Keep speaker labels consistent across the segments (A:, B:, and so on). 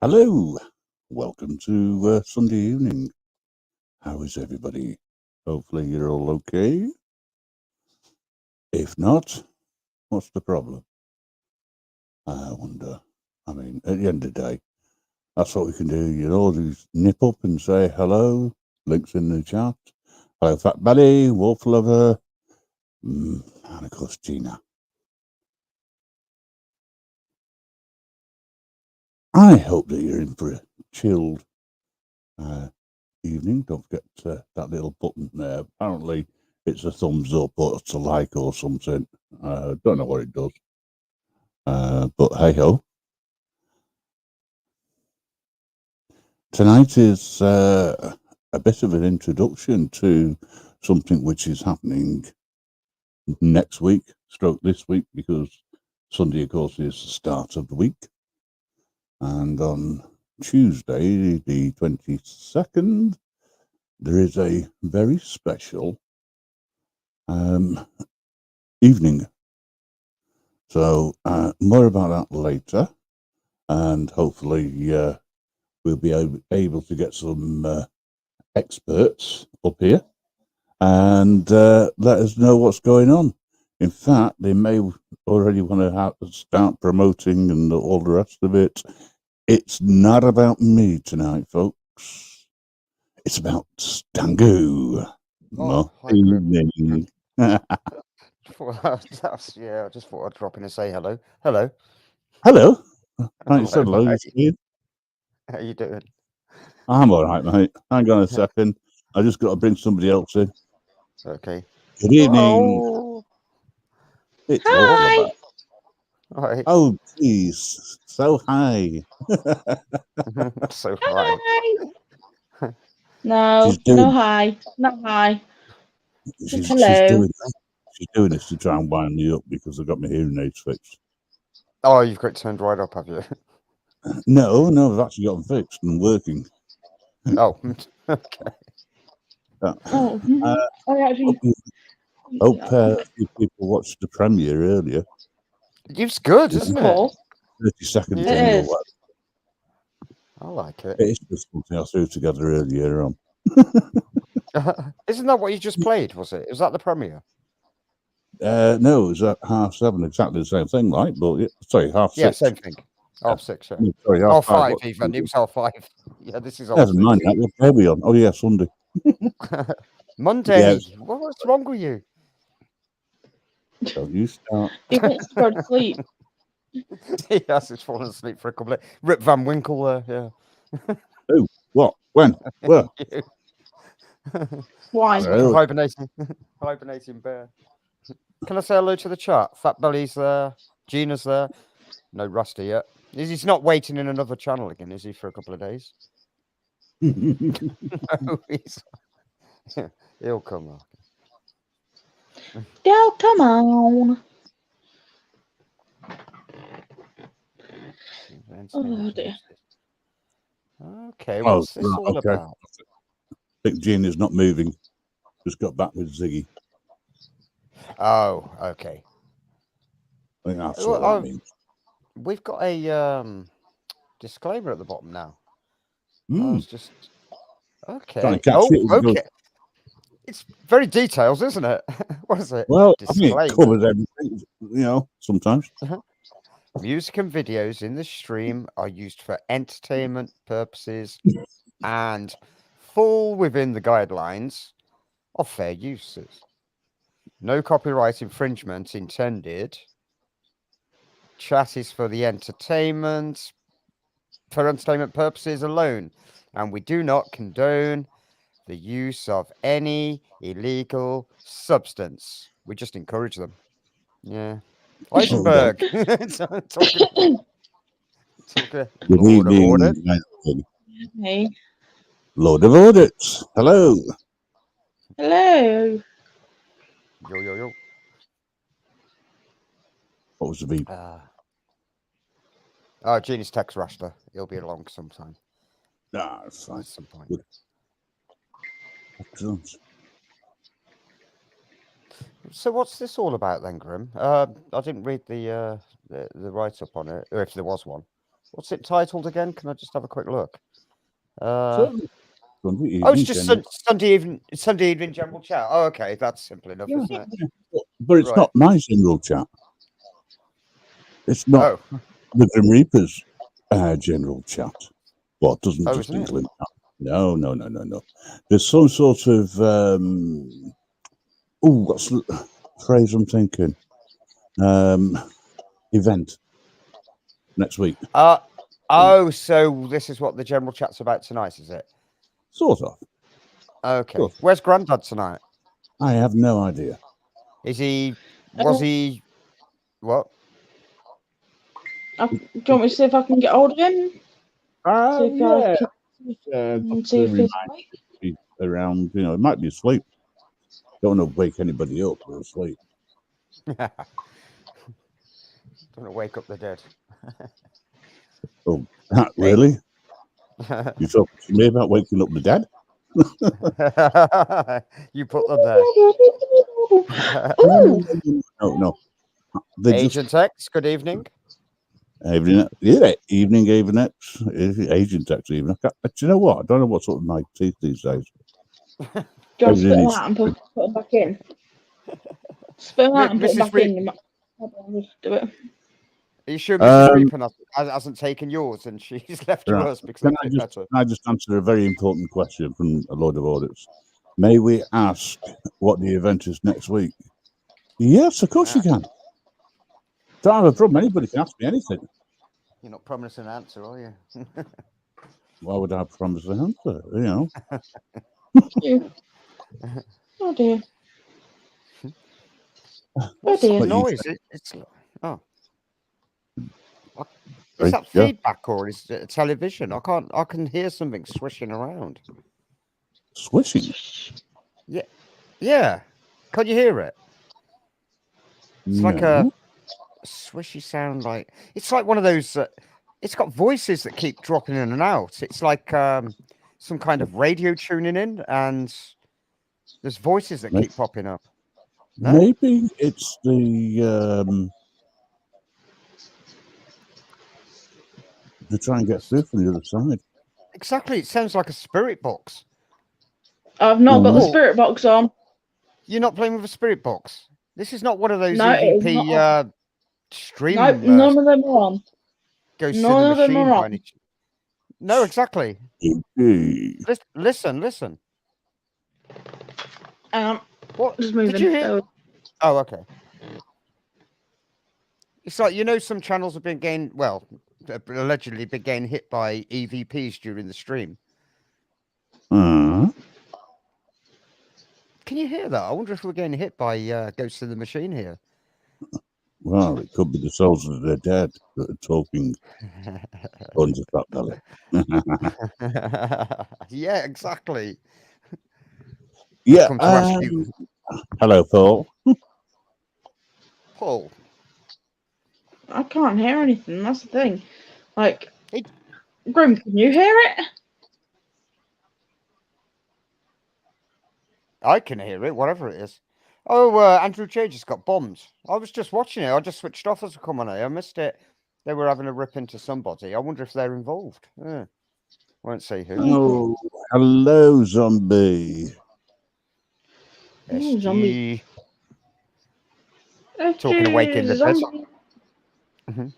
A: Hello, welcome to Sunday evening. How is everybody? Hopefully you're all okay. If not, what's the problem? I wonder. I mean, at the end of the day, that's what we can do. You know, just nip up and say hello. Links in the chat. Hello, Fat Belly, Wolf Lover, and of course, Gina. I hope that you're in for a chilled evening. Don't forget that little button there. Apparently, it's a thumbs up or it's a like or something. Don't know what it does. But hey ho. Tonight is a bit of an introduction to something which is happening next week, stroke this week, because Sunday, of course, is the start of the week. And on Tuesday, the 22nd, there is a very special evening. So more about that later, and hopefully we'll be able to get some experts up here and let us know what's going on. In fact, they may already want to start promoting and all the rest of it. It's not about me tonight, folks. It's about Stangu.
B: Oh, hi,
A: evening.
B: yeah, I just thought I'd drop in and say hello. Hello.
A: Hello. Right,
B: Hello,
A: hello.
B: mate. How you doing?
A: I'm all right, mate. Hang on a second. I just got to bring somebody else in.
B: Okay.
A: Good evening.
B: Oh,
A: It's
C: Hi.
B: hi.
A: Oh, geez. So high.
B: So hi.
C: Hi. No,
A: She's doing,
C: no hi. Not hi.
A: she's
C: hello.
A: She's doing this to try and wind me up because I got my hearing aids fixed.
B: Oh, you've got it turned right up, have you?
A: No, I've actually got them fixed and working.
B: Oh, okay.
C: Oh, I actually.
A: Hope a few people watched the premiere earlier.
B: It's good, isn't it?
A: 30-second
B: Yeah.
A: thing
C: It
A: or
C: is.
A: whatever.
B: I like it.
A: It's just something I threw together earlier on.
B: Isn't that what you just played? Was it? Was that the premiere?
A: No, it was at 7:30, exactly the same thing, right? But sorry, 6:30.
B: Yeah, same thing. 6:30. Yeah.
A: No, sorry,
B: 5:30
A: 5:30.
B: even. It was 5:30. Yeah, this is
A: Never
B: 6:30.
A: mind that. What day are we on? Oh yeah, Sunday.
B: Monday.
A: Yeah,
B: What's wrong with you?
A: So you start.
C: He wants to go to sleep.
B: He has just fallen asleep for a couple of Rip Van Winkle there. Yeah.
A: Oh, what? When? Where?
C: Why?
B: Hibernating bear. Can I say hello to the chat? Fat Belly's there. Gina's there. No Rusty yet. He's not waiting in another channel again, is he, for a couple of days? No, he'll come on.
C: Yeah, come on. Oh dear.
B: Okay, what's this all about?
A: I think Gina's not moving. Just got back with Ziggy.
B: Oh, okay.
A: I think that's what that means.
B: We've got a disclaimer at the bottom now. I
A: Hmm.
B: was just
A: Trying
B: okay.
A: to catch
B: Oh,
A: it.
B: okay. It's very details, isn't it? What is it?
A: Well, I think it
B: Disclaimer.
A: covers everything, sometimes.
B: Music and videos in the stream are used for entertainment purposes and fall within the guidelines of fair uses. No copyright infringement intended. Chat is for entertainment purposes alone, and we do not condone the use of any illegal substance. We just encourage them. Yeah. Eisenberg. Talking
A: Good
B: Lord of
A: evening,
B: Order.
C: Hey.
A: Lord of Audits. Hello.
C: Hello.
B: Yo.
A: What was the beep?
B: Genius text Rashter. He'll be along sometime.
A: That's fine.
B: At some point.
A: Good. Excellent.
B: So what's this all about then, Grim? I didn't read the write-up on it, or if there was one. What's it titled again? Can I just have a quick look?
A: Certainly. Sunday evening,
B: It's just Sunday evening general chat. Oh, okay, that's simple enough,
A: Yeah.
B: isn't it?
A: But it's
B: Right.
A: not my general chat. It's not the Grim Reaper's general chat. Well, it doesn't just
B: isn't it?
A: include that. No. There's some sort of what's the phrase I'm thinking? Event next week.
B: So this is what the general chat's about tonight, is it?
A: Sort of.
B: Okay.
A: Sort of.
B: Where's Grandad tonight?
A: I have no idea.
B: Was he what?
C: Do you want me to see if I can get hold of him? See if
A: Yeah.
C: see if he's awake.
A: He's around, it might be asleep. Don't want to wake anybody up or asleep.
B: Don't want to wake up the dead.
A: Oh, really? You talking to me about waking up the dead?
B: You put them there.
A: No.
B: Agent X, good evening.
A: Evening, Agent X, even. Do you know what? I don't know what's up with my teeth these days.
C: Do you want to spit them out and put them back in? Spit them out and put them back in. Do it.
B: Are you sure Mrs. Reaper hasn't taken yours and she's left
A: Right.
B: yours because
A: Can I just answer a very important question from a Lord of Audits? May we ask what the event is next week? Yes, of course you can. Don't have a problem. Anybody can ask me anything.
B: You're not promising an answer, are you?
A: Why would I promise an answer?
C: Oh dear.
B: What's
C: dear.
B: that noise? Is that feedback or is it a television? I can hear something swishing around.
A: Swishing?
B: Yeah. Can you hear it? It's like a swishy sound, it's like one of those. It's got voices that keep dropping in and out. It's like some kind of radio tuning in, and there's voices that keep popping up. No?
A: Maybe it's the to try and get through from the other side.
B: Exactly. It sounds like a spirit box.
C: I've not got the spirit box on.
B: You're not playing with a spirit box. This is not one of those
C: No,
B: EVP stream.
C: Nope, none of them are on.
B: Goes
C: None
B: to the
C: of them
B: machine.
C: are on.
B: No, exactly. Listen.
C: What? Just moving.
B: Did you hear? Oh, okay. It's like, some channels have been allegedly been getting hit by EVPs during the stream.
A: Uh-huh.
B: Can you hear that? I wonder if we're getting hit by Ghosts of the Machine here.
A: Well, it could be the souls of the dead that are talking under that belly.
B: Yeah, exactly.
A: Yeah.
B: Come to ask you.
A: Hello, Paul.
B: Paul.
C: I can't hear anything. That's the thing. Grim, can you hear it?
B: I can hear it, whatever it is. Oh, Andrew J just got bombed. I was just watching it. I just switched off as I come on here. I missed it. they were having a rip into somebody. I wonder if they're involved. Yeah. Won't say who.
A: Oh, hello, zombie.
C: Ooh, zombie.
B: Talking awake in the bed.
C: Mm-hmm.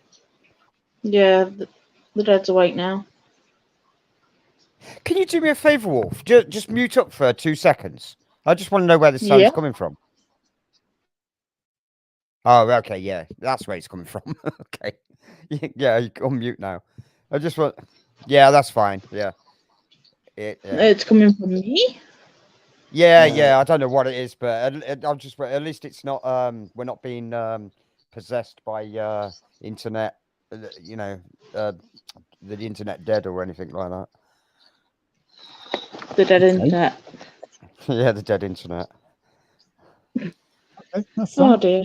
C: Yeah, the dead's awake now.
B: Can you do me a favour, Wolf? Just mute up for 2 seconds. I just want to know where the sound's coming from. Oh, okay, yeah, that's where it's coming from. Okay, yeah, you can unmute now. I just want, yeah, that's fine. Yeah,
C: it's coming from me.
B: Yeah, I don't know what it is, but I'm just at least it's not. We're not being possessed by internet. You know, the internet dead or anything like that.
C: The dead internet.
B: Yeah, the dead internet.
A: Okay, that's fine.
C: Oh dear.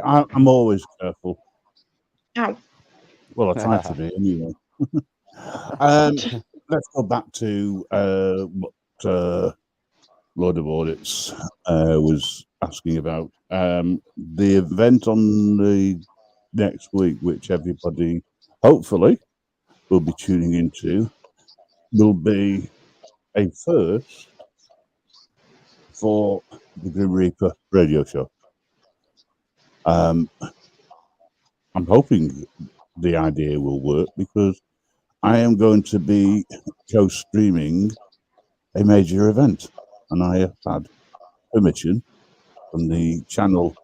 A: I'm always careful.
C: Ow.
A: Well, I try to be anyway. Let's go back to what Lord of Audits was asking about. The event on the next week, which everybody hopefully will be tuning into, will be a first for the Grim Reaper radio show. I'm hoping the idea will work because I am going to be co-streaming a major event, and I have had permission from the channel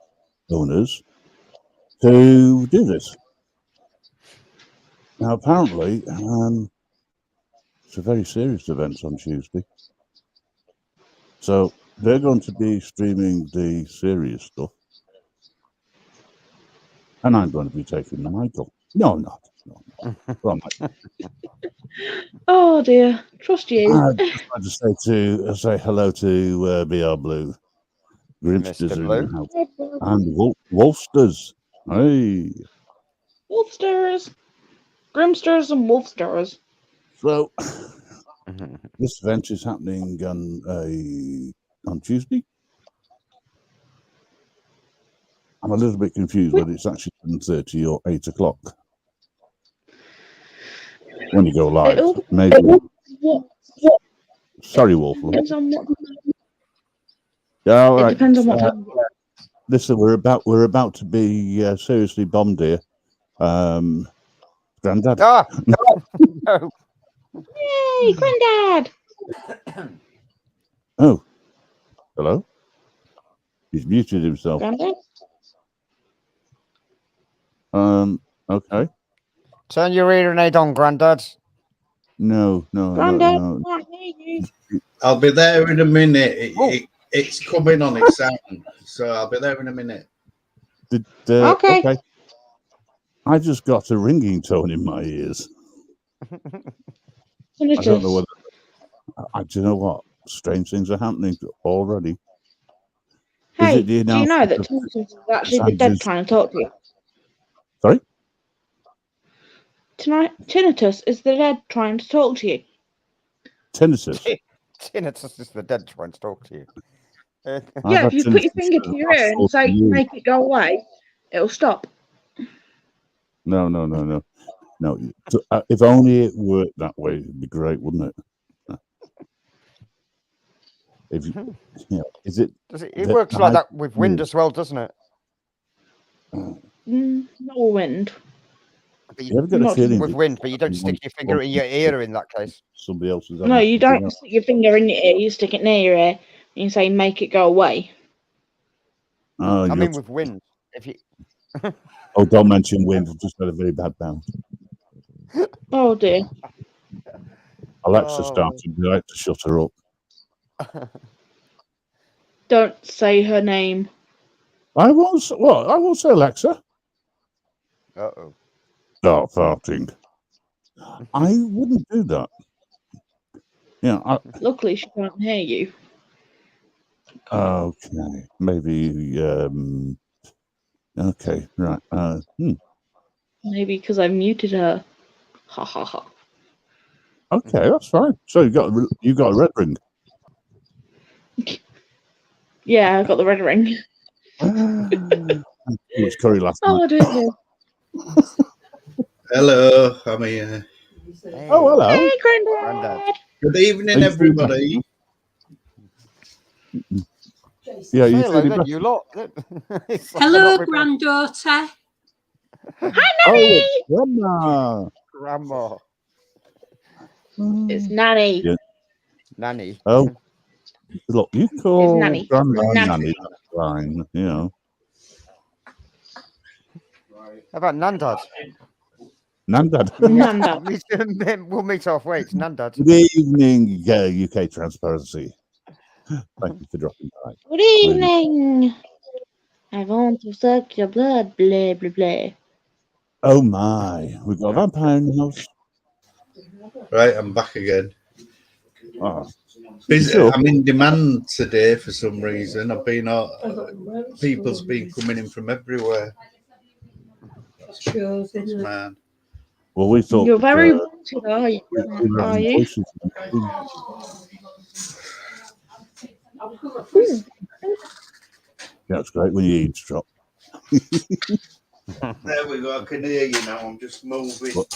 A: owners to do this. Now, apparently, it's a very serious event on Tuesday, so they're going to be streaming the serious stuff, and I'm going to be taking the Michael. No, not. No. Well,
C: Oh dear. Trust you.
A: I just wanted to say hello to BR Blue, Grimsters
B: Mr.
A: in
B: Blue.
A: the house, and Wolfsters. Hey.
C: Wolfsters. Grimsters and Wolfsters.
A: So, this event is happening on Tuesday. I'm a little bit confused whether it's actually 7:30 or 8 o'clock when you go live. Maybe. Sorry, Wolf.
C: Depends on what.
A: Yeah, all right.
C: It depends on what time.
A: Listen, we're about to be seriously bombed here. Grandad.
B: Ah, no.
C: Yay, Granddad!
A: Oh, hello. He's muted himself.
C: Granddad?
A: Okay.
B: Turn your hearing aid on, Grandad.
A: No.
C: Granddad, can't hear you.
D: I'll be there in a minute. It's coming on its sound, so I'll be there in a minute.
C: Okay.
A: I just got a ringing tone in my ears. I don't know whether. Do you know what? Strange things are happening already.
C: Hey, do you know that Tinnitus is actually the dead trying to talk to you?
A: Sorry?
C: Tinnitus is the dead trying to talk to you.
A: Tinnitus?
B: Tinnitus is the dead trying to talk to you.
C: Yeah, if you put your finger to your ear and say, make it go away, it'll stop.
A: No. If only it worked that way, it'd be great, wouldn't it? If you, is it?
B: It works like that with wind as well, doesn't it?
C: No wind.
B: But you get a feeling with wind, but you don't stick your finger in your ear in that case.
A: Somebody else is.
C: No, you don't stick your finger in your ear. You stick it near your ear and you say, "Make it go away."
B: I mean, with wind, if you.
A: Oh, don't mention wind. I've just had a very bad bounce.
C: Oh dear.
A: Alexa started. We like to shut her up.
C: Don't say her name.
A: I won't say Alexa.
B: Uh-oh.
A: Start farting. I wouldn't do that. Yeah.
C: Luckily, she can't hear you.
A: Okay. Maybe. Okay. Right.
C: Maybe because I muted her. Ha ha ha.
A: Okay, that's fine. So you got a red ring.
C: Yeah, I got the red ring.
A: It was curry last night.
C: Oh dear.
D: Hello, I'm here.
B: Hey.
A: Oh, hello.
C: Hey, Grandad.
B: Grandad.
D: Good
A: Are
D: evening,
A: you
D: everybody.
A: Yeah,
B: Say
A: you
B: hello
A: feeling
B: then,
A: better?
B: you lot. It's like I'm
E: Hello,
B: not very-
E: granddaughter.
A: Oh, it's Grandma.
B: Grandma.
C: It's Nanny.
A: Yeah.
B: Nanny.
A: Oh, look, you call
C: Nanny.
A: Grandma
C: Nanny.
A: Nanny. That's fine. You know,
B: How about Nandad?
A: Nandad.
C: Nanda.
B: We'll meet halfway. It's Nandad.
A: Good evening, UK Transparency. Thank you for dropping by.
C: Good evening. I want to suck your blood. Blah, blah, blah.
A: Oh my, we've got a vampire in the house.
D: Right, I'm back again.
A: Oh,
D: Busy,
A: sure.
D: I'm in demand today for some reason. I've been people's been coming in from everywhere. Man,
A: Well, we thought
C: You're very wanted, are you? Are you?
A: voices. That's great when you eavesdrop.
D: there we go. I can hear you now. I'm just moving
A: What?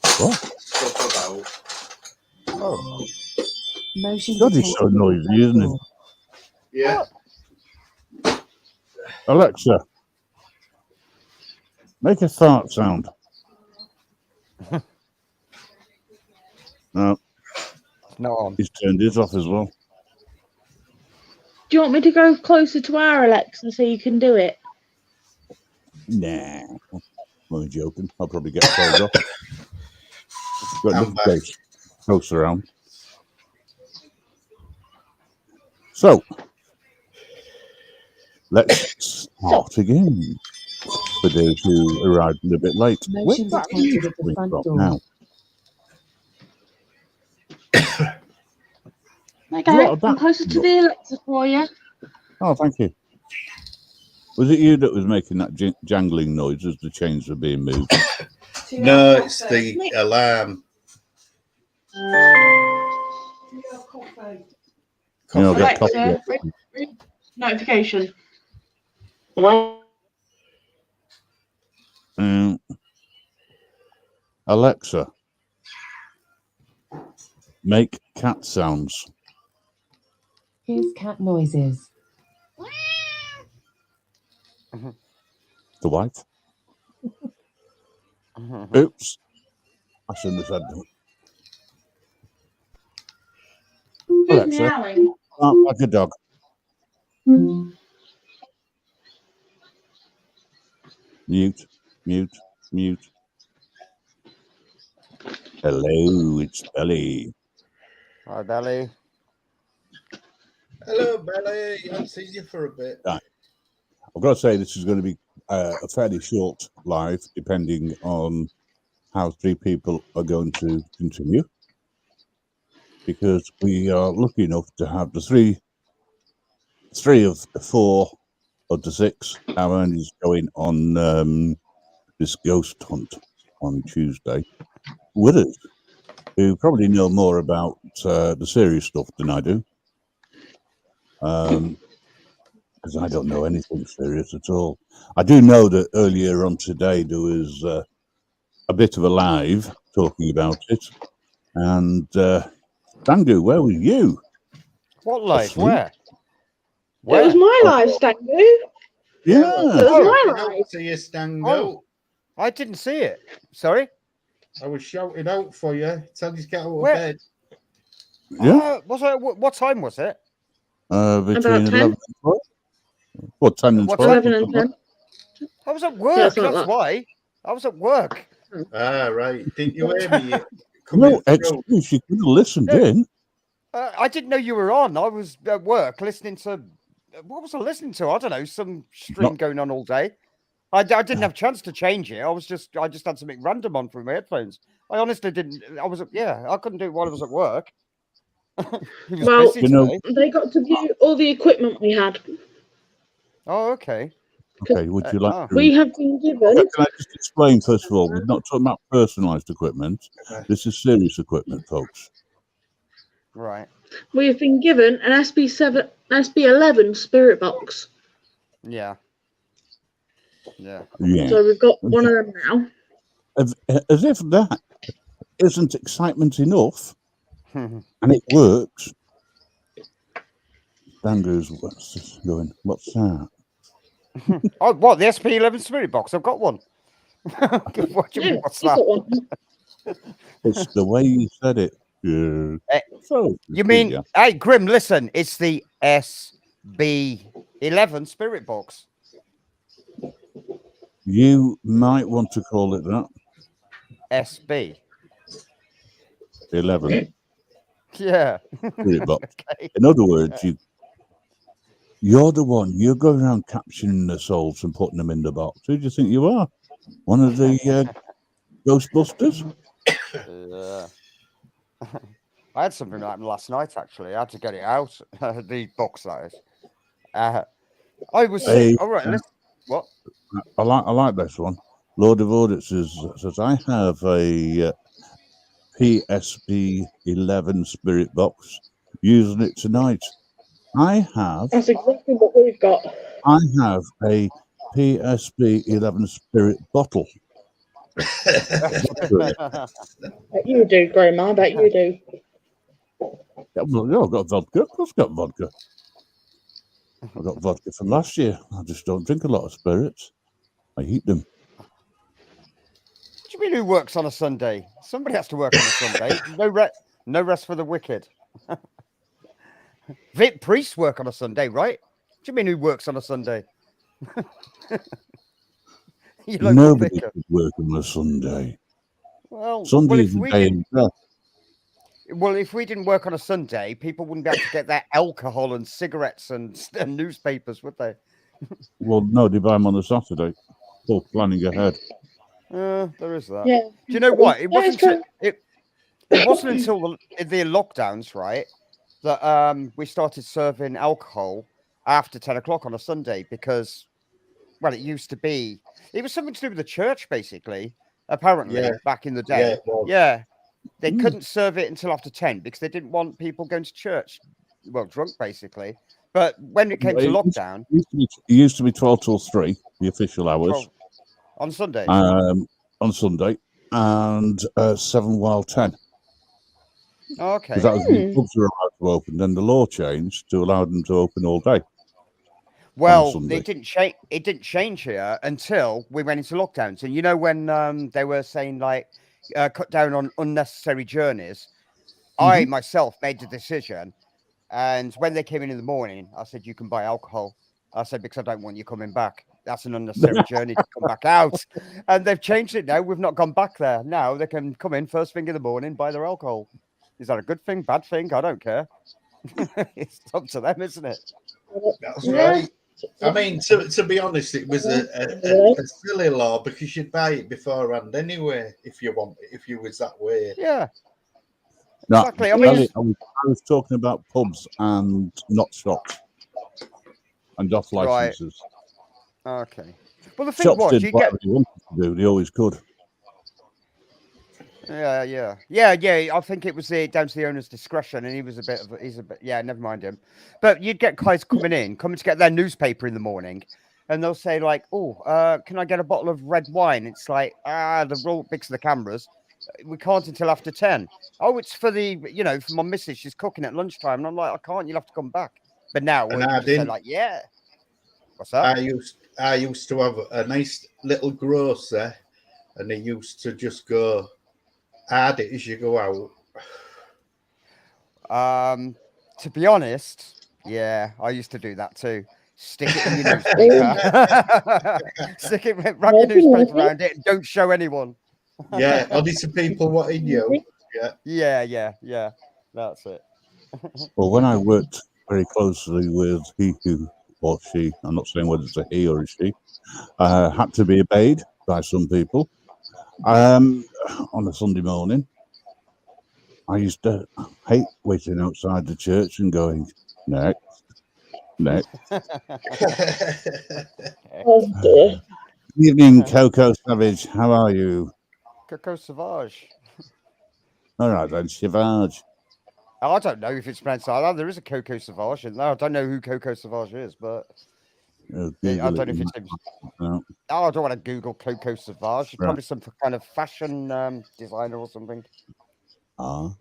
D: stuff about.
B: Oh.
A: God, he's so noisy, isn't he?
D: Yeah.
A: Alexa, make a fart sound. No,
B: No on.
A: he's turned his off as well.
C: Do you want me to go closer to our Alexa so you can do it?
A: Nah, I'm only joking. I'll probably get told off. Got
D: I'm
A: enough
D: back.
A: close around. So, let's start again. For those who arrived a little bit late. Where's that music coming from now?
C: Okay,
A: What about
C: I'm closer to the Alexa for you.
A: Oh, thank you. Was it you that was making that jangling noise as the chains were being moved?
D: No, it's the alarm.
A: You know, get
C: Alexa, notification.
A: Alexa, make cat sounds.
F: Here's cat noises.
A: The wife? Oops. I shouldn't have said that.
C: Who's
A: Alexa,
C: meowing?
A: bark like a dog. Mute, mute, mute. Hello, it's Belly.
B: Hi, Belly.
D: Hello, Belly. I haven't seen you for a bit.
A: I've got to say, this is going to be a fairly short live, depending on how 3 people are going to continue. Because we are lucky enough to have the three of the 4 of the 6 Aaron going on this ghost hunt on Tuesday with us, who probably know more about the serious stuff than I do. Because I don't know anything serious at all. I do know that earlier on today there was a bit of a live talking about it. And Dangu, where were you?
B: What live?
A: Asleep?
B: Where?
C: It was my live, Stangu.
A: Yeah.
C: It was my live.
D: To you, Stango.
B: Oh. I didn't see it. Sorry?
D: I was shouting out for you. Tell you to get out of
B: Where?
D: bed.
A: Yeah.
B: Was it? What time was it?
A: Between
C: About 10.
A: 11 and 12? Or 10 and
B: What
A: 12?
C: 11 and 10.
B: I was at
C: Yeah,
B: work.
C: something
B: That's
C: like
B: why. I was at work.
D: Ah, right. Didn't you hear me?
A: No excuse. You could have listened
B: No.
A: in.
B: I didn't know you were on. I was at work listening to. What was I listening to? I don't know. Some stream going on all day. I didn't have a chance to change it. I just had something random on through my headphones. I honestly didn't. I couldn't do it while I was at work. He was
C: Well,
B: busy
A: You know-
B: today.
C: They got to view all the equipment we had.
B: Oh, okay.
A: Okay, would you like to...
C: We have been given.
A: Okay, can I just explain, first of all, we're not talking about personalised equipment. This is serious equipment, folks.
B: Right.
C: We have been given an SB11 spirit box.
B: Yeah. Yeah.
A: Yeah.
C: So we've got one of them now.
A: As if that isn't excitement enough, and it works. Dango's what's this going? What's that?
B: Oh, what, the SP11 spirit box? I've got one. What do you mean, what's that?
A: It's the way you said it. Yeah. So
B: You mean, hey, Grim, listen, it's the SB11 spirit box.
A: You might want to call it that.
B: SB.
A: 11.
B: Yeah.
A: Spirit box.
B: Okay.
A: In other words, you're the one. You're going around capturing the souls and putting them in the box. Who do you think you are? One of the Ghostbusters?
B: Yeah. I had something like that last night, actually. I had to get it out, the box, that is. I was saying, all right, what?
A: I like this one. Lord of Audits says, I have a PSP 11 spirit box, using it tonight.
C: That's exactly what we've got.
A: I have a PSP 11 spirit bottle.
C: Bet you do, Grandma. I bet you do.
A: Yeah, well, I've got vodka. Of course, I've got vodka. I got vodka from last year. I just don't drink a lot of spirits. I eat them.
B: What do you mean who works on a Sunday? Somebody has to work on a Sunday. No rest for the wicked. Priests work on a Sunday, right? What do you mean who works on a Sunday?
A: Nobody could work on a Sunday.
B: Well,
A: Sunday is the day of death.
B: Well, if we didn't work on a Sunday, people wouldn't be able to get their alcohol and cigarettes and newspapers, would they?
A: Well, no, they buy them on a Saturday. Still planning ahead.
B: There is that.
C: Yeah.
B: Do you know what? It wasn't until the lockdowns, right, that we started serving alcohol after 10 o'clock on a Sunday because, well, it used to be. It was something to do with the church, basically. Apparently, back in the day. Yeah. They couldn't serve it until after 10 because they didn't want people going to church, well, drunk, basically. But when it came to lockdown...
A: It used to be 12 till 3, the official hours.
B: On Sunday?
A: On Sunday. And 7 while 10.
B: Okay.
A: Because that was when pubs were allowed to open. Then the law changed to allow them to open all day.
B: Well, it didn't change here until we went into lockdowns. And you know when they were saying, like, cut down on unnecessary journeys, I myself made the decision. And when they came in the morning, I said, you can buy alcohol. I said, because I don't want you coming back. That's an unnecessary journey to come back out. And they've changed it now. We've not gone back there. Now they can come in first thing in the morning, buy their alcohol. Is that a good thing, bad thing? I don't care. It's up to them, isn't it?
D: That's right. I mean, to be honest, it was a silly law because you'd buy it beforehand anyway if you was that way.
B: Yeah.
A: No,
B: Exactly. I mean,
A: I was talking about pubs and not shops and off licenses.
B: Right. Okay. Well, the thing
A: shops
B: was,
A: did whatever they wanted to do. They always could.
B: Yeah. I think it was down to the owner's discretion, and he's a bit. Yeah, never mind him. But you'd get guys coming to get their newspaper in the morning, and they'll say like, "Oh, can I get a bottle of red wine?" It's like, the rule fix the cameras. We can't until after 10. Oh, it's for for my missus. She's cooking at lunchtime, and I'm like, I can't. You'll have to come back. But now we're just say like, yeah. What's that?
D: I used to have a nice little grocer, and they used to just go, add it as you go
B: out. To be honest, yeah, I used to do that too. Stick it in your newspaper. Wrap your newspaper around it. And don't show anyone.
D: Yeah, only to people what in you.
B: Yeah. That's it.
A: Well, when I worked very closely with he who or she, I'm not saying whether it's a he or a she, had to be obeyed by some people. On a Sunday morning, I used to hate waiting outside the church and going, next.
C: Oh dear.
A: Good evening, Coco Savage. How are you?
B: Coco Savage.
A: All right, then, Savage.
B: I don't know if it's pronounced like that. There is a Coco Savage, and I don't know who Coco Savage is, but I don't know if it's him.
A: No.
B: Oh, I don't want to Google Coco Savage. She's
A: Right.
B: probably some kind of fashion designer or something.
A: Oh.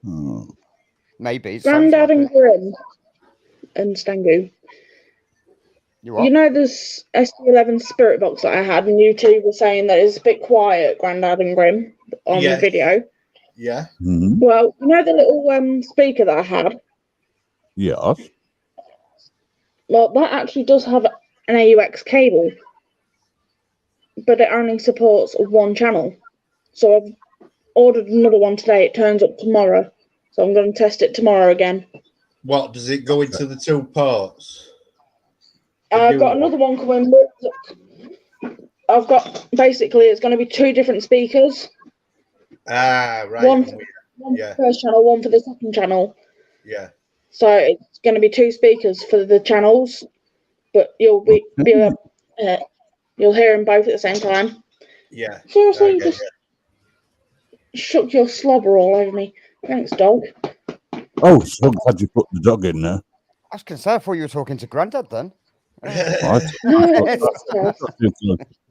B: Maybe. It sounds
C: Grandad
B: like
C: and
B: it.
C: Grim and Stangu.
B: You what?
C: You know this SC11 spirit box that I had, and you two were saying that it's a bit quiet, Grandad and Grim, on
D: Yes.
C: video.
D: Yeah.
A: Mm-hmm.
C: Well, you know the little speaker that I had?
A: Yes.
C: Well, that actually does have an AUX cable, but it only supports one channel. So I've ordered another one today. It turns up tomorrow. So I'm going to test it tomorrow again.
D: What, does it go into the 2 ports?
C: I've got another one coming with. I've got, basically, it's going to be 2 different speakers.
D: Ah, right.
C: One for the first channel, one for the second channel.
D: Yeah.
C: So it's going to be 2 speakers for the channels, but you'll you'll hear them both at the same time.
D: Yeah.
C: Seriously, you just shook your slobber all over me. Thanks, dog.
A: Oh, so glad you put the dog in there.
B: I was going to say, I thought you were talking to Grandad then.
A: Right.
C: No, it's Tess.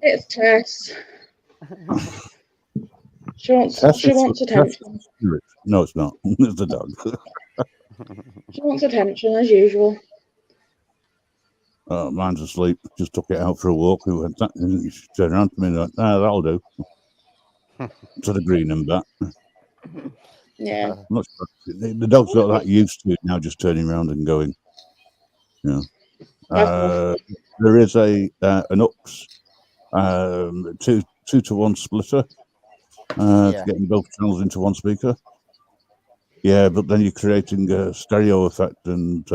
C: It's Tess. She wants attention.
A: No, it's not. It's the dog.
C: She wants attention as usual.
A: Mine's asleep. Just took it out for a walk. She turned around to me and went, that'll do. To the green and back.
C: Yeah.
A: I'm not sure. The dog's got that used to it now, just turning around and going. Yeah. There is an UX 2-to-1 splitter to getting both channels into one speaker. Yeah, but then you're creating a stereo effect, and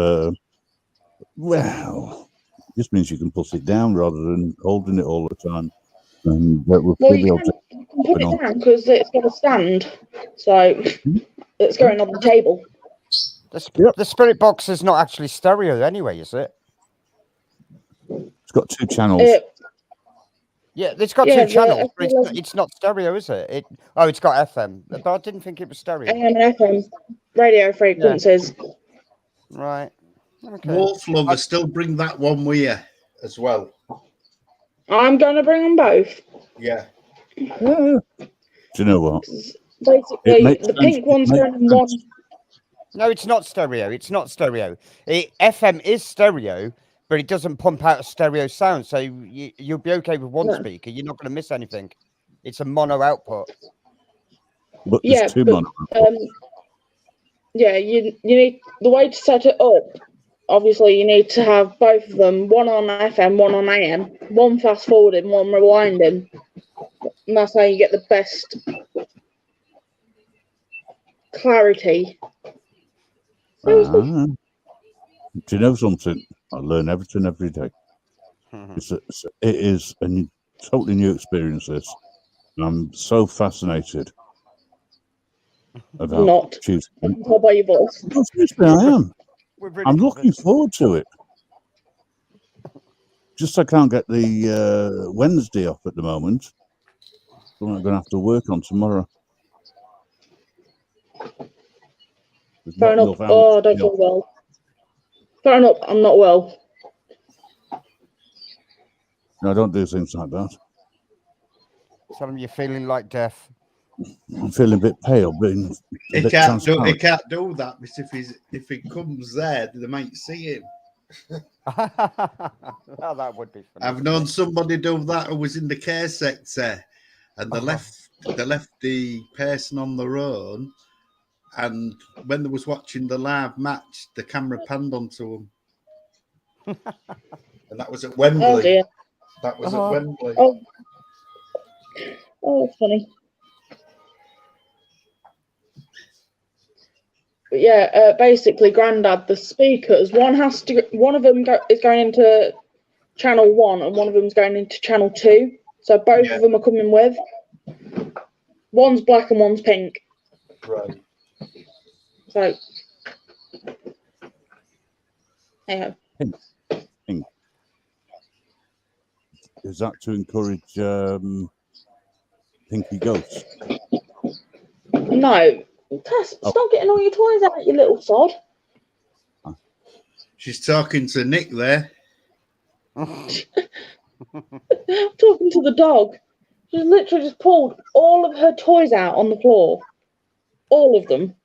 A: well, it just means you can put it down rather than holding it all the time. And
C: you can put it down because it's got a stand, so it's going on the table.
B: The spirit box is not actually stereo anyway, is it?
A: It's got 2 channels.
B: Yeah, it's got 2 channels, but it's not stereo, is it? It's got FM, but I didn't think it was stereo.
C: AM and FM radio frequencies.
B: Yeah. Right. Okay.
D: Wolf Lover, still bring that one with you as well.
C: I'm going to bring them both.
D: Yeah.
A: Do you know what?
C: Basically, the pink one's going in one.
B: No, it's not stereo. It's not stereo. FM is stereo, but it doesn't pump out a stereo sound. So you'll be okay with one speaker. You're not going to miss anything. It's a mono output.
A: But there's 2 mono.
C: Yeah, you need the way to set it up. Obviously, you need to have both of them, one on FM, one on AM, one fast forwarding, one rewinding. And that's how you get the best clarity.
A: Do you know something? I learn everything every day. It is a totally new experience, this. I'm so fascinated about choosing.
C: I can tell by your voice.
A: I am. I'm looking forward to it. Just I can't get the Wednesday off at the moment. So I'm going to have to work on tomorrow.
C: Fair enough. Oh, I don't feel well. Fair enough. I'm not well.
A: No, I don't do things like that.
B: Tell him you're feeling like death.
A: I'm feeling a bit pale, but
D: He can't do that because if he comes there, they might see him.
B: Well, that would be funny.
D: I've known somebody do that who was in the care sector, and they left the person on their own. And when they was watching the live match, the camera panned onto him, and that was at Wembley.
C: Oh dear.
D: That was at Wembley.
C: Oh, that's funny. But yeah, basically, Grandad, the speakers, one of them is going into channel 1, and one of them is going into channel 2. So both of them are coming with. One's black and one's pink.
D: Right.
C: So, yeah.
A: Pink. Is that to encourage pinky ghosts?
C: No. Tess, stop getting all your toys out, you little sod.
D: She's talking to Nick there.
C: Talking to the dog. She literally just pulled all of her toys out on the floor. All of them.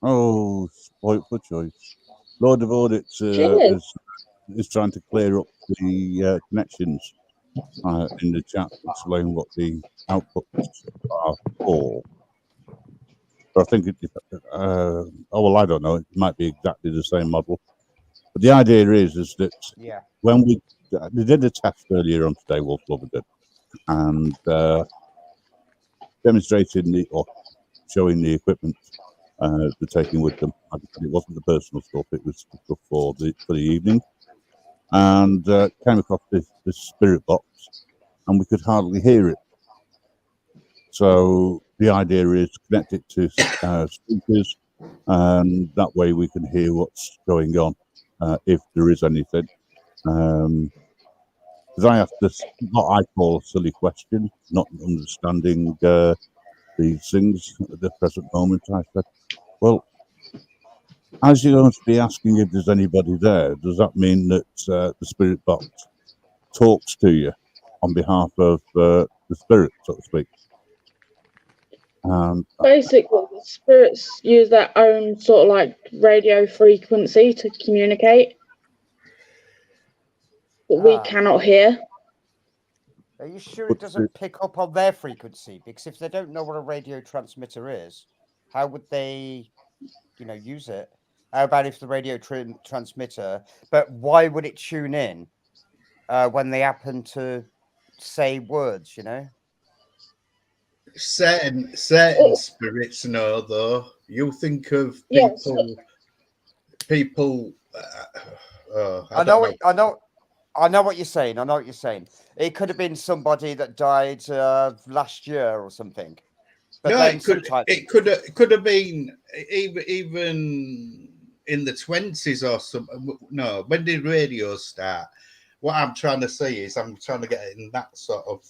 A: Oh, spoilt for choice. Lord of Audits
C: She is.
A: is trying to clear up the connections in the chat, explain what the outputs are for. But I think oh well, I don't know. It might be exactly the same model. But the idea is that
B: Yeah.
A: when we did a test earlier on today, Wolf Lover did, and demonstrating or showing the equipment they're taking with them. Like I said, it wasn't the personal stuff; it was the stuff for the evening. And came across this spirit box, and we could hardly hear it. So the idea is to connect it to speakers, and that way we can hear what's going on, if there is anything. Because I asked this, what I call a silly question, not understanding these things at the present moment. I said, well, as you're going to be asking if there's anybody there, does that mean that the spirit box talks to you on behalf of the spirit, so to speak?
C: Basically, the spirits use their own sort of like radio frequency to communicate, but we cannot hear.
B: Are you sure it doesn't pick up on their frequency? Because if they don't know what a radio transmitter is, how would they, use it? How about if the radio transmitter, but why would it tune in when they happen to say words,
D: Certain spirits know, though. You think of people. I
B: know what you're saying. I know what you're saying. It could have been somebody that died last year or something. But
D: no, it could have been even in the 20s or something. No, when did radio start? What I'm trying to say is I'm trying to get it in that sort of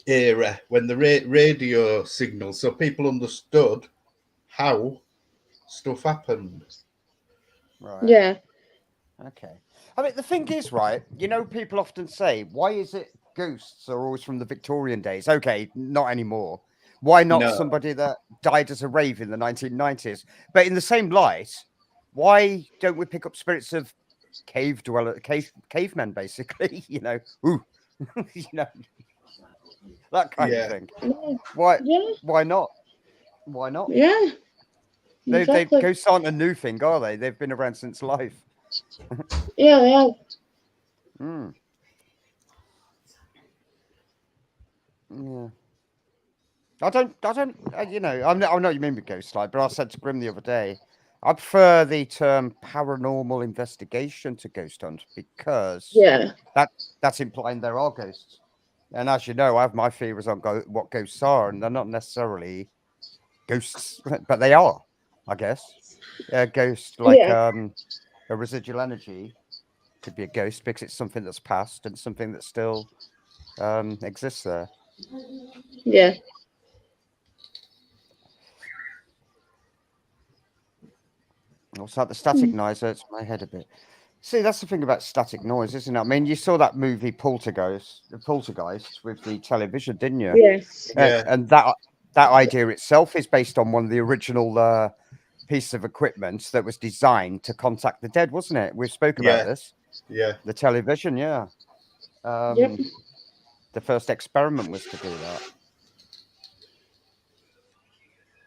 D: era when the radio signal, so people understood how stuff happened.
B: Right.
C: Yeah.
B: Okay. I mean, the thing is, right, people often say, why is it ghosts are always from the Victorian days? Okay, not anymore. Why not somebody that died as a rave in the 1990s? But in the same light, why don't we pick up spirits of cavemen, basically? Ooh, that kind of thing. Why? Yeah. Why not? Why not?
C: Yeah.
B: Exactly. Ghosts aren't a new thing, are they? They've been around since life.
C: Yeah, they have.
B: Yeah. I know what you mean with ghost light, but I said to Grim the other day, I prefer the term paranormal investigation to ghost hunt because that's implying there are ghosts. And as you know, I have my theories on what ghosts are, and they're not necessarily ghosts, but they are, I guess. A ghost, like a residual energy, could be a ghost because it's something that's passed and something that still exists there.
C: Yeah.
B: What's that? The static noise hurts my head a bit. See, that's the thing about static noise, isn't it? I mean, you saw that movie Poltergeist with the television, didn't you?
C: Yes.
B: And that idea itself is based on one of the original pieces of equipment that was designed to contact the dead, wasn't it? We've spoken about this.
D: Yeah.
B: The television, yeah. The first experiment was to do that.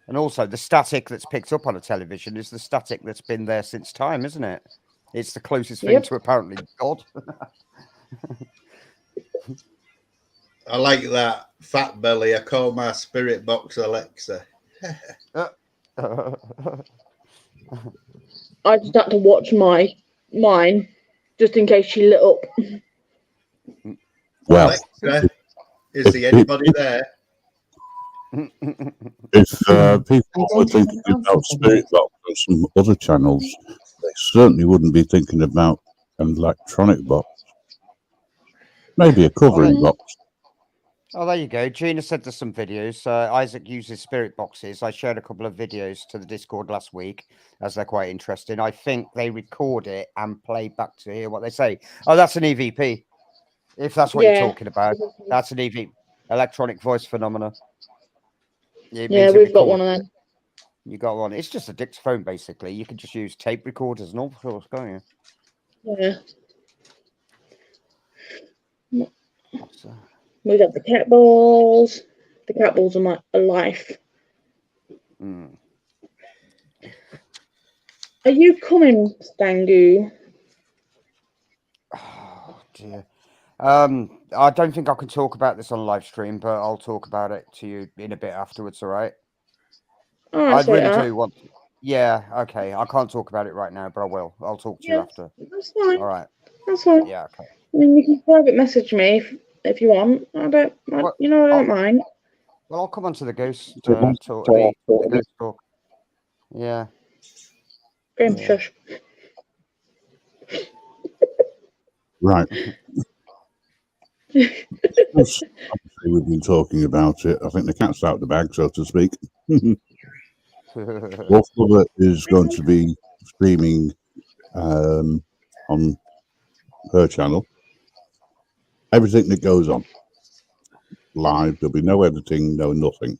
B: And also, the static that's picked up on a television is the static that's been there since time, isn't it? It's the closest thing to apparently God.
D: I like that. Fat belly. I call my spirit box Alexa.
C: I just had to watch mine just in case she lit up.
A: Well,
D: Alexa, is there anybody there?
A: If people were thinking about Spirit Box or some other channels, they certainly wouldn't be thinking about an electronic box. Maybe a covering box.
B: Oh, there you go. Gina said there's some videos. Isaac uses spirit boxes. I shared a couple of videos to the Discord last week, as they're quite interesting. I think they record it and play back to hear what they say. Oh, that's an EVP. If that's what you're talking about, that's an EVP, electronic voice phenomena. It
C: Yeah,
B: means it
C: we've got one
B: records.
C: of them.
B: You got one. It's just a dictaphone, basically. You can just use tape recorders and all sorts, can't you?
C: Yeah.
B: So,
C: We got the cat balls. The cat balls are my life. Are you coming, Stangu?
B: oh dear. I don't think I can talk about this on live stream, but I'll talk about it to you in a bit afterwards. All right.
C: Oh,
B: I really
C: sweetheart.
B: do want. Yeah. Okay. I can't talk about it right now, but I will. I'll talk to you after.
C: That's fine.
B: All right.
C: That's fine.
B: Yeah. Okay.
C: I mean, you can private message me if you want. I don't mind.
B: Well, I'll come on to the ghost talk. The ghost talk. Yeah.
C: Graham, shush.
A: Right. Obviously, we've been talking about it. I think the cat's out of the bag, so to speak. Wolflover is going to be streaming on her channel. Everything that goes on live, there'll be no editing, no nothing.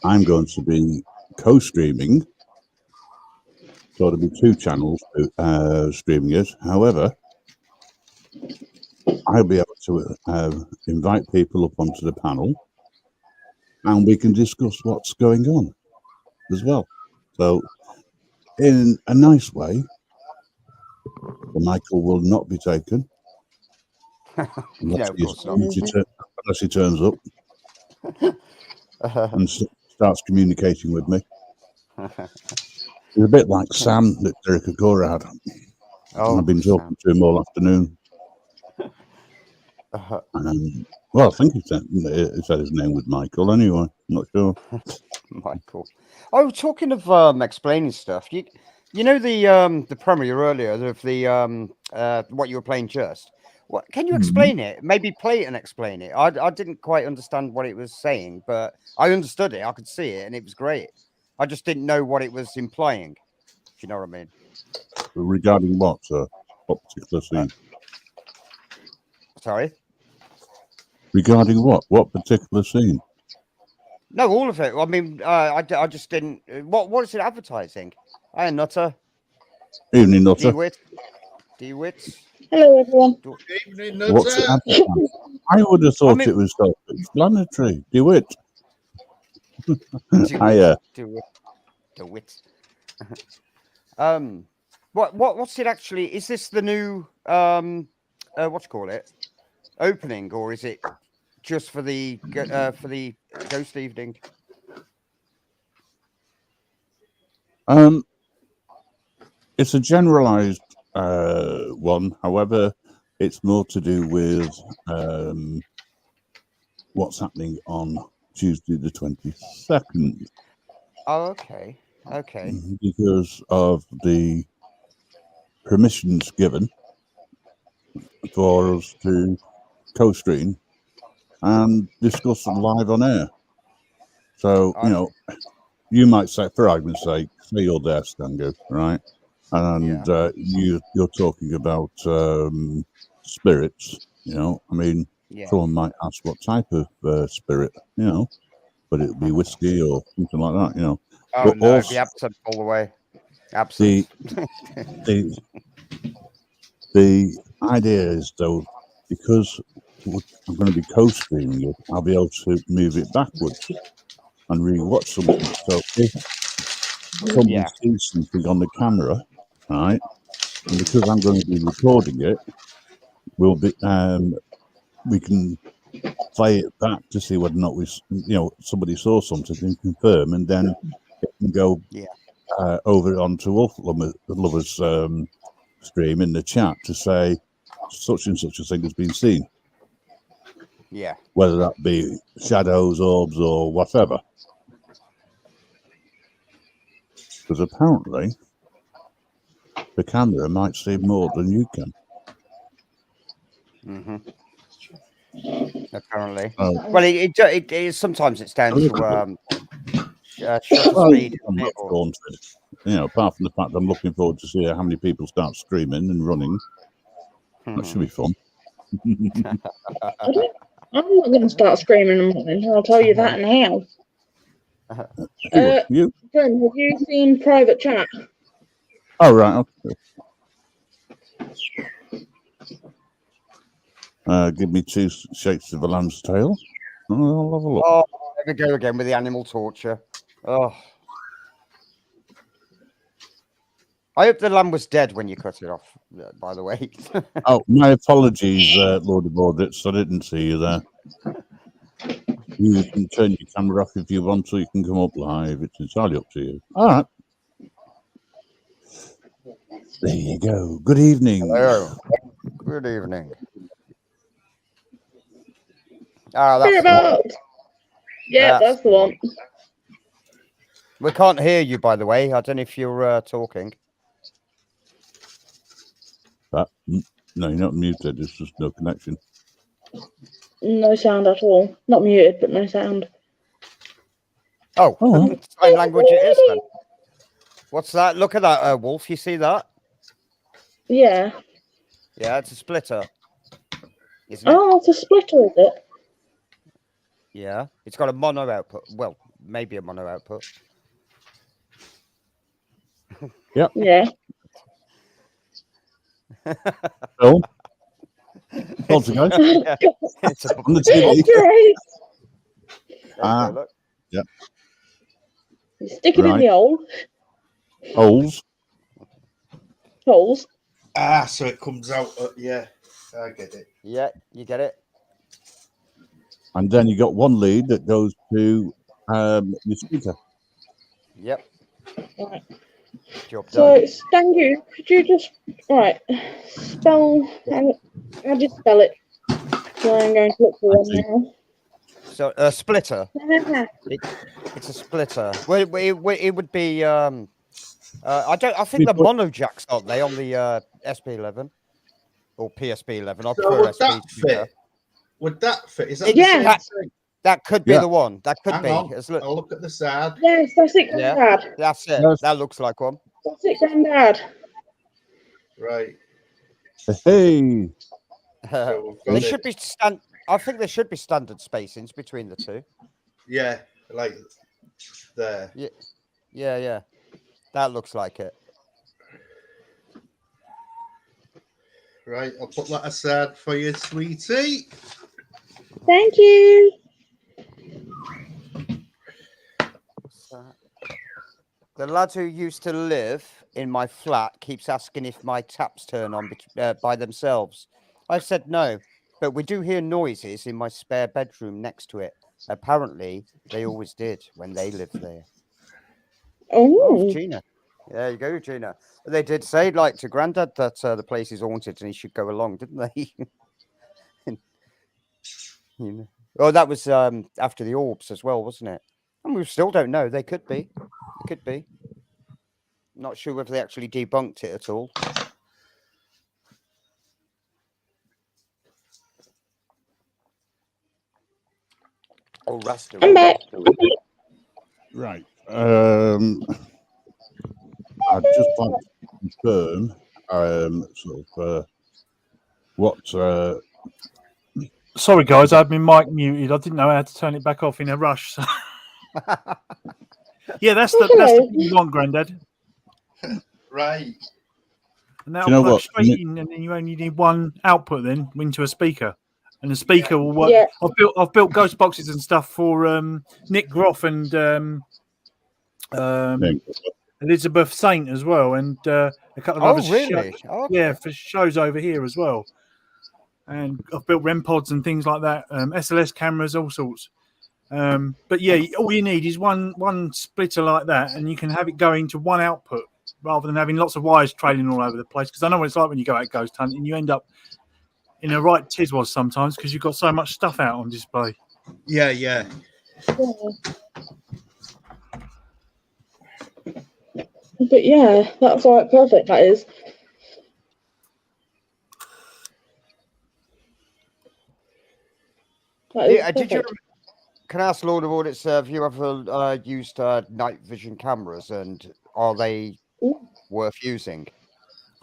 A: I'm going to be co-streaming, so there'll be two channels streaming it. However, I'll be able to invite people up onto the panel, and we can discuss what's going on as well. So, in a nice way, the Michael will not be taken unless,
B: of course not.
A: unless he turns up and starts communicating with me. It's a bit like Sam that Derek Agora had. I've been talking to him all afternoon. Well, I think he said his name was Michael anyway. I'm not sure.
B: Michael. Oh, talking of explaining stuff, you know the premiere earlier of the what you were playing just. What can you explain it? Maybe play it and explain it. I didn't quite understand what it was saying, but I understood it. I could see it, and it was great. I just didn't know what it was implying. If you know what I mean.
A: Regarding what particular scene?
B: Sorry.
A: Regarding what? What particular scene?
B: No, all of it. I mean, I just didn't. What is it advertising? Hi, Nutter.
A: Evening, Nutter.
B: DeWitt.
C: Hello, everyone.
D: Evening,
A: What's it
D: Nutter.
A: advertising? I would have thought it was self-explanatory. DeWitt. Hiya.
B: DeWitt. What's it actually? Is this the new what you call it? Opening, or is it just for the ghost evening?
A: It's a generalized one. However, it's more to do with what's happening on Tuesday the 22nd.
B: Oh, okay.
A: Because of the permissions given for us to co-stream and discuss live on air. So, you might say, for argument's sake, say you're there, Stango, right? And you're talking about spirits, I mean, someone might ask what type of spirit, but it would be whiskey or something like that,
B: Oh,
A: but
B: no,
A: also,
B: the absinthe all the way. Absinthe.
A: The idea is, though, because I'm going to be co-streaming it, I'll be able to move it backwards and re-watch something. So if somebody sees something on the camera, right, and because I'm going to be recording it, we can play it back to see whether or not somebody saw something and confirm, and then it can go over onto Wolf Lover's stream in the chat to say such and such a thing has been seen.
B: Yeah.
A: Whether that be shadows, orbs, or whatever. Because apparently the camera might see more than you can.
B: apparently.
A: Oh.
B: Well, it sometimes it's down to shutter
A: Well,
B: speed.
A: I'm not
B: or-
A: daunted. You know, apart from the fact I'm looking forward to see how many people start screaming and running. That should be fun.
C: I'm not going to start screaming and running. I'll tell you that now.
A: You?
C: Glenn, have you seen Private Chat?
A: Oh, right. Okay. Give me 2 shakes of a lamb's tail. I'll have a look.
B: Oh, there we go again with the animal torture. Oh. I hope the lamb was dead when you cut it off, by the way.
A: Oh, my apologies, Lord of Audits. I didn't see you there. You can turn your camera off if you want, or you can come up live. It's entirely up to you. All right. There you go. Good evening.
B: Hello. Good evening. Ah, that's
C: Spirit
B: the one.
C: box. Yeah, that's the one.
B: We can't hear you, by the way. I don't know if you're talking.
A: No, you're not muted. It's just no connection.
C: No sound at all. Not muted, but no sound.
B: Oh,
A: Oh.
B: same language it is then. What's that? Look at that, Wolf. You see that?
C: Yeah.
B: Yeah, it's a splitter. Isn't it?
C: Oh, it's a splitter, is it?
B: Yeah. It's got a mono output. Well, maybe a mono output.
A: Yep.
C: Yeah.
A: Phil? Poltergeist?
B: Yeah. It's a
A: On the TV?
C: Great.
A: Ah.
B: look.
A: Yep.
C: You stick it in
A: Right.
C: the hole.
A: Holes?
C: Holes.
D: Ah, so it comes out. Yeah, I get it.
B: Yeah, you get it.
A: And then you got one lead that goes to your speaker.
B: Yep.
C: Right.
B: Job
C: So,
B: done.
C: Stangu, could you just spell? How do you spell it? So I'm going to look for one now.
B: So a splitter. It's a splitter. Well, it would be. I think the mono jacks, aren't they, on the SP11 or PSP11? I
D: So
B: prefer
D: would
B: SP.
D: that fit? Would that fit? Is that
B: It-
D: the
C: yeah.
D: same thing?
B: That could be
A: Yeah.
B: the one. That could
D: Hang
B: be.
D: on.
B: It's
D: I'll look at the side.
C: Yes, that's it,
B: Yeah.
C: Granddad.
B: That's it.
A: Yes.
B: That looks like one.
C: That's it, Granddad.
D: Right.
A: Hey.
D: So we've
B: There
D: got
B: should
D: it.
B: be I think there should be standard spacings between the two.
D: Yeah, like there.
B: Yeah. That looks like it.
D: Right, I'll put that aside for you, sweetie.
C: Thank you.
B: The lad who used to live in my flat keeps asking if my taps turn on by themselves. I've said no, but we do hear noises in my spare bedroom next to it. Apparently, they always did when they lived there. Oh,
C: Oh,
B: Gina. There you go, Gina. They did say, like, to Grandad that the place is haunted and he should go along, didn't they? You know. Oh, that was after the orbs as well, wasn't it? And we still don't know. They could be. It could be. Not sure whether they actually debunked it at all. Oh, Rasta.
C: I'm back.
A: Right. I'd just like to confirm what
E: Sorry, guys, I had my mic muted. I didn't know how to turn it back off in a rush. So. Yeah, that's the thing you want, Grandad.
D: Right.
E: And that'll
A: Do you know
E: plug
A: what?
E: straight in, and then you only need one output then into a speaker, and the speaker will work.
C: Yeah.
E: I've built ghost boxes and stuff for Nick Groff and Elizabeth Saint as well, and a couple of other
B: really? Okay.
E: for shows over here as well. And I've built REM pods and things like that, SLS cameras, all sorts. But yeah, all you need is one splitter like that, and you can have it going to one output rather than having lots of wires trailing all over the place. Because I know what it's like when you go out ghost hunting, you end up in a right tizwas sometimes because you've got so much stuff out on display.
D: Yeah.
C: Yeah. But yeah, that's all right. Perfect. That is. That is
B: Did you?
C: perfect.
B: Can I ask Lord of Audits, have you ever used night vision cameras, and are they
C: Ooh.
B: worth using?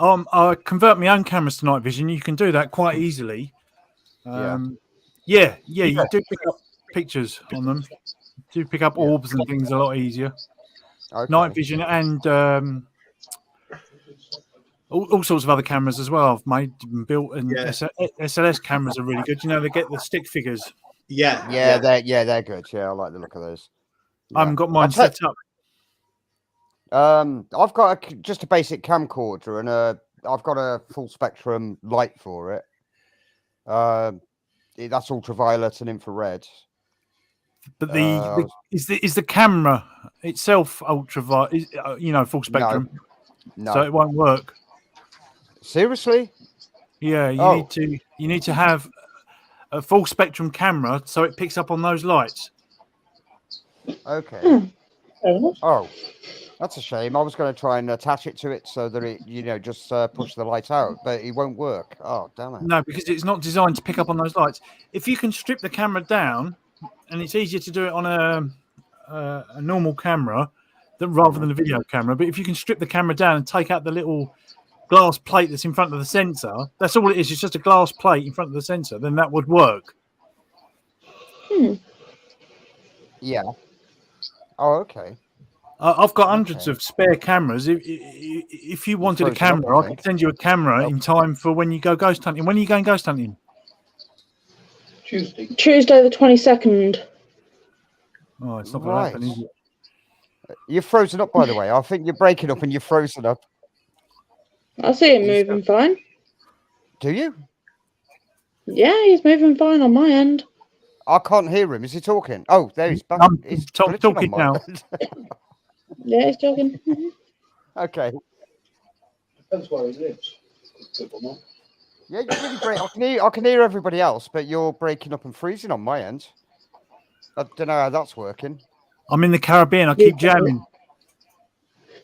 E: I convert my own cameras to night vision. You can do that quite easily.
B: Yeah.
E: Yeah, you do pick up pictures on them. You do pick up
B: Yeah.
E: orbs and things a lot easier.
B: Okay.
E: Night vision and all sorts of other cameras as well. I've made and built, and
D: Yeah.
E: SLS cameras are really good. You know, they get the stick figures.
D: Yeah.
B: They're good. Yeah, I like the look of those.
E: I haven't got mine set up.
B: I've got just a basic camcorder, and I've got a full spectrum light for it. That's ultraviolet and infrared.
E: But is the camera itself ultraviolet? Full spectrum.
B: No.
E: So it won't work.
B: Seriously?
E: Yeah, you need to have a full spectrum camera so it picks up on those lights.
B: Okay.
C: Fair enough.
B: Oh, that's a shame. I was going to try and attach it to it so that it, just push the light out, but it won't work. Oh, damn it.
E: No, because it's not designed to pick up on those lights. If you can strip the camera down, and it's easier to do it on a normal camera rather than a video camera, but if you can strip the camera down and take out the little glass plate that's in front of the sensor, that's all it is. It's just a glass plate in front of the sensor. Then that would work.
B: Yeah. Oh, okay.
E: I've got hundreds of spare cameras. If you wanted a camera, I could send you a camera in time for when you go ghost hunting. When are you going ghost hunting?
C: Tuesday the 22nd.
E: Oh, it's not going to happen, is it?
B: You're frozen up, by the way. I think you're breaking up and you're frozen up.
C: I see him moving fine.
B: Do you?
C: Yeah, he's moving fine on my end.
B: I can't hear him. Is he talking? Oh, there he's back. He's
E: talking now.
C: Yeah, he's talking.
B: Okay.
G: Depends where he lives.
B: Yeah, you're really great. I can hear everybody else, but you're breaking up and freezing on my end. I don't know how that's working.
E: I'm in the Caribbean. I keep jamming.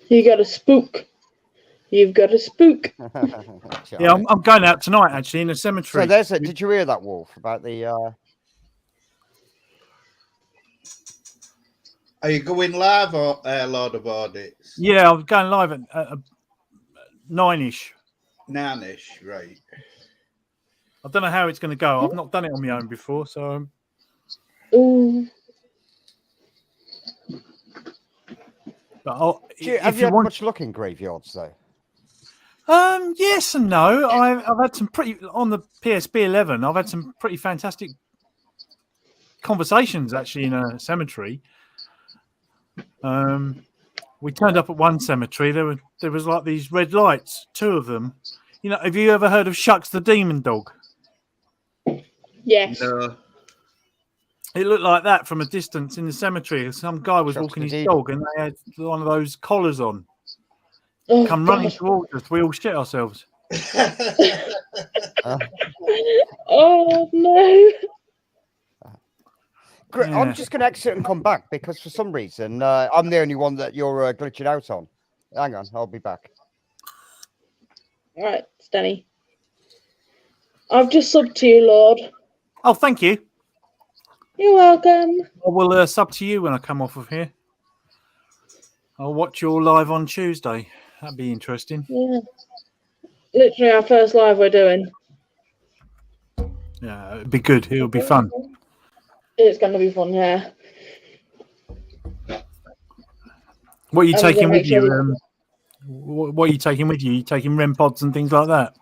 C: You got a spook. You've got a spook.
E: Yeah, I'm going out tonight, actually, in a cemetery.
B: So there's it. Did you hear that, Wolf, about the...
D: Are you going live or Lord of Audits?
E: Yeah, I'm going live at 9-ish.
D: 9-ish, right.
E: I don't know how it's going to go. I've not done it on my own before, so...
C: Ooh.
E: But
B: have you had much luck in graveyards, though?
E: Yes and no. I've had some pretty... On the PSP 11, I've had some pretty fantastic conversations, actually, in a cemetery. We turned up at one cemetery. There was like these red lights, 2 of them. You know, have you ever heard of Shucks the Demon Dog?
C: Yes.
D: No.
E: It looked like that from a distance in the cemetery. Some guy was
B: Shucks
E: walking
B: the
E: his
B: Demon.
E: dog, and they had one of those collars on.
C: Oh,
E: Come running towards us. We all shit ourselves.
C: Oh no.
E: Yeah.
B: I'm just going to exit and come back because for some reason I'm the only one that you're glitching out on. Hang on, I'll be back.
C: All right, Stenny. I've just subbed to you, Lord.
E: Oh, thank you.
C: You're welcome.
E: I will sub to you when I come off of here. I'll watch your live on Tuesday. That'd be interesting.
C: Yeah. Literally our first live we're doing.
E: Yeah, it'd be good. It'll be fun.
C: It's going to be fun, yeah.
E: What are you
C: And
E: taking
C: we'll
E: with
C: make sure
E: you? What are you taking with you? You taking REM pods and things like that?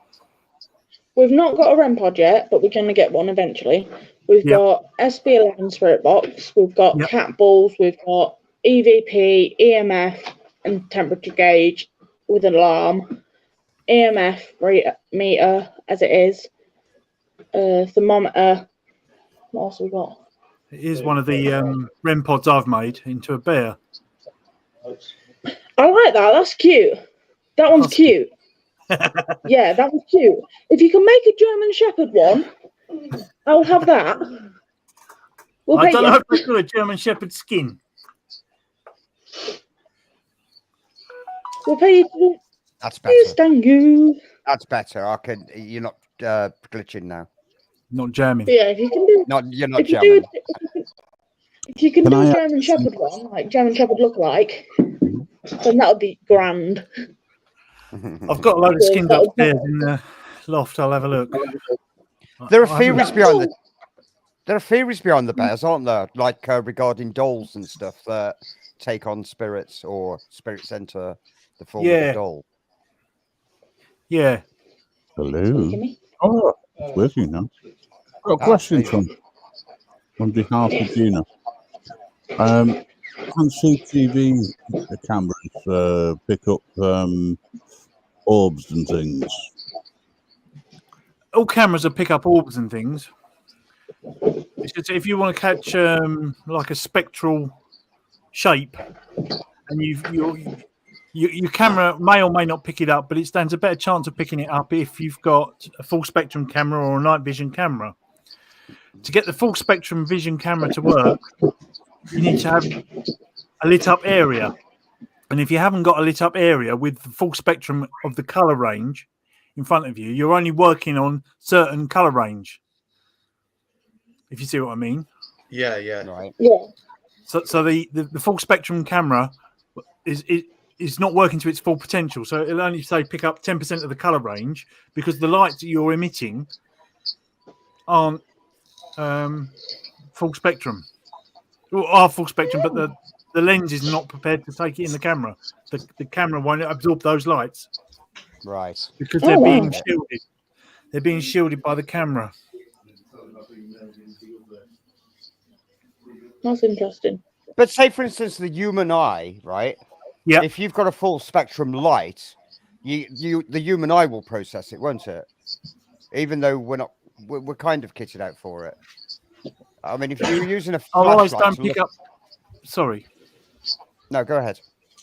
C: We've not got a REM pod yet, but we're going to get one eventually. We've got SB11 Spirit Box. We've got cat balls. We've got EVP, EMF, and temperature gauge with an alarm. EMF meter as it is. Thermometer. What else have we got?
E: It is one of the REM pods I've made into a bear.
C: I like that. That's cute. That one's cute. Yeah, that was cute. If you can make a German Shepherd one, I'll have that.
E: I don't know if I do a German Shepherd skin.
C: We'll pay you.
B: That's better.
C: Thank you.
B: That's better. You're not glitching now.
E: not jamming.
C: But yeah, if you can do,
B: You're not
C: if you
B: jamming.
C: do, if you can
A: Can
C: do
A: I
C: a
A: ask
C: German Shepherd one, like German Shepherd look like, then that would be grand.
E: I've got a load of
C: Because
E: skins
C: that would
E: upstairs in the loft. I'll have a look.
B: There are
E: I haven't-
B: theories behind the. There are theories behind the bears, aren't there? Like regarding dolls and stuff that take on spirits or spirits enter the form of
E: Yeah.
B: a doll.
E: Yeah.
A: Hello.
C: Jimmy.
A: Oh, it's working now. I've got a question
B: there you
A: on behalf of Gina. Can CCTV cameras pick up orbs and things?
E: All cameras will pick up orbs and things. It's just if you want to catch like a spectral shape, and your camera may or may not pick it up, but it stands a better chance of picking it up if you've got a full spectrum camera or a night vision camera. To get the full spectrum vision camera to work, you need to have a lit up area. And if you haven't got a lit up area with the full spectrum of the color range in front of you, you're only working on certain color range. If you see what I mean.
D: Yeah, yeah.
B: Right.
C: Yeah.
E: So the full spectrum camera is not working to its full potential. So it'll only say pick up 10% of the color range because the lights that you're emitting aren't full spectrum. Well, are full spectrum, but the lens is not prepared to take it in the camera. The camera won't absorb those lights
B: Right.
E: because they're being
C: wow.
E: shielded. They're being shielded by the camera.
C: That's interesting.
B: But say, for instance, the human eye, right?
E: Yeah.
B: If you've got a full spectrum light, the human eye will process it, won't it? Even though we're kind of kitted out for it. I mean, if you were using a
E: Our eyes
B: flashlight
E: don't
B: to
E: pick
B: look...
E: up. Sorry,
B: No, go ahead.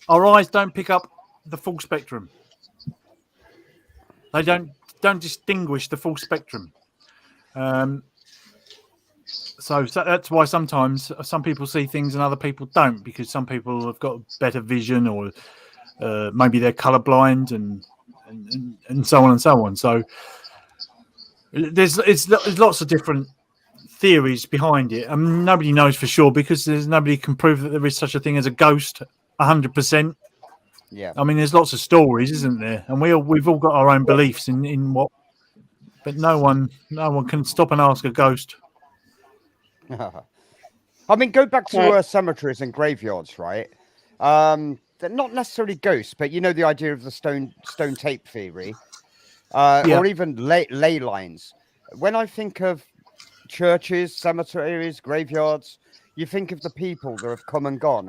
E: our eyes don't pick up the full spectrum. They don't distinguish the full spectrum. So that's why sometimes some people see things and other people don't, because some people have got better vision, or maybe they're colorblind and so on and so on. So there's lots of different theories behind it, and nobody knows for sure because nobody can prove that there is such a thing as a ghost 100%.
B: Yeah.
E: I mean, there's lots of stories, isn't there? And we've all got our own beliefs in what, but no one can stop and ask a ghost.
B: I mean, go back to cemeteries and graveyards, right? They're not necessarily ghosts, but you know the idea of the stone tape theory, or even ley lines. When I think of churches, cemeteries, graveyards, you think of the people that have come and gone,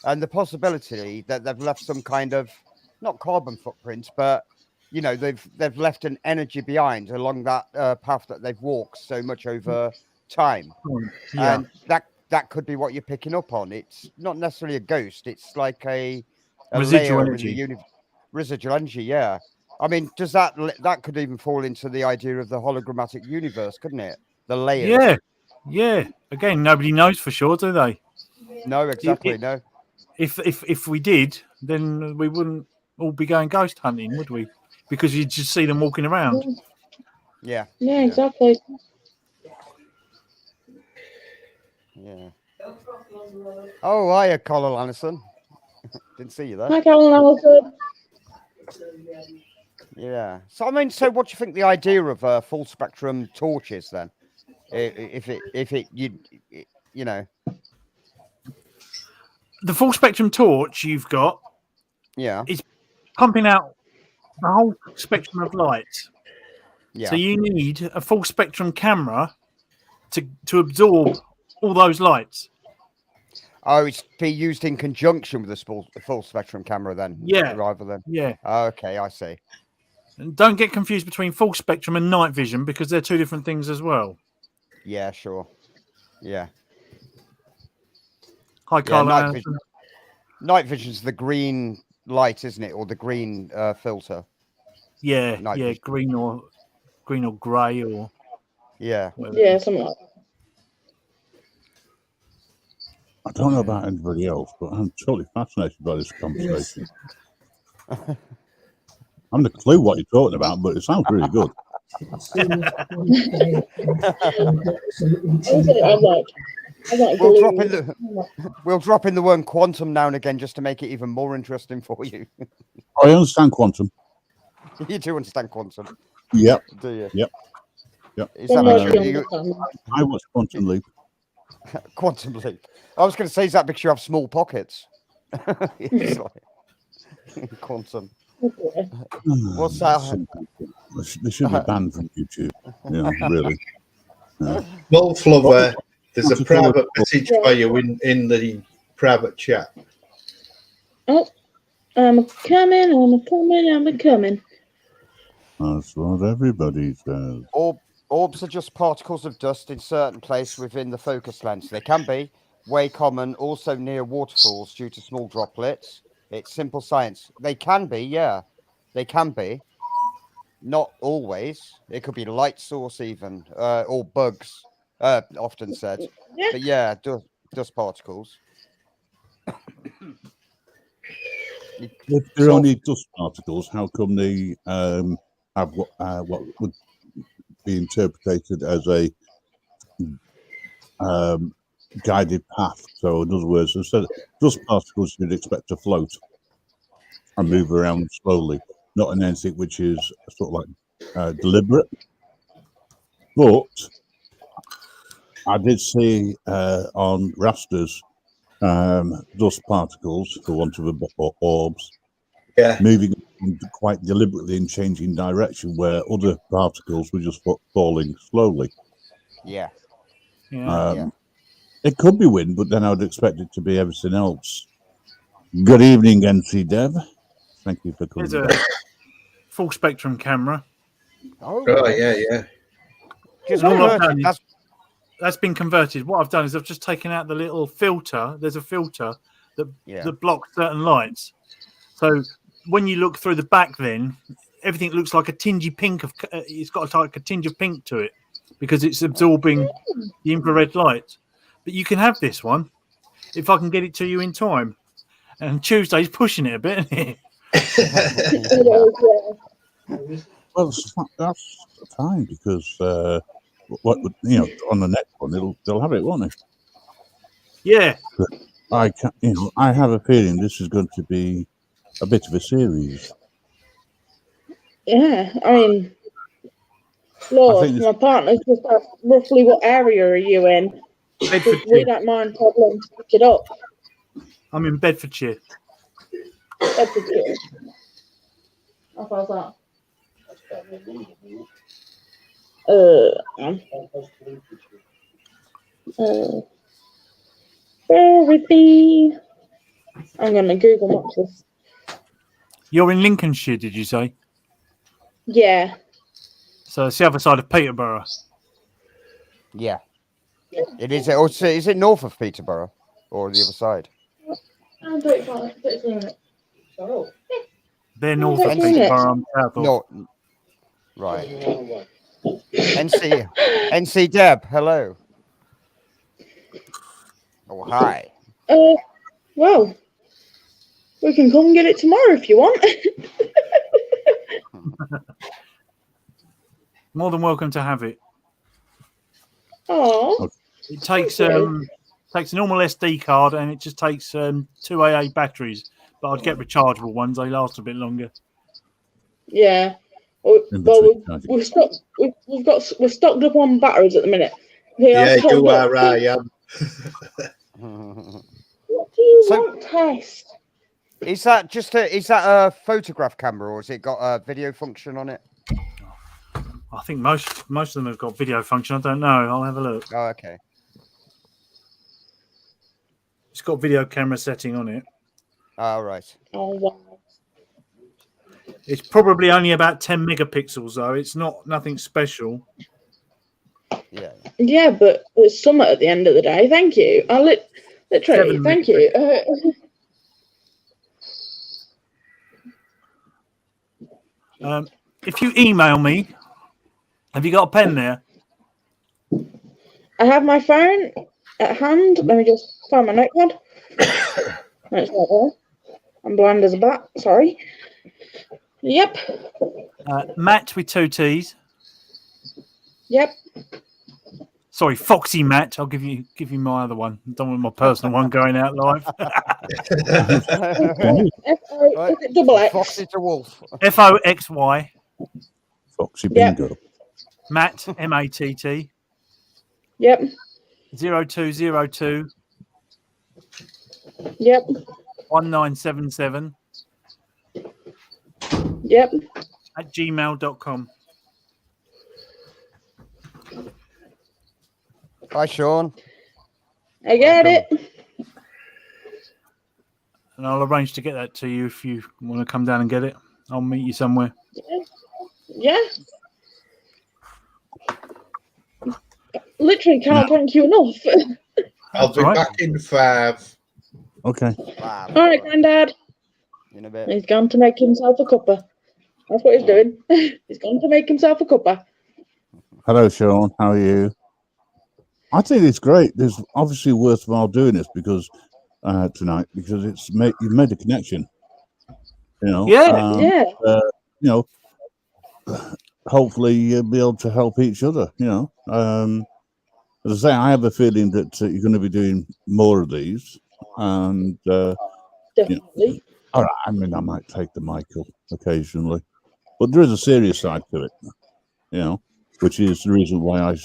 B: and the possibility that they've left some kind of, not carbon footprint, but you know, they've left an energy behind along that path that they've walked so much over time.
E: Yeah.
B: And that could be what you're picking up on. It's not necessarily a ghost. It's like a
E: Residual
B: layer
E: energy.
B: in the residual energy. Yeah. I mean, does that could even fall into the idea of the hologrammatic universe, couldn't it? The layers.
E: Yeah. Again, nobody knows for sure, do they?
B: No, exactly. No.
E: If we did, then we wouldn't all be going ghost hunting, would we? Because you'd just see them walking around.
B: Yeah.
C: Yeah, exactly.
B: Yeah. Oh, hiya, Colin Anderson. Didn't see you there.
C: Hi, Colin Allison.
B: Yeah. So I mean, so what do you think the idea of full spectrum torches then? If it you know.
E: The full spectrum torch you've got,
B: Yeah.
E: is pumping out the whole spectrum of light.
B: Yeah.
E: So you need a full spectrum camera to absorb all those lights.
B: Oh, it's be used in conjunction with the full spectrum camera then.
E: Yeah.
B: Rather than.
E: Yeah.
B: Okay, I see.
E: And don't get confused between full spectrum and night vision, because they're two different things as well.
B: Yeah, sure. Yeah.
E: Hi, Carl.
B: Night vision's the green light, isn't it? Or the green filter.
E: Yeah,
B: Night
E: yeah,
B: vision.
E: green or grey or
B: Yeah.
E: whatever.
C: Yeah, something like that.
A: I don't know about anybody else, but I'm totally fascinated by this conversation. I haven't a clue what you're talking about, but it sounds really good.
B: We'll drop in the word quantum now and again just to make it even more interesting for you.
A: I understand quantum.
B: You do understand quantum,
A: Yep.
B: do you?
A: Yep.
B: Is that because you,
A: I watch Quantum Leap.
B: Quantum Leap? I was going to say, is that because you have small pockets? It's like quantum. What's that?
A: They should be banned from YouTube. Yeah, really. Yeah.
D: Wolf Lover, there's a
A: What's it called?
D: private message for you in the private chat.
C: Oh, I'm coming.
A: That's what everybody says.
B: Orbs are just particles of dust in certain place within the focus lens. They can be way common, also near waterfalls due to small droplets. It's simple science. They can be, yeah. They can be. Not always. It could be light source even, or bugs, often said.
C: Yeah.
B: But yeah, dust particles.
A: If they're only dust particles, how come they have what would be interpreted as a guided path? So, in other words, instead of dust particles, you'd expect to float and move around slowly, not in anything which is sort of like deliberate. But I did see on rasters dust particles, for want of or orbs, moving quite deliberately and changing direction, where other particles were just falling slowly.
B: Yeah.
A: It could be wind, but then I would expect it to be everything else. Good evening, NC Dev. Thank you for coming.
E: There's a full spectrum camera.
D: Oh yeah.
B: Just
E: all I've done is, that's been converted. What I've done is I've just taken out the little filter. There's a filter that blocks certain lights. So when you look through the back, then everything looks like a tingy pink of. It's got like a tinge of pink to it because it's absorbing the infrared light. But you can have this one if I can get it to you in time. And Tuesday's pushing it a bit, isn't it?
A: Well, that's fine because what on the next one they'll have it, won't they?
E: Yeah.
A: But I have a feeling this is going to be a bit of a series.
C: Yeah, I mean, Lord, my partner's just asked roughly what area are you in? We don't mind travelling to pick it up.
E: I'm in Bedfordshire.
C: Bedfordshire. How far's that? Bear with me. I'm going to Google Maps this.
E: You're in Lincolnshire, did you say?
C: Yeah.
E: So it's the other side of Peterborough.
B: Yeah. It is. Is it north of Peterborough or the other side?
E: They're north of Peterborough. I'm south of.
B: No. Right. NC Deb, hello. Oh, hi.
C: Well, we can come get it tomorrow if you want.
E: More than welcome to have it.
C: Oh.
E: It takes a normal SD card and it just takes 2 AA batteries, but I'd get rechargeable ones. They last a bit longer.
C: Yeah. Well, we're stocked up on batteries at the minute.
D: Yeah, you are right. Yeah.
C: What do you want, Tess?
B: Is that a photograph camera or has it got a video function on it?
E: I think most of them have got video function. I don't know. I'll have a look.
B: Oh, okay.
E: It's got video camera setting on it.
B: Oh, right.
C: Oh, wow.
E: It's probably only about 10 megapixels, though. It's nothing special.
B: Yeah.
C: Yeah, but it's summer at the end of the day. Thank you. Literally, thank you.
E: If you email me, have you got a pen there?
C: I have my phone at hand. Let me just find my notepad. No, it's not there. I'm blind as a bat. Sorry. Yep.
E: Matt with 2 T's.
C: Yep.
E: Sorry, Foxy Matt. I'll give you my other one. Don't want my personal one going out live.
C: F-O, is it double X?
B: Foxy to Wolf.
E: FOXY.
A: Foxy
C: Yep.
A: Bingo.
E: Matt MATT.
C: Yep.
E: 0202
C: Yep.
E: 1977
C: Yep.
E: at gmail.com.
B: Hi, Sean.
C: I get
B: Welcome.
C: it.
E: And I'll arrange to get that to you if you want to come down and get it. I'll meet you somewhere.
C: Yeah. Literally can't thank you enough.
D: I'll be
E: All right.
D: back in 5.
A: Okay.
B: Wow.
C: All right, Grandad.
B: In a bit.
C: He's gone to make himself a cuppa. That's what he's doing. He's gone to make himself a cuppa.
A: Hello, Sean. How are you? I think it's great. There's obviously worthwhile doing this because tonight because you've made a connection. You know.
E: Yeah.
C: Yeah.
A: You know. Hopefully, you'll be able to help each other. You know. As I say, I have a feeling that you're going to be doing more of these, and
C: Definitely.
A: all right. I mean, I might take the Michael occasionally, but there is a serious side to it. You know. Which is the reason why I'm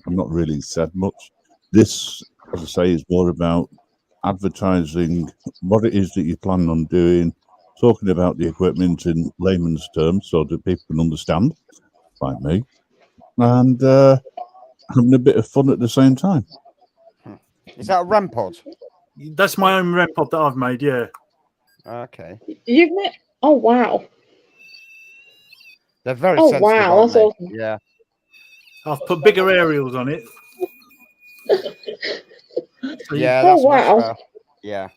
A: not really said much. This, as I say, is more about advertising what it is that you plan on doing, talking about the equipment in layman's terms so that people can understand, like me, and having a bit of fun at the same time.
B: Is that a REM pod?
E: That's my own REM pod that I've made, yeah.
B: Okay.
C: You've met. Oh wow.
B: They're very
C: Oh,
B: sensitive.
C: wow,
B: Aren't
C: that's
B: they?
C: awesome.
B: Yeah.
E: I've put bigger aerials on it. So
B: Yeah,
C: Oh,
B: that's much
C: wow.
B: better. Yeah.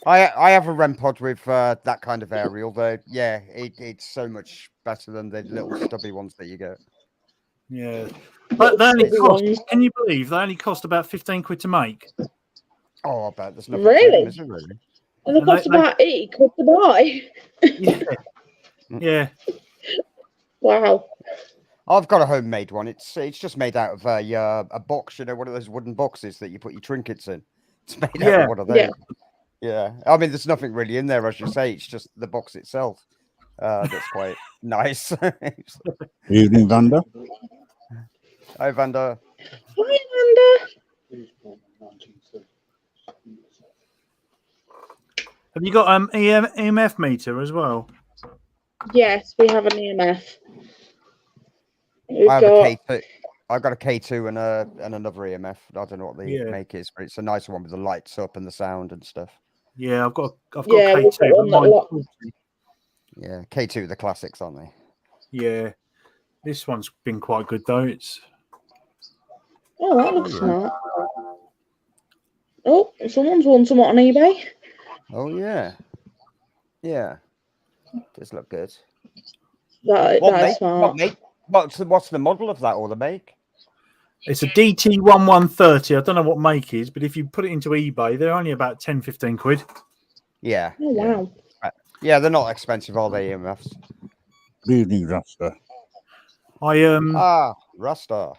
B: I have a REM pod with that kind of aerial, though. Yeah, it's so much better than the little stubby ones that you get.
E: Yeah. But they only
C: Stubby
E: cost,
C: ones.
E: can you believe, they only cost about 15 quid to make?
B: Oh, I bet there's nothing to
C: Really?
B: them, is there, really?
C: And it
E: And they-
C: costs about £80 to buy.
E: Yeah. Yeah.
C: Wow.
B: I've got a homemade one. It's just made out of a box, you know, one of those wooden boxes that you put your trinkets in. It's made out
E: Yeah.
B: of one of those.
C: Yeah.
B: Yeah. I mean, there's nothing really in there, as you say. It's just the box itself. That's quite nice.
A: Evening, Vanda.
B: Hi, Vanda.
C: Hi, Amanda.
E: Have you got EMF meter as well?
C: Yes, we have an EMF. We've
B: I have
C: got.
B: a K2. I've got a K2 and another EMF. I don't know what the
E: Yeah.
B: make is, but it's a nicer one with the lights up and the sound and stuff.
E: Yeah, I've got
C: Yeah,
E: K2.
C: we've got one
E: but
C: that
E: mine's-
C: locks.
B: Yeah, K2, the classics, aren't they?
E: Yeah. This one's been quite good though. It's
C: Oh, that looks
B: Yeah.
C: smart. Oh, someone's won something on eBay.
B: Oh yeah, yeah. Does look good.
C: That
B: What
C: is
B: make?
C: smart.
B: What make? What's the model of that or the make?
E: It's a DT1130. I don't know what make is, but if you put it into eBay, they're only about 10, 15 quid.
B: Yeah.
C: Oh, wow.
B: Yeah, they're not expensive, are they, EMFs?
A: Good evening, Rasta.
E: I
B: Rasta.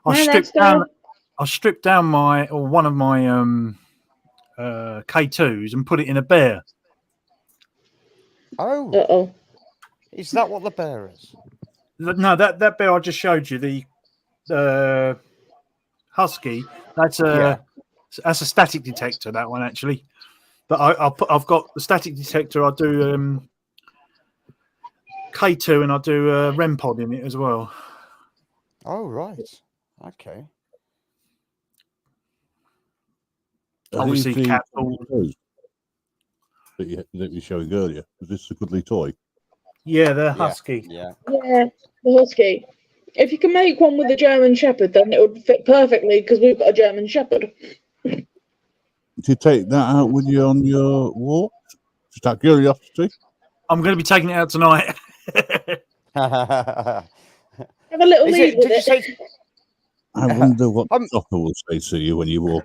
E: I stripped down one of my K2s and put it in a bear.
B: Oh,
C: Uh-oh.
B: is that what the bear is?
E: No, that bear I just showed you, the Husky, that's a static detector, that one actually. But I've got the static detector. I do K2 and I do REM pod in it as well.
B: Oh, right. Okay.
E: Obviously,
A: Are these the
E: capital.
A: toys that you were showing earlier? Was this a goodly toy?
E: Yeah, they're Husky.
B: Yeah.
C: Yeah, the Husky. If you can make one with a German Shepherd, then it would fit perfectly because we've got a German Shepherd.
A: Did you take that out with you on your walk? Just out of curiosity.
E: I'm going to be taking it out tonight.
C: Have a little lead with
B: Did you
C: it.
B: say?
A: I wonder what the shopper will say to you when you walk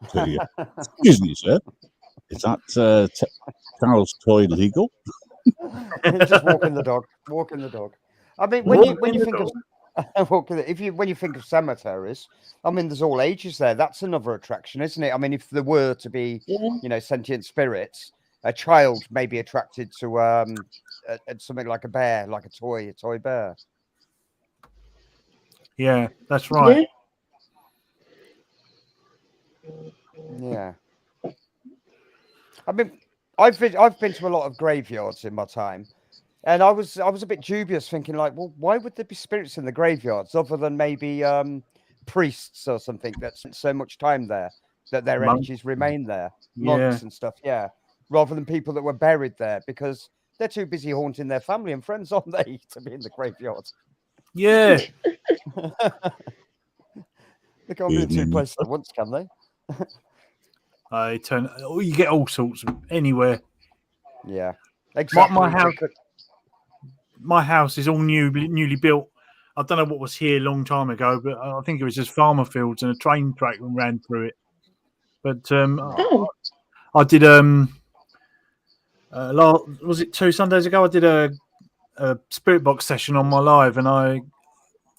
A: up to you. Excuse me, sir. Is that child's toy legal?
B: Just walking the dog. Walking the dog. I mean, when you think of when you think of cemeteries, I mean, there's all ages there. That's another attraction, isn't it? I mean, if there were to be, sentient spirits, a child may be attracted to something like a bear, like a toy bear.
E: Yeah, that's right.
B: Yeah. I mean, I've been to a lot of graveyards in my time, and I was a bit dubious, thinking like, well, why would there be spirits in the graveyards other than maybe priests or something that spent so much time there that their energies remain there, monks and stuff, rather than people that were buried there because they're too busy haunting their family and friends, aren't they, to be in the graveyard?
E: Yeah.
B: They can't be in two places at once, can they?
E: You get all sorts of anywhere.
B: Yeah, exactly.
E: My house is all newly built. I don't know what was here a long time ago, but I think it was just farmer fields and a train track ran through it. But I did was it 2 Sundays ago? I did a spirit box session on my live, and I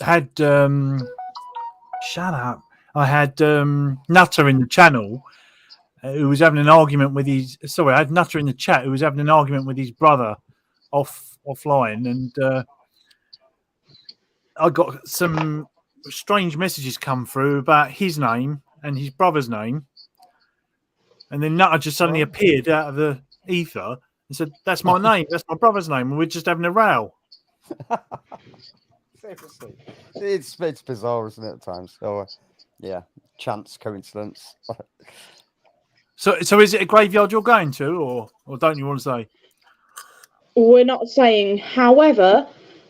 E: had shut up. I had Nutter in the channel who was having an argument with his. Sorry, I had Nutter in the chat who was having an argument with his brother offline, and I got some strange messages come through about his name and his brother's name, and then Nutter just suddenly appeared out of the ether and said, "That's my name. That's my brother's name," and we're just having a row.
B: Seriously, it's bizarre, isn't it? At times, so yeah, chance, coincidence.
E: So is it a graveyard you're going to, or don't you want to say?
C: We're not saying. However,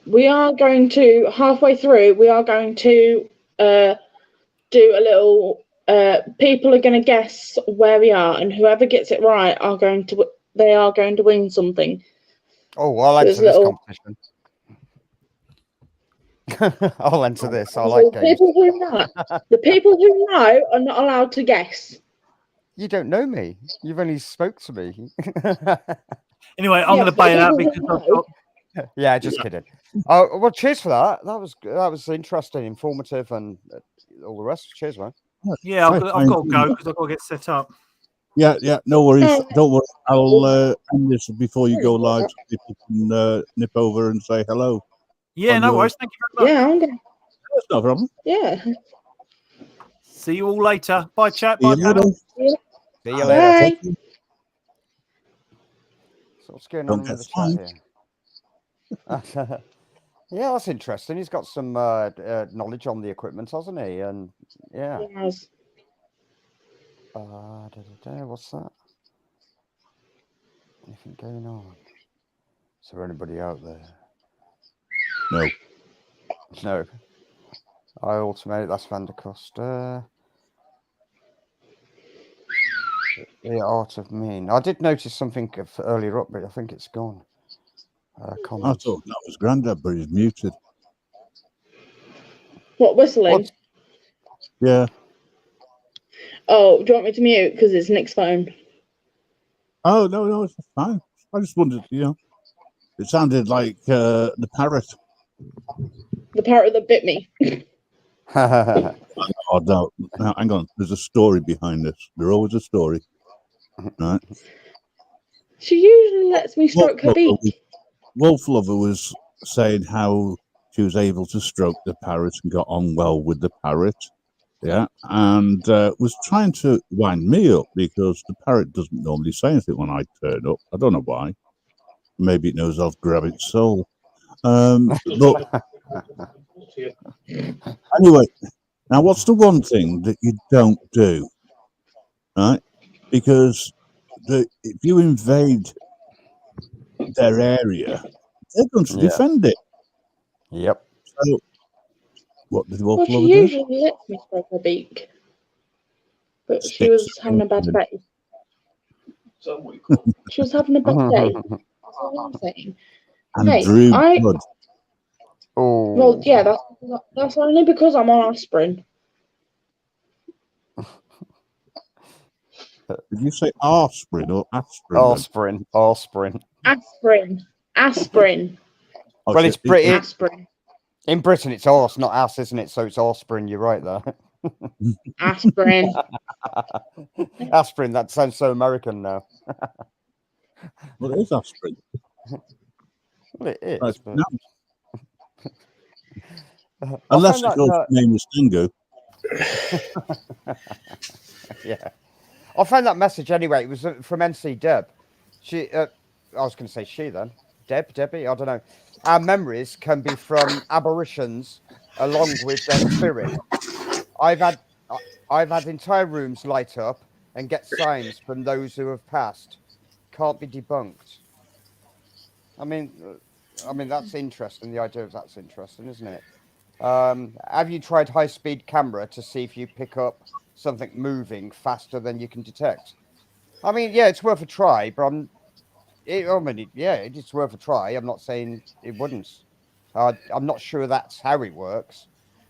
C: we are going to halfway through. We are going to do a little. People are going to guess where we are, and whoever gets it right are going to win something.
B: Oh, I'll enter this competition. I'll enter this. I like games.
C: The people who know are not allowed to guess.
B: You don't know me. You've only spoke to me.
E: Anyway, I'm going to bail out because
B: yeah, just kidding. Oh, well, cheers for that. That was interesting, informative, and all the rest. Cheers, man.
E: Yeah, I've got to go because I've got to get set up.
A: Yeah, no worries. Don't worry. I'll end this before you go live so people can nip over and say hello.
E: Yeah, no worries. Thank you very much.
C: Yeah, I'm going to.
A: That's no problem.
C: Yeah.
E: See you all later. Bye, chat.
A: See
E: Bye,
A: you later.
B: See you later.
C: Bye.
B: So what's going on in the chat here? Yeah, that's interesting. He's got some knowledge on the equipment, hasn't he? And yeah.
C: Yes.
B: What's that? Anything going on? Is there anybody out there?
A: No.
B: No. I automate. That's Van der Costa. The Art of Mean. I did notice something earlier up, but I think it's gone.
A: I thought that was Grandad, but he's muted.
C: What, whistling?
A: Yeah.
C: Oh, do you want me to mute because it's Nick's phone?
A: Oh no, it's fine. I just wondered, it sounded like the parrot.
C: The parrot that bit me.
A: Oh no, hang on. There's a story behind this. There's always a story, right?
C: She usually lets me stroke her beak.
A: Wolf Lover was saying how she was able to stroke the parrot and got on well with the parrot. Yeah, and was trying to wind me up because the parrot doesn't normally say anything when I turn up. I don't know why. Maybe it knows I'll grab its soul. But anyway, now what's the one thing that you don't do, right? Because if you invade their area, they're going to defend it.
B: Yep.
A: So, what did Wolf
C: She
A: Lover do?
C: usually lets me stroke her beak, but she was having a bad day. She was having a bad day. That's all I'm saying.
A: And drew blood.
B: Oh.
C: Well, yeah, that's only because I'm on aspirin.
A: Did you say aspirin or aspirin?
B: Aspirin.
C: Aspirin. Aspirin.
A: Oh,
B: Well,
A: so
B: it's pretty.
C: Aspirin.
B: In Britain, it's arse, not ass, isn't it? So it's aspirin. You're right there.
C: Aspirin.
B: Aspirin. That sounds so American now.
A: Well, it is aspirin.
B: Well, it is.
A: Right,
B: But...
A: no.
B: I
A: Unless
B: found
A: it goes
B: that,
A: name is Stingo.
B: yeah. I found that message anyway. It was from NC Deb. She, I was going to say she then. Debbie, I don't know. Our memories can be from aberrations along with their spirit. I've had entire rooms light up and get signs from those who have passed. Can't be debunked. I mean that's interesting. The idea of that's interesting, isn't it? Have you tried high-speed camera to see if you pick up something moving faster than you can detect? I mean, yeah, it's worth a try, but it's worth a try. I'm not saying it wouldn't. I'm not sure that's how it works,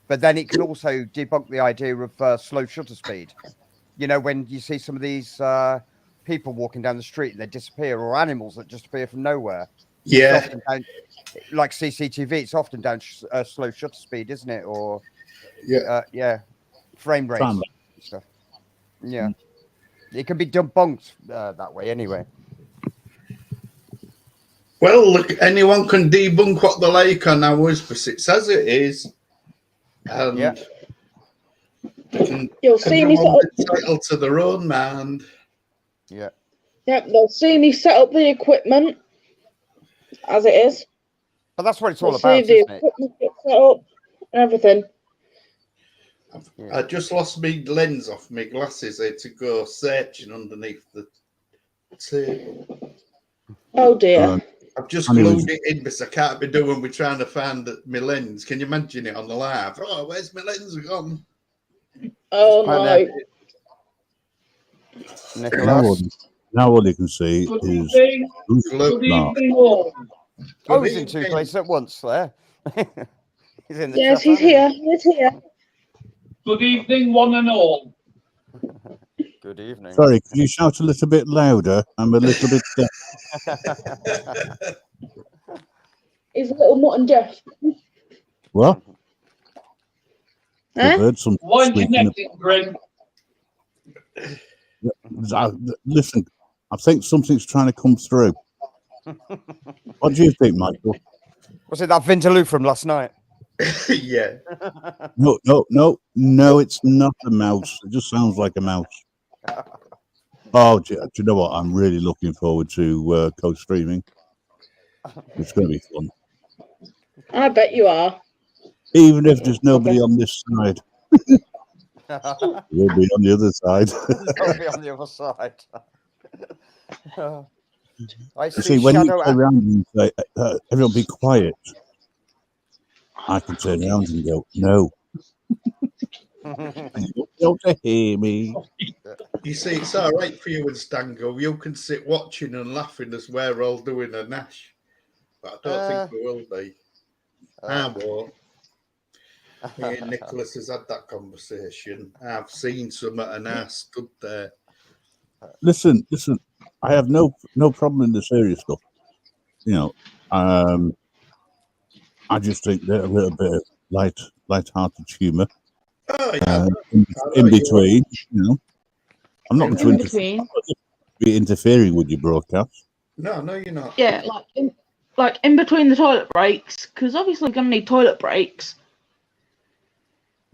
B: but then it can also debunk the idea of slow shutter speed. You know, when you see some of these people walking down the street and they disappear, or animals that just appear from nowhere.
D: Yeah.
B: Like CCTV, it's often down slow shutter speed, isn't it? Or frame rate and stuff. Yeah, it can be debunked that way anyway.
D: Well, look, anyone can debunk what the lake on ours, but it says it is. And
C: You'll see me set up.
D: entitled to their own mind.
B: Yeah.
C: Yep, they'll see me set up the equipment as it is.
B: But that's what it's all
C: They'll
B: about,
C: see
B: isn't
C: the
B: it?
C: equipment get set up and everything.
D: I just lost my lens off my glasses here to go searching underneath the table.
C: Oh dear.
D: I've just glued it in because I can't be doing. We're trying to find my lens. Can you imagine it on the live? Oh, where's my lens gone?
C: Oh no.
B: Nicholas.
A: Now all you can see is
G: Good evening, all.
B: Oh, he's in two places at once there. He's in the
C: Yes,
B: chat,
C: he's here. He's here.
G: Good evening, one and all.
B: Good evening.
A: Sorry, could you shout a little bit louder? I'm a little bit deaf.
C: He's little mutton Jeff.
A: What?
C: Huh?
A: I've heard some
G: One
A: squeaking.
G: connecting, Greg.
A: Listen, I think something's trying to come through. What do you think, Michael?
B: Was it that Vindaloo from last night?
D: Yeah.
A: No, it's not a mouse. It just sounds like a mouse. Oh, do you know what? I'm really looking forward to co-streaming. It's going to be fun.
C: I bet you are.
A: Even if there's nobody on this side. We'll be on the other side.
B: I'll be on the other side. I
A: See, when you turn around and say, everyone be quiet, I can turn around and go, no. You don't hear me.
D: You see, it's all right for you and Stango. You can sit watching and laughing as we're all doing a Nash. But I don't think we will be. I won't. Me and Nicholas has had that conversation. I've seen some and I stood there.
A: Listen. I have no problem in the serious stuff. You know, I just think that a little bit of light-hearted humour.
D: Oh yeah.
A: In between, you know. I'm not going to
C: between.
A: be interfering with your broadcast.
D: No, you're not.
C: Yeah, like in between the toilet breaks, because obviously you're gonna need toilet breaks.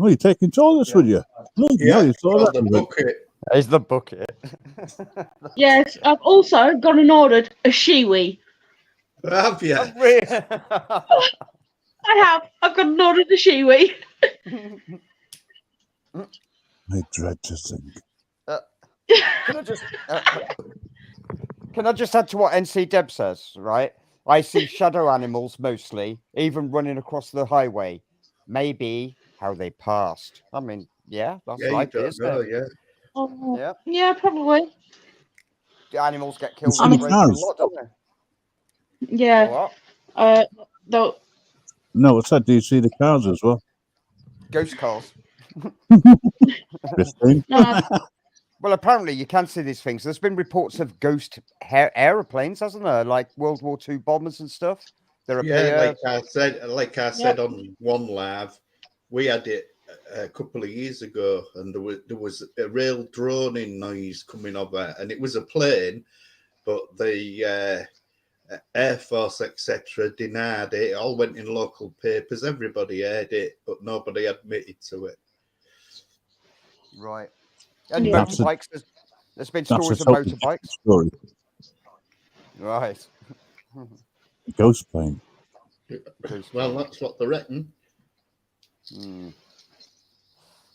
A: Oh, you're taking toilets with you? Look,
D: Yeah,
A: you saw that.
D: the bucket.
B: He's the bucket.
C: Yes, I've also gone and ordered a shiwi.
D: Have you?
C: I have. I've gone and ordered a shiwi.
A: I dread to think.
B: Can I just add to what NC Deb says, right? I see shadow animals mostly, even running across the highway. Maybe how they passed. I mean, yeah, that's likely, isn't it?
D: Yeah.
B: Yeah.
C: Yeah, probably.
B: The animals get killed
A: I mean,
B: in the rain a lot, don't they?
C: Yeah.
B: What?
A: No, what's that? Do you see the cars as well?
B: Ghost cars.
A: Christine?
C: No,
B: Well, apparently you can see these things. There's been reports of ghost aeroplanes, hasn't there? Like World War II bombers and stuff. There
D: Yeah,
B: appear.
D: like I said on one live, we had it a couple of years ago, and there was a real droning noise coming over, and it was a plane, but the Air Force, etc., denied it. It all went in local papers. Everybody heard it, but nobody admitted to it.
B: Right. And
C: Yeah.
B: motorbikes. There's been
A: That's a
B: stories of
A: totally different
B: motorbikes.
A: story.
B: Right.
A: Ghost plane.
D: Well, that's what they reckon.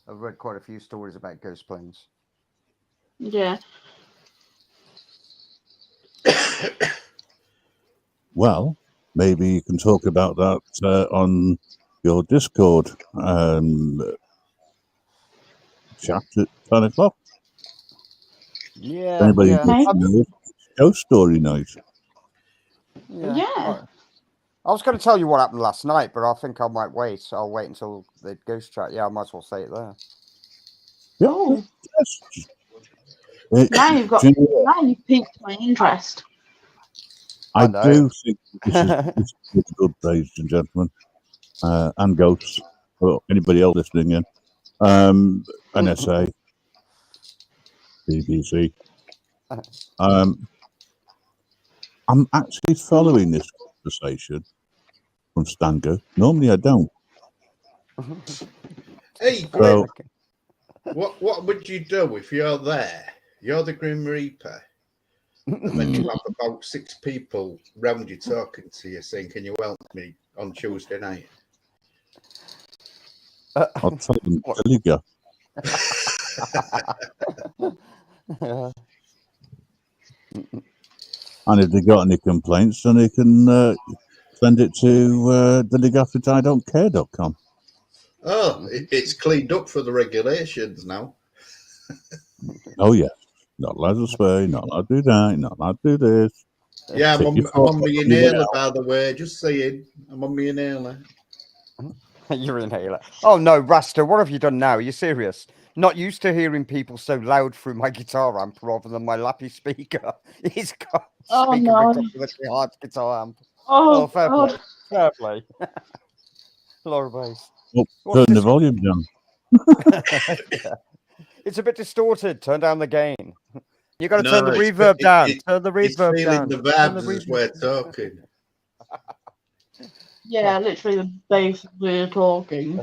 B: I've read quite a few stories about ghost planes.
C: Yeah.
A: Well, maybe you can talk about that on your Discord chat at 10 o'clock.
B: Yeah.
A: Anybody
B: Yeah.
A: knows ghost story night?
C: Yeah.
B: I was going to tell you what happened last night, but I think I might wait. I'll wait until the ghost chat. Yeah, I might as well say it there.
A: Yeah.
C: Oh,
A: Yes.
C: now you've got.
A: Do you know what?
C: Now you've piqued my interest.
A: I
B: know.
A: do think this is good, ladies and gentlemen, and ghosts, or anybody else listening in. NSA, BBC. I'm actually following this conversation from Stanger. Normally I don't.
D: Hey,
A: So,
D: what would you do if you're there? You're the Grim Reaper, and then you have about 6 people round you talking to you, saying, "Can you help me on Tuesday night?"
A: I'll tell them to you. And if they got any complaints, then they can send it to thelegaffittidon'tcare.com.
D: Oh, it's cleaned up for the regulations now.
A: Oh, yes. Not allowed to swear, not allowed to do that, not allowed to do this.
D: Yeah, I'm
A: Take
D: on
A: your
D: my
A: phone
D: inhaler,
A: out.
D: by the way. Just saying, I'm on my inhaler.
B: Your inhaler. Oh no, Rasta, what have you done now? Are you serious? Not used to hearing people so loud through my guitar amp rather than my lappy speaker. He's got
C: Oh,
B: speaker
C: no.
B: rigged up with a hard guitar amp.
C: Oh,
B: fair
C: God.
B: play. Fair play. Laura Bass.
A: Oh,
B: What's
A: turn the
B: this?
A: volume down.
B: Yeah. It's a bit distorted. Turn down the gain. You got to turn the
D: it's
B: reverb down. Turn the
D: It's
B: reverb
D: feeling
B: down.
D: the
B: Turn the
D: vibes as
B: reverb
D: we're
B: down.
D: talking.
C: Yeah, literally the bass we're talking.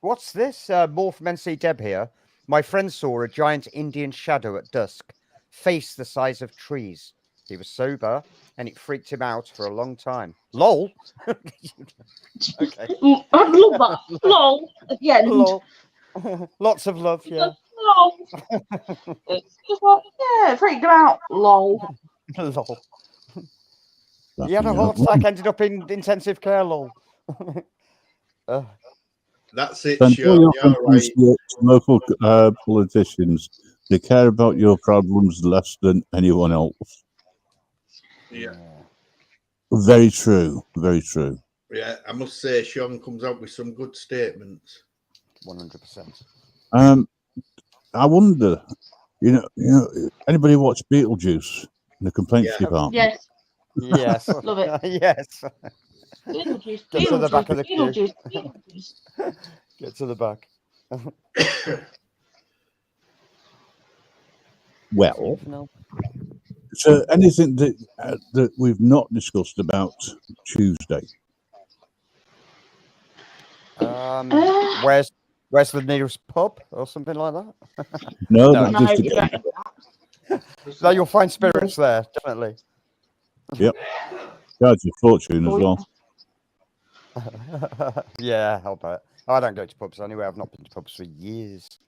B: What's this? More from NC Deb here. My friend saw a giant Indian shadow at dusk, face the size of trees. He was sober, and it freaked him out for a long time. Lol. Okay.
C: I love that. Lol. At the end.
B: Lol. Lots of love, yeah.
C: Lol. It's just like, yeah, it freaked him out. Lol.
B: Lol.
A: That's
B: He had a
A: me,
B: heart
A: that one.
B: attack, ended up in intensive care. Lol.
D: That's it,
A: Send all
D: Sean.
A: your
D: You're right.
A: complaints to local politicians. They care about your problems less than anyone else.
D: Yeah.
A: Very true. Very true.
D: Yeah, I must say, Sean comes out with some good statements.
B: 100%.
A: I wonder, you know, anybody watch Beetlejuice in the complaints department?
C: Yes.
B: Yes.
C: Love it.
B: Yes.
C: Beetlejuice.
B: Get to the back of the queue.
C: Beetlejuice. Beetlejuice.
B: Get to the back.
A: Well,
B: No.
A: so anything that we've not discussed about Tuesday?
B: Where's the nearest pub or something like that?
A: No,
B: No.
A: not
C: No,
A: just
C: you
A: again.
C: don't.
B: No, you'll find spirits there, definitely.
A: Yep. Charge your fortune as well.
B: Yeah, I'll bet. I don't go to pubs anyway. I've not been to pubs for years.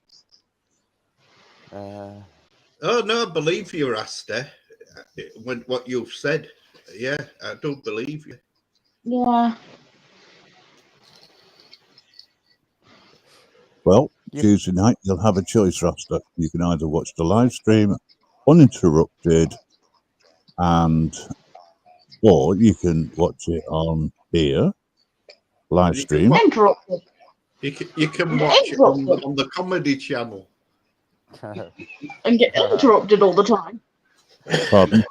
D: Oh, no, I believe you, Rasta, when what you've said. Yeah, I do believe you.
C: Yeah.
A: Well,
B: Yep.
A: Tuesday night, you'll have a choice, Rasta. You can either watch the live stream uninterrupted, or you can watch it on here, live
D: You can
A: stream.
D: watch,
C: Interrupted.
D: you can watch it on the Comedy Channel.
C: and get interrupted all the time.
A: Pardon?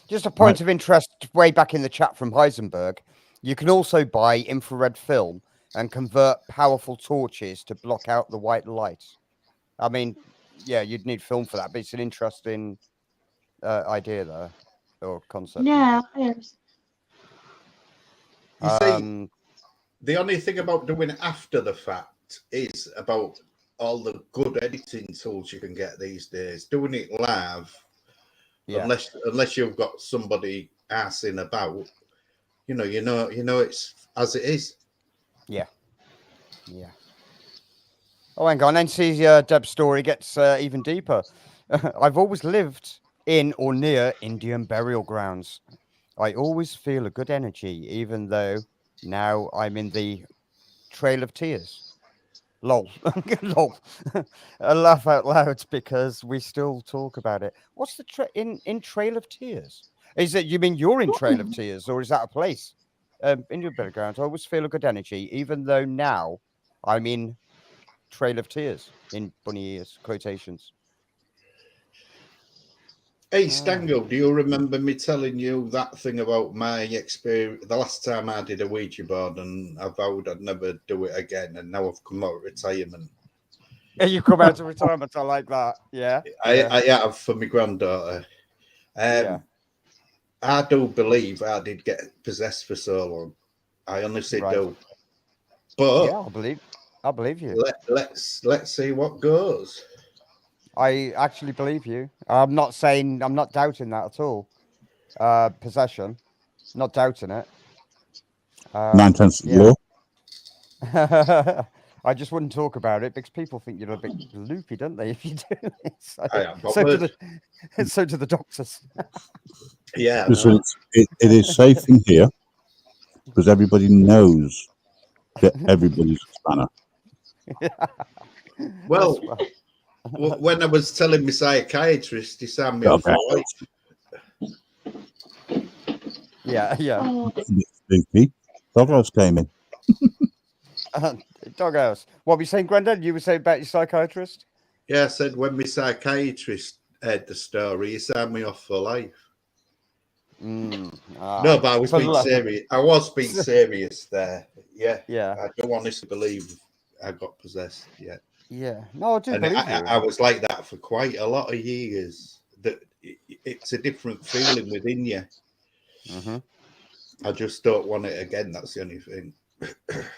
B: Just a point of interest way back in the chat from Heisenberg. You can also buy infrared film and convert powerful torches to block out the white light. I mean, yeah, you'd need film for that, but it's an interesting idea there, or concept.
C: Yeah, yes.
D: You see, the only thing about doing it after the fact is about all the good editing tools you can get these days. Doing it live, unless you've got somebody assing about, you know it's as it is.
B: Yeah. Oh, hang on, and see Deb's story gets even deeper. I've always lived in or near Indian burial grounds. I always feel a good energy, even though now I'm in the Trail of Tears. Lol. Lol. I laugh out loud because we still talk about it. What's the in Trail of Tears? Is it, you mean you're in Trail of Tears, or is that a place? In your burial grounds, I always feel a good energy, even though now I'm in Trail of Tears, in bunny ears, quotations.
D: Hey, Stango, do you remember me telling you that thing about my experience? The last time I did a Ouija board and I vowed I'd never do it again, and now I've come out of retirement.
B: You come out of retirement, I like that. Yeah.
D: I have for my granddaughter.
B: Yeah.
D: I do believe I did get possessed for so long. I honestly do. But
B: yeah, I believe you.
D: Let's see what goes.
B: I actually believe you. I'm not doubting that at all. Possession, not doubting it.
A: 9/10 law.
B: I just wouldn't talk about it because people think you're a bit loopy, don't they? If you do it, so do the doctors.
D: Yeah,
A: Listen, it is safe in here because everybody knows that everybody's a spanner.
D: Well, when I was telling my psychiatrist, he signed me off for life.
B: Yeah.
A: Spooky. Doghouse came in.
B: Doghouse. What were you saying, Grandad? You were saying about your psychiatrist?
D: Yeah, I said when my psychiatrist heard the story, he signed me off for life. No, but I was being serious. I was being serious there. Yeah. I do honestly believe I got possessed. Yeah.
B: Yeah. No, I do believe you.
D: I was like that for quite a lot of years. That it's a different feeling within you. I just don't want it again. That's the only thing.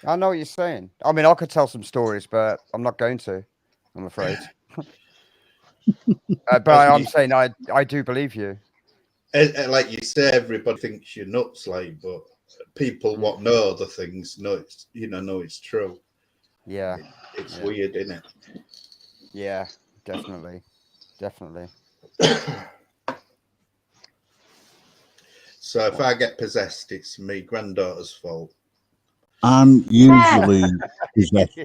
B: I know what you're saying. I mean, I could tell some stories, but I'm not going to. I'm afraid. But I'm saying I do believe you.
D: Like you say, everybody thinks you're nuts, like, but people what know the things know it's know it's true.
B: Yeah,
D: it's weird, isn't it?
B: Yeah, definitely.
D: So if I get possessed, it's my granddaughter's fault.
A: I'm usually possessed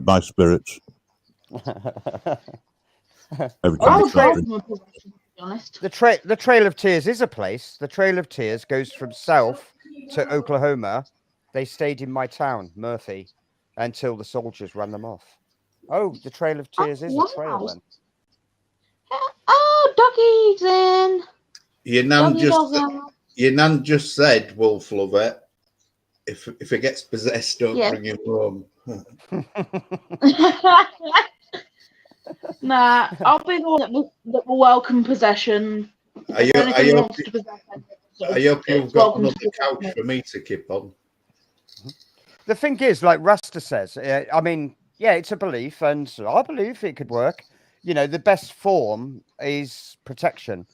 A: by spirits. Every time
B: the Trail of Tears is a place. The Trail of Tears goes from south to Oklahoma. They stayed in my town, Murphy, until the soldiers ran them off. Oh, the Trail of Tears is a trail then.
C: Oh, doggies in.
D: Your nan just said, Wolf Lover, if it gets possessed, don't bring him home.
C: Nah, I'll be the one that will welcome possession.
D: I hope you've got another couch for me to keep on.
B: The thing is, like Rasta says, I mean, yeah, it's a belief, and I believe it could work. You know, the best form is protection.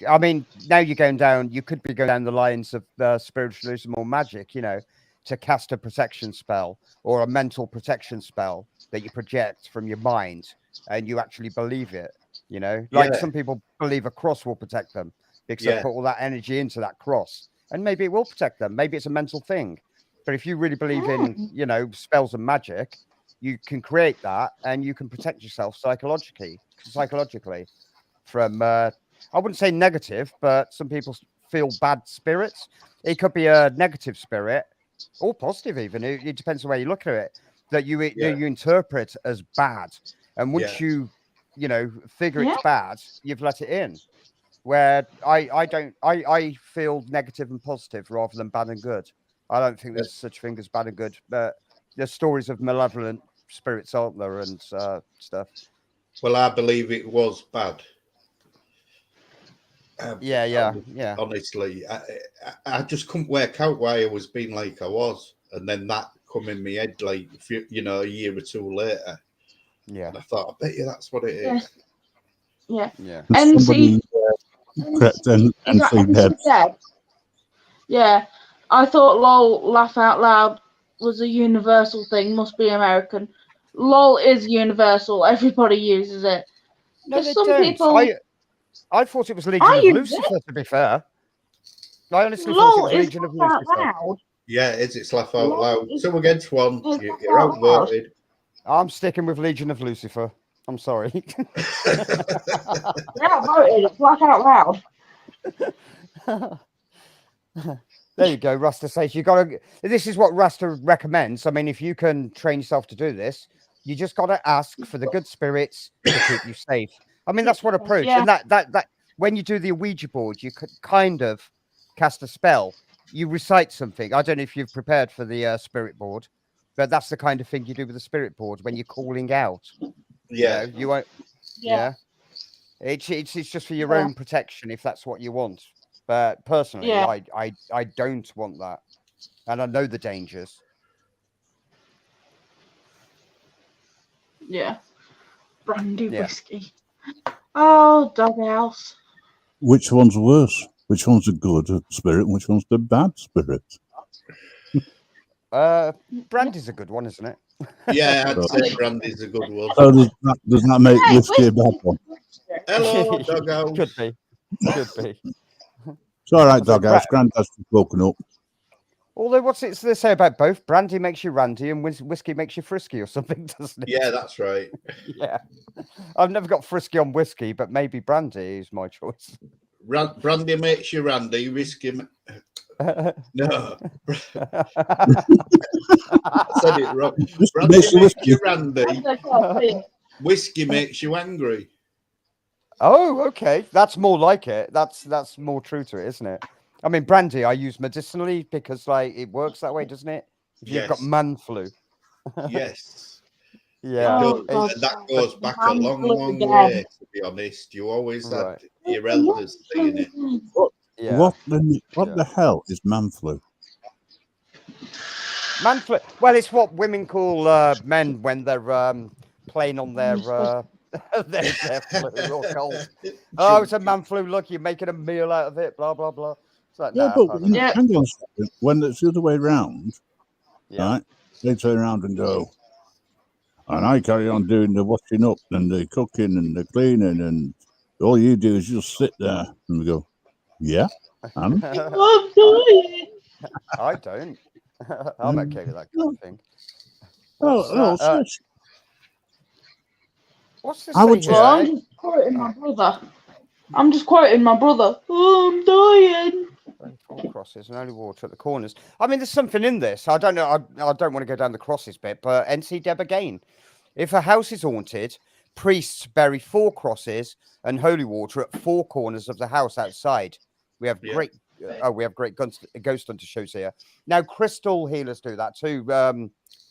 B: I mean, now you could be going down the lines of spiritualism or magic, you know, to cast a protection spell or a mental protection spell that you project from your mind and you actually believe it, you know, like some people believe a cross will protect them because they put all that energy into that cross, and maybe it will protect them. Maybe it's a mental thing. But if you really believe in, you know, spells and magic, you can create that and you can protect yourself psychologically from, I wouldn't say negative, but some people feel bad spirits. It could be a negative spirit or positive even. It depends on where you look at it. that you
D: Yeah.
B: you interpret as bad, and once
D: Yeah.
B: you know figure
C: Yeah.
B: it's bad, you've let it in. Where I don't I feel negative and positive rather than bad and good. I don't think there's such thing as bad and good, but there's stories of malevolent spirits, aren't there, and stuff.
D: Well, I believe it was bad.
B: Yeah.
D: Honestly, I just couldn't work out why I was being like I was, and then that come in my head like a year or two later,
B: Yeah,
D: and I thought, I bet you that's what it is.
C: Yeah.
B: yeah.
C: And
A: Somebody correct and
C: Is that
A: see
C: MC
A: Deb.
C: Deb? Yeah. I thought LOL laugh out loud was a universal thing, must be American. LOL is universal, everybody uses it.
B: No,
C: Just
B: they
C: some
B: don't.
C: people
B: I thought it was Legion
C: I
B: of
C: use it.
B: Lucifer. To be fair, I honestly thought it
C: LOL
B: was
C: is
B: Legion of
C: laugh out
B: Lucifer.
C: loud.
D: Yeah, it's laugh out
C: LOL
D: loud.
C: is
D: 2 against 1.
C: laugh
D: You're
C: out loud.
D: outvoted.
B: I'm sticking with Legion of Lucifer. I'm sorry.
C: You're outvoted, it's laugh out loud.
B: There you go. Rasta says you got to. This is what Rasta recommends. I mean, if you can train yourself to do this, you just got to ask for the good spirits to keep you safe. I mean, that's what approach.
C: Yeah.
B: And that when you do the Ouija board, you could kind of cast a spell. You recite something. I don't know if you've prepared for the spirit board, but that's the kind of thing you do with the spirit board when you're calling out.
D: Yeah.
B: You won't.
C: Yeah.
B: It's just for your own protection if that's what you want. But personally,
C: Yeah.
B: I don't want that, and I know the dangers.
C: Yeah. Brandy
B: Yeah.
C: whiskey. Oh, doghouse.
A: Which one's worse? Which one's a good spirit and which one's the bad spirit?
B: Brandy's a good one, isn't it?
D: Yeah, I'd say Brandy's a good one.
A: So does that make whiskey a bad one?
D: Hello, doghouse.
B: Could be.
A: It's all right,
B: So
A: doghouse. Grandad's woken up.
B: Although, what's it they say about both? Brandy makes you randy, and whiskey makes you frisky, or something, doesn't it?
D: Yeah, that's right.
B: Yeah. I've never got frisky on whiskey, but maybe brandy is my choice.
D: Brandy makes you randy. Whiskey. No, I said it wrong. Brandy makes you randy. Whiskey makes you angry.
B: Oh, okay. That's more like it. That's more true to it, isn't it? I mean, brandy I use medicinally because like it works that way, doesn't it? If you've got man flu.
D: Yes.
B: Yeah.
C: Oh, God.
D: And that goes back a
C: Man
D: long,
C: flu
D: long
C: again.
D: way, to be honest. You always
B: Right.
D: had your elders saying it.
B: Yeah.
A: What the hell is man flu?
B: Man flu. Well, it's what women call men when they're playing on their their flu or cold. Oh, it's a man flu. Look, you're making a meal out of it. Blah blah blah. It's like,
A: Yeah,
B: nah,
A: but
B: I don't know.
A: hang on a second. When it's the other way round,
B: Yeah.
A: right? They turn around and go, and I carry on doing the washing up and the cooking and the cleaning, and all you do is just sit there. And we go, yeah, and
B: I don't. I'm okay with that kind of thing.
A: oh, shush.
B: What's this?
A: I would
C: Well, I'm just quoting my brother. Oh, I'm dying.
B: 4 crosses and only water at the corners. I mean, there's something in this. I don't know. I don't want to go down the crosses bit, but NC Deb again. If a house is haunted, priests bury 4 crosses and holy water at 4 corners of the house outside. We have great. We have great ghost hunter shows here. Now, crystal healers do that too.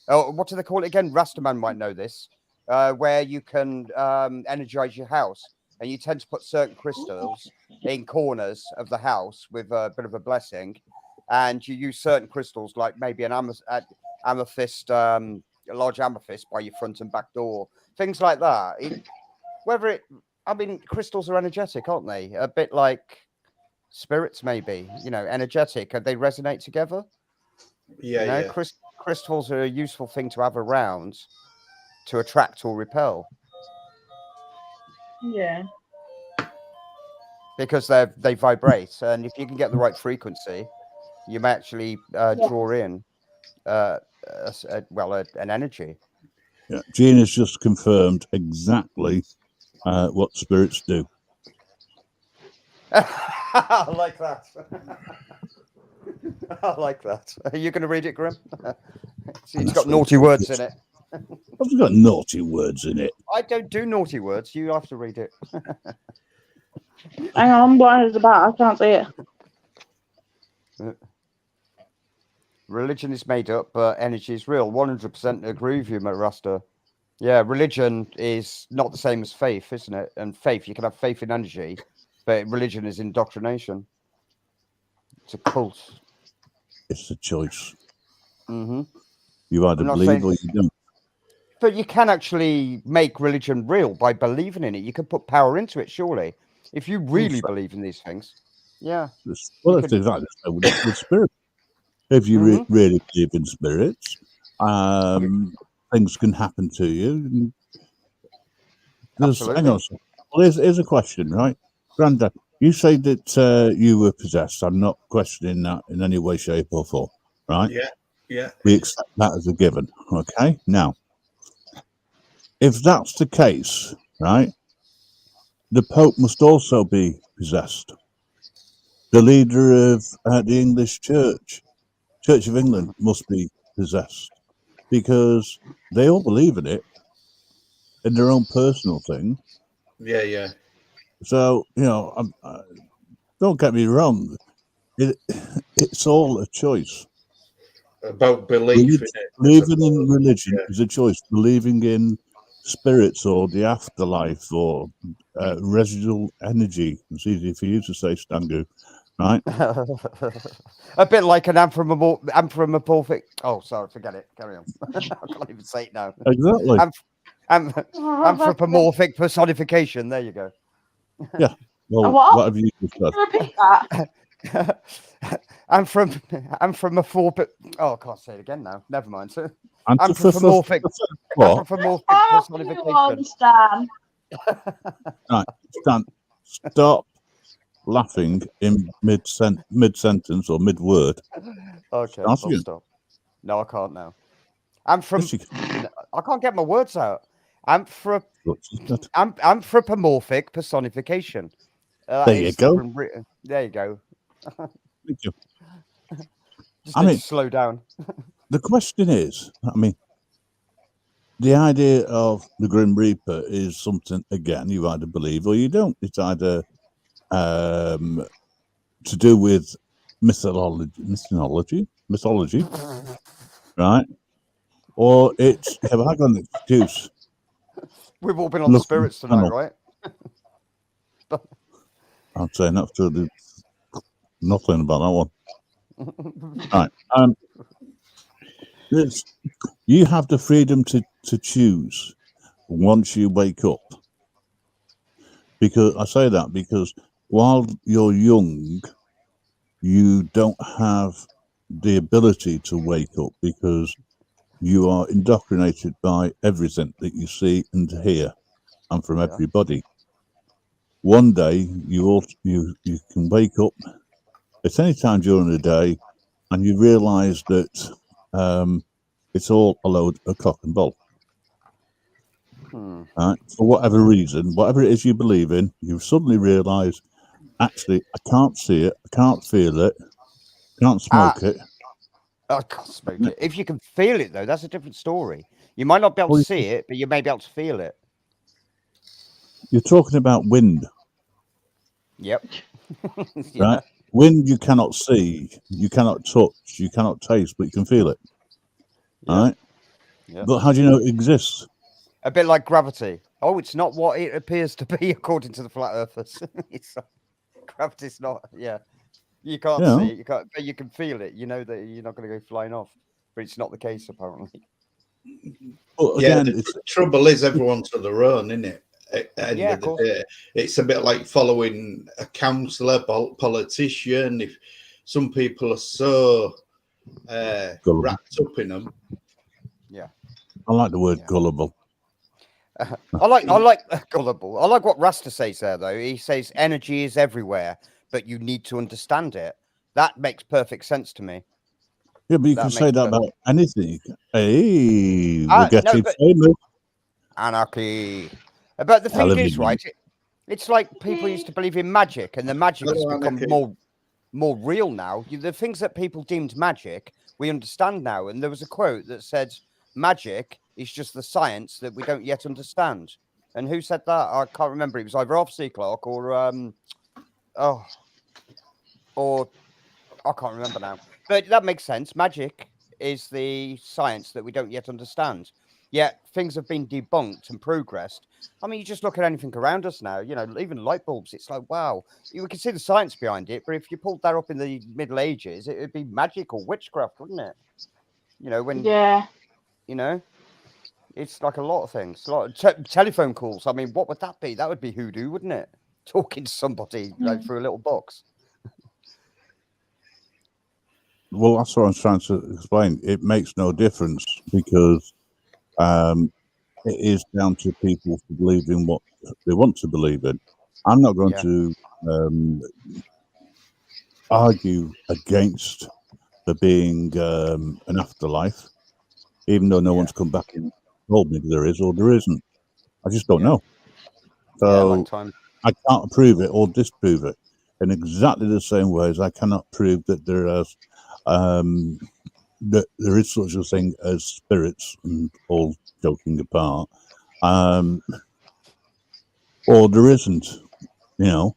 B: What do they call it again? Rastaman might know this. Where you can energize your house, and you tend to put certain crystals in corners of the house with a bit of a blessing, and you use certain crystals like maybe an amethyst, a large amethyst by your front and back door, things like that. I mean, crystals are energetic, aren't they? A bit like spirits, maybe. Energetic. They resonate together.
D: Yeah,
B: Crystals are a useful thing to have around to attract or repel.
C: Yeah.
B: Because they vibrate, and if you can get the right frequency, you may actually draw in an energy.
A: Yeah, Jean has just confirmed exactly what spirits do.
B: I like that. I like that. Are you going to read it, Grim? It's got naughty words in it.
A: I've got naughty words in it.
B: I don't do naughty words. You have to read it.
C: Hang on, what is it about? I can't see it.
B: Religion is made up, but energy is real. 100% agree with you, Rasta. Yeah, religion is not the same as faith, isn't it? And faith, you can have faith in energy, but religion is indoctrination. It's a cult.
A: It's a choice.
B: Mm-hmm.
A: You either believe or you don't.
B: But you can actually make religion real by believing in it. You can put power into it, surely. If you really believe in these things. Yeah.
A: Well, that's exactly so with spirit. If you really believe in spirits, things can happen to you. Hang on a second. Well, here's a question, right? Grandad, you say that you were possessed. I'm not questioning that in any way, shape, or form, right?
D: Yeah.
A: We accept that as a given, okay? Now, if that's the case, right, the Pope must also be possessed. The leader of the English Church of England, must be possessed because they all believe in it in their own personal thing.
D: Yeah.
A: So, don't get me wrong. It's all a choice.
D: About belief in it.
A: Believing in religion is a choice. Believing in spirits or the afterlife or residual energy. It's easy for you to say, Stangu, right?
B: A bit like an anthropomorphic. Oh, sorry, forget it. Carry on. I can't even say it now.
A: Exactly.
B: Anthropomorphic personification. There you go.
A: Yeah. Well, what have you just said?
C: Repeat that.
B: Anthropomorphic. Oh, I can't say it again now. Never mind.
A: Anthropomorphic. What?
B: Personification.
C: Understand.
A: Right, Stan, stop laughing in mid sentence or mid word.
B: Okay, I'll stop. No, I can't now. I can't get my words out. Anthropomorphic personification.
A: There you go.
B: There you go.
A: Thank you.
B: Just need to slow down.
A: The question is, the idea of the Grim Reaper is something, again, you either believe or you don't. It's either to do with mythology, right? Or it's, have I got an excuse?
B: We've all been on the spirits tonight, right?
A: I'm saying absolutely nothing about that one. Right. You have the freedom to choose once you wake up. Because I say that because while you're young, you don't have the ability to wake up because you are indoctrinated by everything that you see and hear and from everybody. One day you can wake up at any time during the day and you realize that it's all a load of cock and bull. Right? For whatever reason, whatever it is you believe in, you suddenly realize, actually, I can't see it, I can't feel it, can't smoke it.
B: I can't smoke it. If you can feel it, though, that's a different story. You might not be able to see it, but you may be able to feel it.
A: You're talking about wind.
B: Yep.
A: Right? Wind you cannot see, you cannot touch, you cannot taste, but you can feel it. Right?
B: Yep.
A: But how do you know it exists?
B: A bit like gravity. Oh, it's not what it appears to be, according to the flat earthers. Gravity's not. Yeah, you can't see it. You can't, but you can feel it. You know that you're not going to go flying off, but it's not the case apparently.
A: Well, again,
D: the trouble is everyone to their own, isn't it? At the end of the day, it's a bit like following a counsellor, politician. If some people are so wrapped up in them.
B: Yeah,
A: I like the word gullible.
B: I like gullible. I like what Rasta says there, though. He says energy is everywhere, but you need to understand it. That makes perfect sense to me.
A: Yeah, but you can say that about anything. Hey, we're getting famous.
B: Anarchy. But the thing is, right? It's like people used to believe in magic, and the magic has become more real now. The things that people deemed magic, we understand now. And there was a quote that said, "Magic It's just the science that we don't yet understand. And who said that? I can't remember. It was either Arthur C. Clarke or I can't remember now. But that makes sense. Magic is the science that we don't yet understand. Yet things have been debunked and progressed. I mean, you just look at anything around us now, you know, even light bulbs. It's like, wow, we can see the science behind it. But if you pulled that up in the Middle Ages, it would be magic or witchcraft, wouldn't it? You know, when,
C: Yeah.
B: you know, it's like a lot of things. A lot of telephone calls. I mean, what would that be? That would be hoodoo, wouldn't it? Talking to somebody like through a little box.
A: Well, that's what I'm trying to explain. It makes no difference because it is down to people to believe in what they want to believe in. I'm not going to argue against there being an afterlife, even though no one's come back and told me there is or there isn't. I just don't know. So I can't prove it or disprove it in exactly the same way as I cannot prove that there is that there is such a thing as spirits, and all joking apart, or there isn't. You know,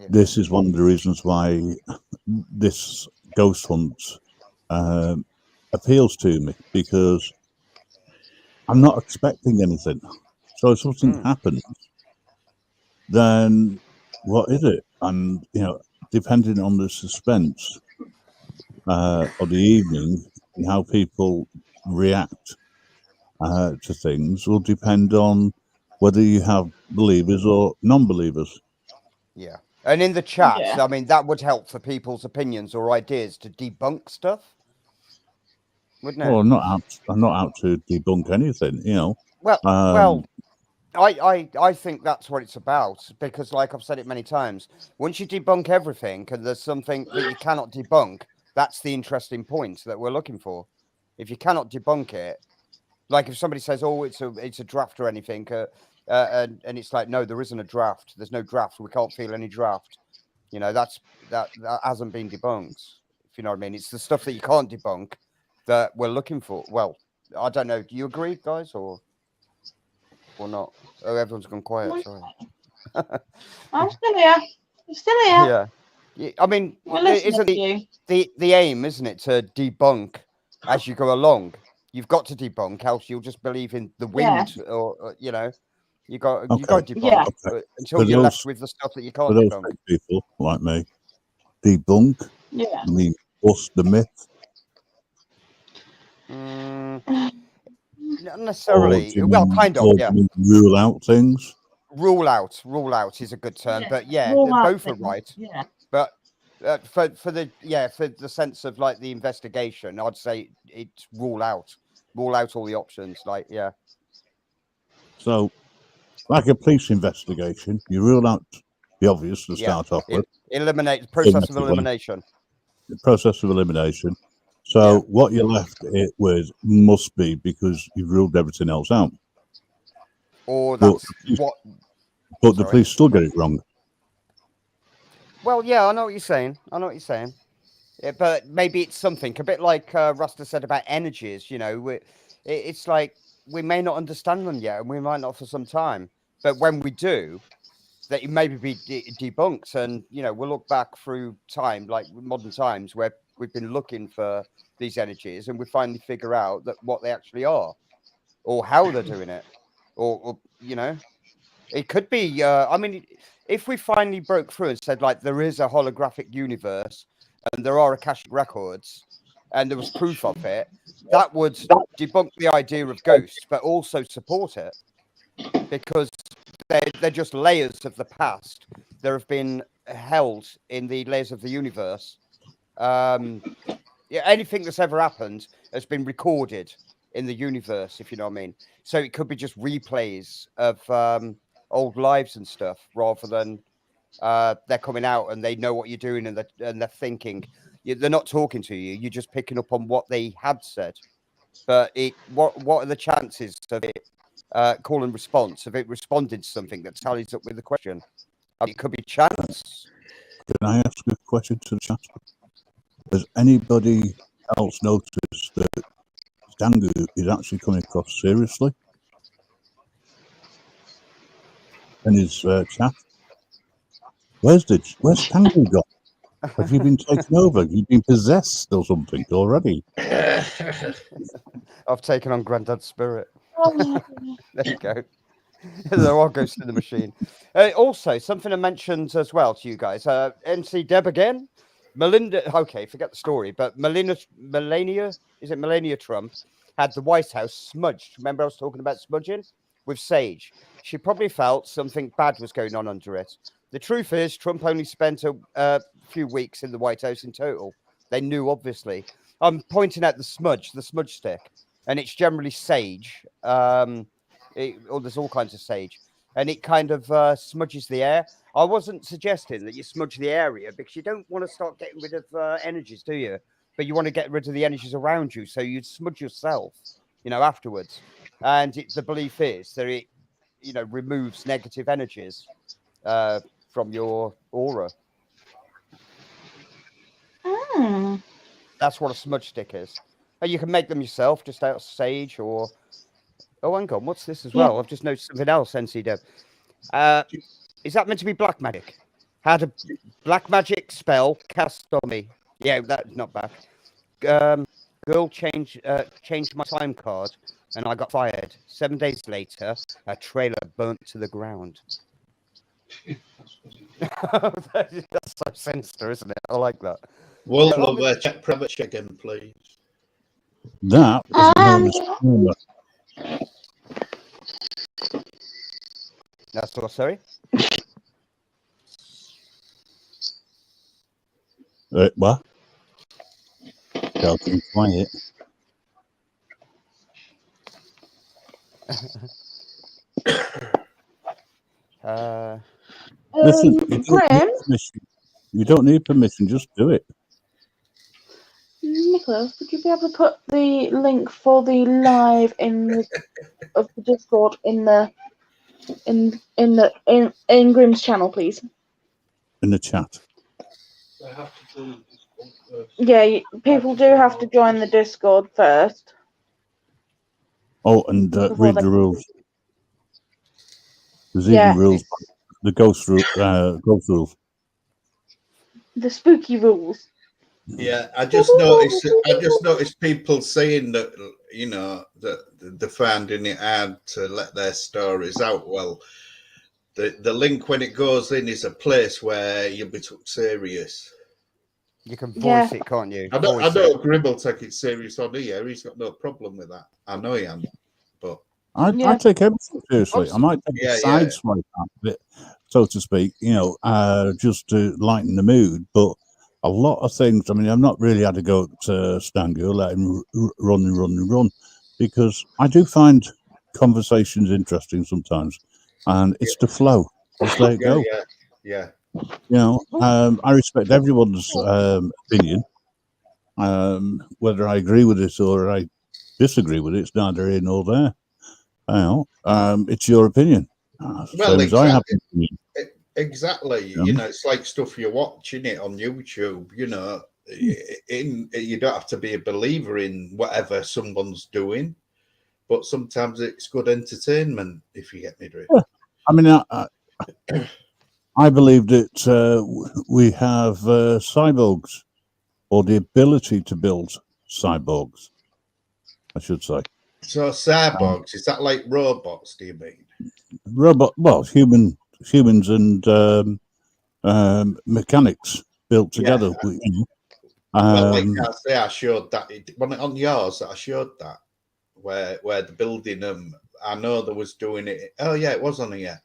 A: this is one of the reasons why this ghost hunt appeals to me, because I'm not expecting anything. So if something happens, then what is it? And you know, depending on the suspense of the evening and how people react to things will depend on whether you have believers or non-believers.
B: Yeah. And in the chat, I mean, that would help for people's opinions or ideas to debunk stuff, wouldn't it?
A: Well, I'm not out to debunk anything, you know.
B: Well, I think that's what it's about, because like I've said it many times, once you debunk everything and there's something that you cannot debunk, that's the interesting point that we're looking for. If you cannot debunk it, like if somebody says, "Oh, it's a draft or anything," and it's like, no, there isn't a draft. There's no draft. We can't feel any draft. You know, that hasn't been debunked. If you know what I mean, it's the stuff that you can't debunk that we're looking for. Well, I don't know. Do you agree, guys, or not? Oh, everyone's gone quiet. Sorry.
C: I'm still here. I'm still here.
B: Yeah. I mean,
C: isn't
B: the aim, isn't it, to debunk as you go along? You've got to debunk, else you'll just believe in the wind, or you know, you got to debunk until you're left with the stuff that you can't debunk.
A: For those people like me, debunk. I mean, bust the myth.
B: Not necessarily. Well, kind of. Yeah.
A: Rule out things.
B: Rule out is a good term, but both are right.
C: Yeah.
B: But for the sense of like the investigation, I'd say it's rule out all the options. Like, yeah.
A: So, like a police investigation, you rule out the obvious to start off with.
B: Eliminate the process of elimination.
A: The process of elimination. So, what you're left with must be because you've ruled everything else out.
B: Or that's
A: But the police still get it wrong.
B: Well, yeah, I know what you're saying. Yeah, but maybe it's something a bit like Rasta said about energies. You know, it's like we may not understand them yet, and we might not for some time. But when we do, that it maybe be debunked, and you know, we'll look back through time, like modern times, where we've been looking for these energies, and we finally figure out that what they actually are, or how they're doing it, or you know. It could be, I mean, if we finally broke through and said, like, there is a holographic universe and there are Akashic records and there was proof of it, that would debunk the idea of ghosts, but also support it, because they're just layers of the past. There have been held in the layers of the universe. Anything that's ever happened has been recorded in the universe, if you know what I mean. So it could be just replays of old lives and stuff, rather than they're coming out and they know what you're doing and they're thinking. They're not talking to you. You're just picking up on what they had said. But what are the chances of it call and response, of it responding to something that tallies up with the question? It could be chance.
A: Can I ask a question to the chat? Has anybody else noticed that Stangu is actually coming across seriously in his chat. Where's Stangu gone? Have you been taken over? Have you been possessed or something already?
B: I've taken on Grandad's spirit.
C: Oh,
B: There you go. There are ghosts in the machine. Also, something I mentioned as well to you guys. MC Deb again. Melinda, okay, forget the story, but Melania Trump had the White House smudged. Remember I was talking about smudging? With sage. She probably felt something bad was going on under it. The truth is, Trump only spent a few weeks in the White House in total. They knew, obviously. I'm pointing out the smudge stick, and it's generally sage. There's all kinds of sage, and it kind of smudges the air. I wasn't suggesting that you smudge the area because you don't want to start getting rid of energies, do you? But you want to get rid of the energies around you, so you'd smudge yourself, afterwards. And the belief is that it, removes negative energies from your aura. That's what a smudge stick is. And you can make them yourself, just out of sage or. Oh, hang on, what's this as well? I've just noticed something else, NC Dev. Is that meant to be black magic? Had a black magic spell cast on me. Yeah, that's not bad. Girl changed my time card and I got fired. 7 days later, a trailer burnt to the ground. That's so sinister, isn't it? I like that.
D: Well, love, check private check again, please.
A: That is known as karma.
B: That's what, sorry?
A: What? Y'all can quiet. Listen, you don't need permission, just do it.
C: Nicholas, would you be able to put the link for the live of the Discord in Grim's channel, please?
A: In the chat.
G: They have to join the Discord first.
C: Yeah, people do have to join the Discord first.
A: Oh, and read the rules. There's even rules. The ghost rules.
C: The spooky rules.
D: Yeah, I just noticed people saying that that they're finding it hard to let their stories out. Well, the link when it goes in is a place where you'll be took serious.
B: You can voice it, can't you?
D: I know Grim will take it serious on here. He's got no problem with that. I know he am, but
A: I take everything seriously. I might take a side swipe out of it, so to speak, just to lighten the mood. But a lot of things, I mean, I've not really had to go to Stangu, let him run, because I do find conversations interesting sometimes, and it's the flow. Just let it go.
D: Yeah.
A: I respect everyone's opinion. Whether I agree with it or I disagree with it, it's neither here nor there. It's your opinion.
D: Well,
A: exactly. I have an opinion.
D: Exactly. It's like stuff you're watching it on YouTube. You don't have to be a believer in whatever someone's doing, but sometimes it's good entertainment, if you get me drift.
A: Yeah. I mean, I believe that we have cyborgs, or the ability to build cyborgs, I should say.
D: So cyborgs, is that like robots, do you mean? Humans and mechanics built together.
A: Like
D: I say, I showed that on yours. I showed that where the building them. I know there was doing it. Oh yeah, it was on here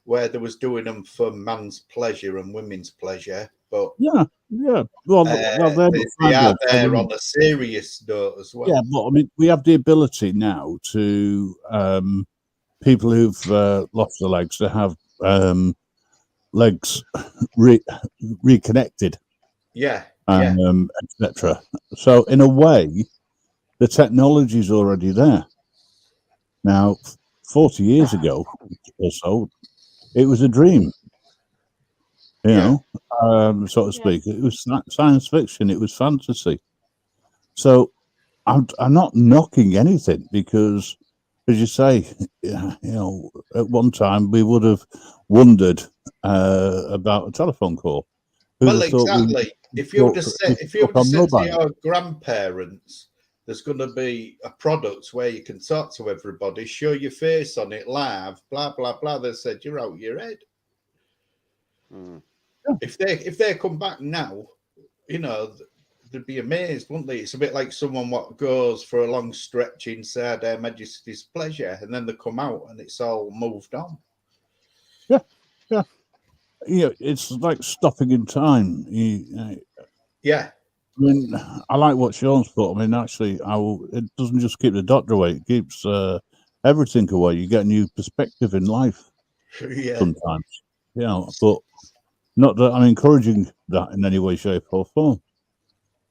D: where there was doing them for man's pleasure and women's pleasure. But
A: yeah. Well,
D: they are there on a serious note as well.
A: Yeah, but I mean, we have the ability now to people who've lost their legs to have legs reconnected.
D: Yeah.
A: Etc. So in a way, the technology is already there. Now, 40 years ago or so, it was a dream. So to speak. It was science fiction. It was fantasy. So I'm not knocking anything because, as you say, at one time we would have wondered about a telephone call. Who'd
D: Well,
A: have thought
D: exactly. If you would have said to your grandparents, there's going to be a product where you can talk to everybody, show your face on it live, blah blah blah, they said you're out your head.
B: Mm.
D: If they come back now, they'd be amazed, wouldn't they? It's a bit like someone what goes for a long stretch inside Her Majesty's pleasure, and then they come out and it's all moved on.
A: Yeah. It's like stopping in time.
D: Yeah.
A: I mean, I like what Sean's put. I mean, actually, it doesn't just keep the doctor away; it keeps everything away. You get a new perspective in life sometimes. But not that I'm encouraging that in any way, shape, or form.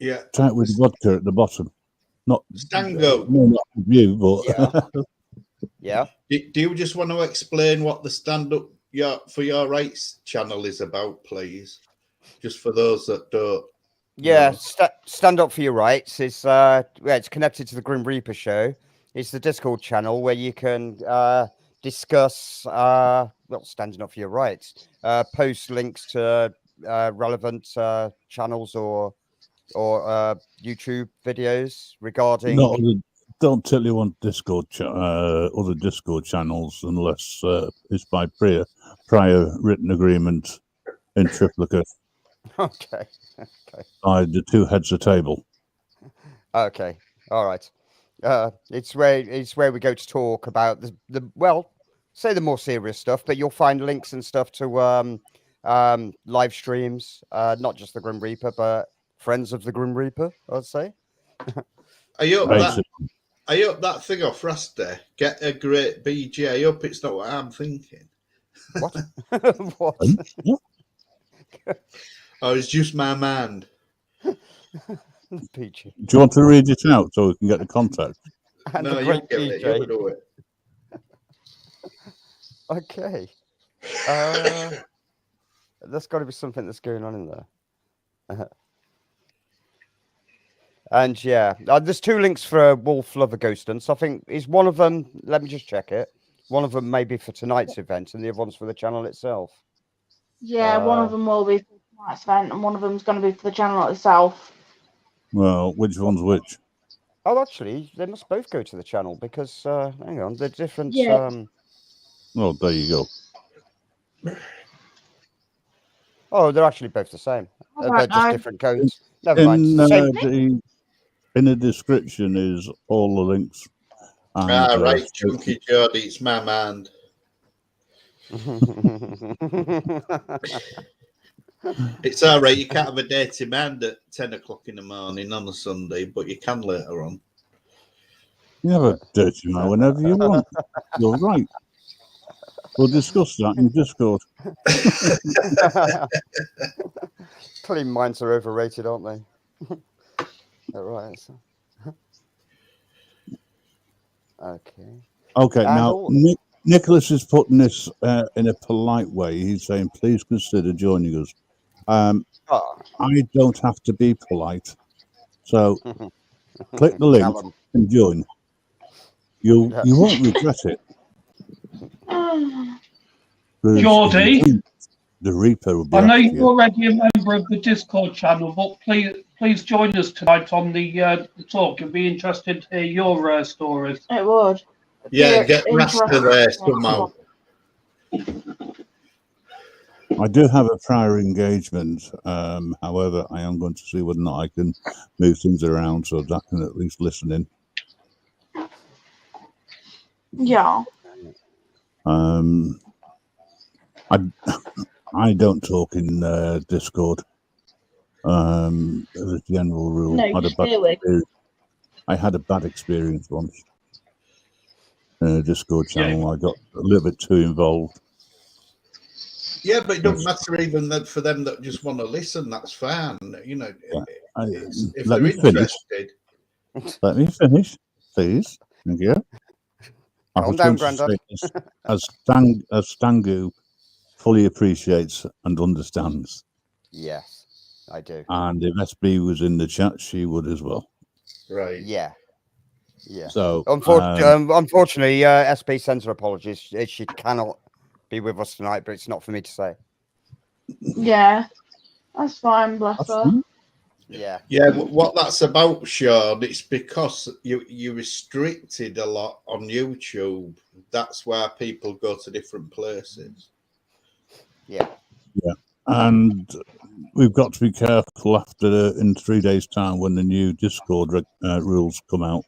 D: Yeah.
A: Try it with the vodka at the bottom. Not
D: Stango.
A: Not with you, but
B: Yeah.
D: Do you just want to explain what the Stand Up for Your Rights channel is about, please? Just for those that don't.
B: Yeah, Stand Up for Your Rights is it's connected to the Grim Reaper show. It's the Discord channel where you can discuss standing up for your rights. Post links to relevant channels or YouTube videos regarding.
A: Don't tell you on Discord other Discord channels unless it's by prior written agreement in triplicate.
B: Okay.
A: By the two heads of table.
B: Okay. All right. It's where we go to talk about the more serious stuff, but you'll find links and stuff to live streams, not just the Grim Reaper, but friends of the Grim Reaper, I'd say.
D: Are you up that thing off Rusty? Get a great BJ up. It's not what I'm thinking.
B: What? What?
D: Oh, it's just my mind.
B: PG.
A: Do you want to read it out so we can get the contact?
B: And
D: no,
B: you
D: get it. You do it.
B: Okay. There's got to be something that's going on in there. And yeah, there's two links for Wolf Lover Ghost Hunts. I think is one of them. Let me just check it. One of them may be for tonight's event, and the other one's for the channel itself.
C: Yeah, one of them will be for tonight's event, and one of them's going to be for the channel itself.
A: Well, which one's which?
B: Oh, actually, they must both go to the channel because hang on, they're different.
C: Yeah.
A: Oh, there you go.
B: Oh, they're actually both the same. They're just different codes. Never mind.
A: In the description is all the links. And,
D: right, Chunky Jody, it's my mind. It's all right. You can't have a dirty mind at 10 o'clock in the morning on a Sunday, but you can later on.
A: You have a dirty mind whenever you want. You're right. We'll discuss that in Discord.
B: Clean minds are overrated, aren't they? All right. Okay.
A: Okay. Now, Nicholas is putting this in a polite way. He's saying, please consider joining us. I don't have to be polite. So click the link and join. You won't regret it.
G: Geordie,
A: the Reaper will be.
G: I know you're already a member of the Discord channel, but please join us tonight on the talk. It'd be interesting to hear your stories.
C: It would.
D: Yeah, get Rasta there somehow.
A: I do have a prior engagement. However, I am going to see whether or not I can move things around so that I can at least listen in.
C: Yeah.
A: I don't talk in Discord. As a general rule,
C: No,
A: I had a bad experience once. Discord channel, I got a little bit too involved.
D: Yeah, but it doesn't matter even for them that just want to listen. That's fine. You know, if
A: let
D: they're
A: me
D: interested.
A: Let me finish, please. Thank you.
B: Calm down, Grandad.
A: As Stangu fully appreciates and understands.
B: Yes, I do.
A: And if SB was in the chat, she would as well.
D: Right.
B: Yeah. Yeah.
A: So,
B: Unfortunately, SP sends her apologies. She cannot be with us tonight, but it's not for me to say.
C: Yeah, that's fine, bless her.
B: Yeah.
D: Yeah, what that's about, Sean, it's because you restricted a lot on YouTube. That's why people go to different places.
B: Yeah.
A: yeah. And we've got to be careful after in 3 days' time when the new Discord rules come out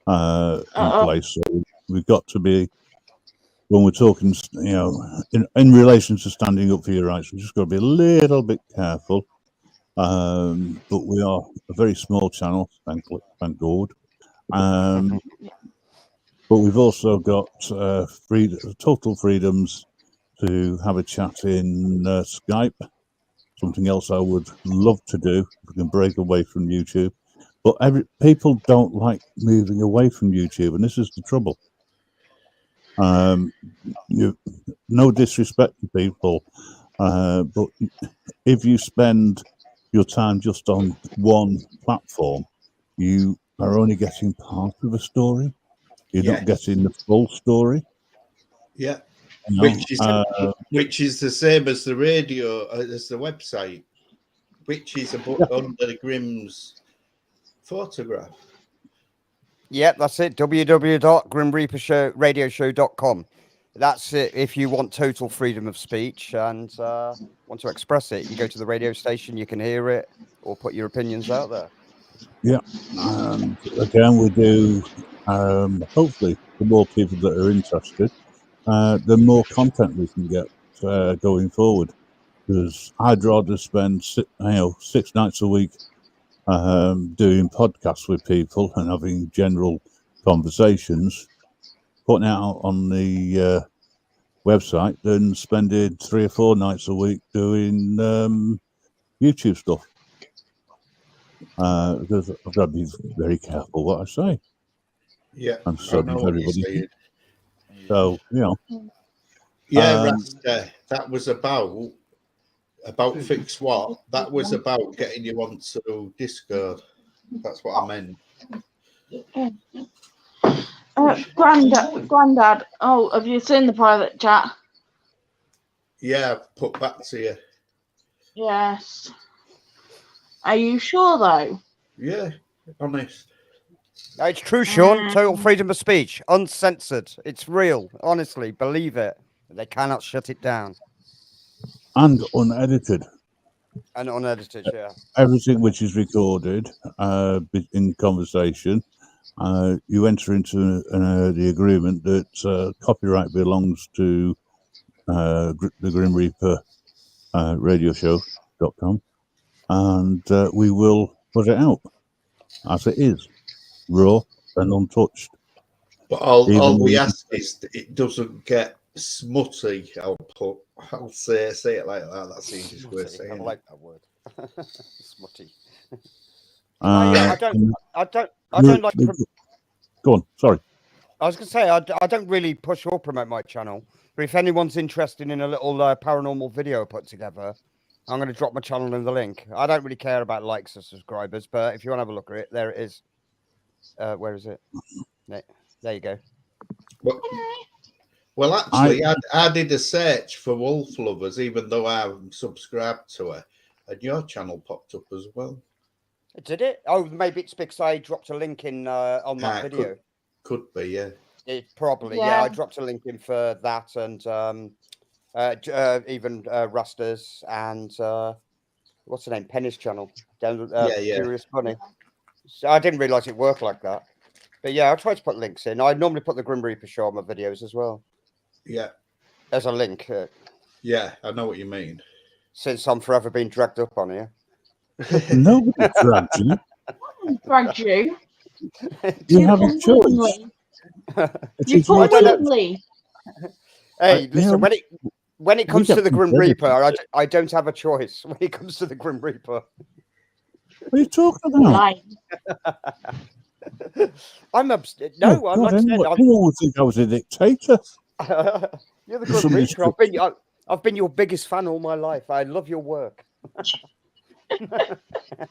A: in place. So we've got to be, when we're talking, in relation to standing up for your rights, we've just got to be a little bit careful. But we are a very small channel, thank God. But we've also got total freedoms to have a chat in Skype. Something else I would love to do if we can break away from YouTube. But people don't like moving away from YouTube, and this is the trouble. No disrespect to people, but if you spend your time just on one platform, you are only getting part of a story. You're not getting the full story.
D: Yeah.
A: You know?
D: Which is the same as the radio, as the website, which is under Grimm's photograph.
B: Yeah, that's it. www.grimreapershow.com. That's it. If you want total freedom of speech and want to express it, you can go to the radio station, you can hear it, or put your opinions out there.
A: Yeah. And again, we do, hopefully, the more people that are interested, the more content we can get going forward. Because I'd rather spend 6 nights a week doing podcasts with people and having general conversations, putting it out on the website, than spending 3 or 4 nights a week doing YouTube stuff. Because I've got to be very careful what I say.
D: Yeah,
A: and so does everybody. So
D: yeah, Rasta, that was about fix what? That was about getting you onto Discord. That's what I meant.
C: Grandad. Oh, have you seen the private chat?
D: Yeah, I've put back to you.
C: Yes. Are you sure though?
D: Yeah, honest.
B: No, it's true, Sean. Total freedom of speech, uncensored. It's real. Honestly, believe it. They cannot shut it down.
A: And unedited.
B: And unedited, yeah.
A: Everything which is recorded in conversation, you enter into the agreement that copyright belongs to the Grim Reaper radioshow.com, and we will put it out as it is, raw and untouched.
D: But all we ask is that it doesn't get smutty. I'll say it like that. That's the easiest way of saying it.
B: I like that word. Smutty.
A: I
B: don't like.
A: Go on. Sorry.
B: I was going to say I don't really push or promote my channel, but if anyone's interested in a little paranormal video I put together, I'm going to drop my channel in the link. I don't really care about likes or subscribers, but if you want to have a look at it, there it is. Where is it? There you go.
D: Well, actually, I did a search for Wolf Lovers, even though I'm subscribed to her, and your channel popped up as well.
B: Did it? Oh, maybe it's because I dropped a link in on that video.
D: Could be, yeah.
B: It probably, yeah. I dropped a link in for that, and even Rusta's and what's her name? Penny's channel. Curious Bunny. So I didn't realise it worked like that. But yeah, I try to put links in. I normally put the Grim Reaper show on my videos as well.
D: Yeah.
B: As a link.
D: Yeah, I know what you mean.
B: Since I'm forever being dragged up on here.
A: Nobody dragged you.
C: Dragged you.
A: You have a choice.
C: You put willingly.
B: Hey, listen, when it comes to the Grim Reaper, I don't have a choice when it comes to the Grim Reaper.
A: What are you talking about?
B: I'm upset. No, I'm not.
A: Anyone would think I was a dictator.
B: You're the Grim Reaper. I've been your biggest fan all my life. I love your work.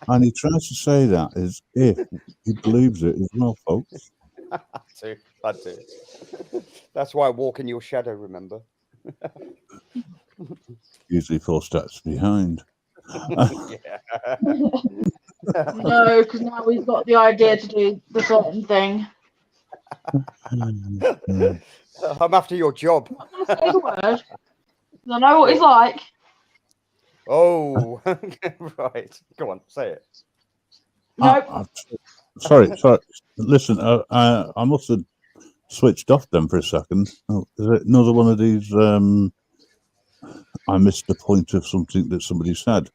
A: And he tries to say that as if he believes it as well, folks.
B: I do. That's why I walk in your shadow, remember?
A: Usually 4 steps behind.
B: Yeah.
C: No, because now we've got the idea to do the certain thing.
B: I'm after your job.
C: I'm not going to say the word. 'Cause I know what he's like.
B: Oh, right. Go on, say it.
C: Nope.
A: Sorry. Listen, I must have switched off then for a second. Oh, is it another one of these? I missed the point of something that somebody said.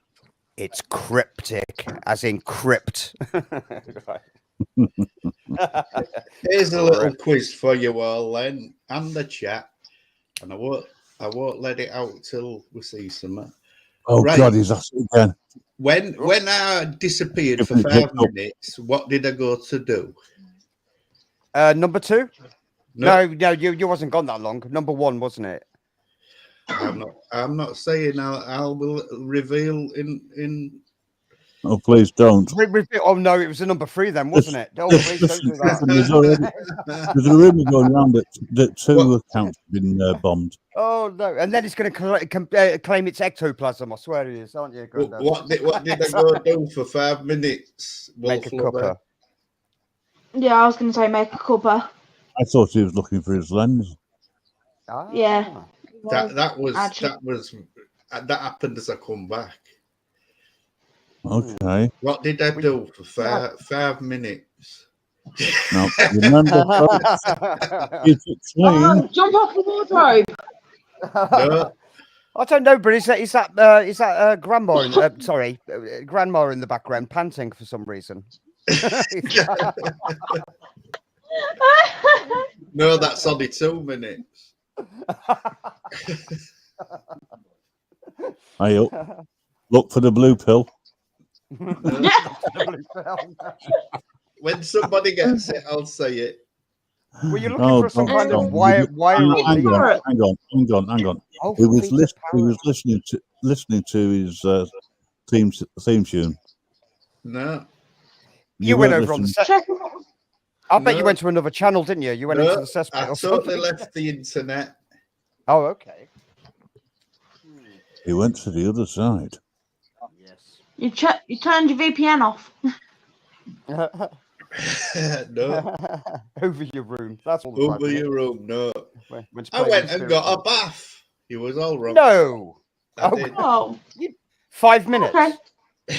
B: It's cryptic, as in crypt. Right.
D: Here's a little quiz for you all then, and the chat. And I won't let it out till we see some.
A: Oh
D: Right.
A: God, he's asked it again.
D: When I disappeared for 5 minutes, what did I go to do?
B: Number 2? No, you wasn't gone that long. Number 1, wasn't it?
D: I'm not saying I'll reveal in.
A: Oh, please don't.
B: Oh no, it was a number 3 then, wasn't it? Oh, please don't do that.
A: There's a rumor going around that 2 accounts have been bombed.
B: Oh no, and then it's going to claim it's ectoplasm. I swear it is, aren't you?
D: What did I go do for 5 minutes?
B: Make a cuppa.
C: Yeah, I was going to say make a cuppa.
A: I thought he was looking for his lens.
B: Ah.
C: Yeah.
D: That happened as I come back.
A: Okay.
D: What did I do for 5 minutes?
A: Now, remember, keep it clean.
C: Jump off the wardrobe.
D: No.
B: I don't know, but is that grandma? Grandma in the background panting for some reason.
D: No, that's only 2 minutes.
A: Hey, look for the blue pill.
D: When somebody gets it, I'll say it.
B: Were you looking for some kind of wire?
A: Hang on.
B: Oh,
A: He was listening to his theme tune.
D: No.
B: You went over on the set. I bet you went to another channel, didn't you? You went into the cesspit.
D: I totally left the internet.
B: Oh, okay.
A: He went to the other side.
B: Yes.
C: You turned your VPN off.
D: No.
B: Over your room. That's all.
D: Over your room. No. I went and got a bath. He was all wrong.
B: No.
C: Oh.
B: 5 minutes.
C: Okay.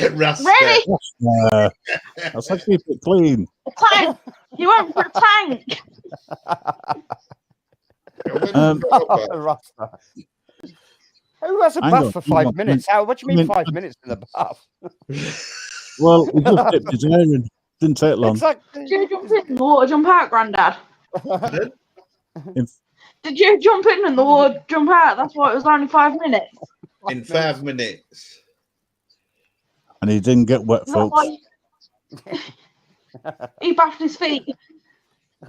D: Really?
A: That's how keep it clean.
C: A tank. You went for a tank.
B: Rasta. Who has a bath for 5 minutes? What do you mean 5 minutes in the bath?
A: Well, he just dipped his hair in. Didn't take long.
C: Did you jump in the water, jump out, Grandad? Did you jump in the water, jump out? That's why it was only 5 minutes.
D: In 5 minutes.
A: And he didn't get wet, folks.
C: He bathed his feet.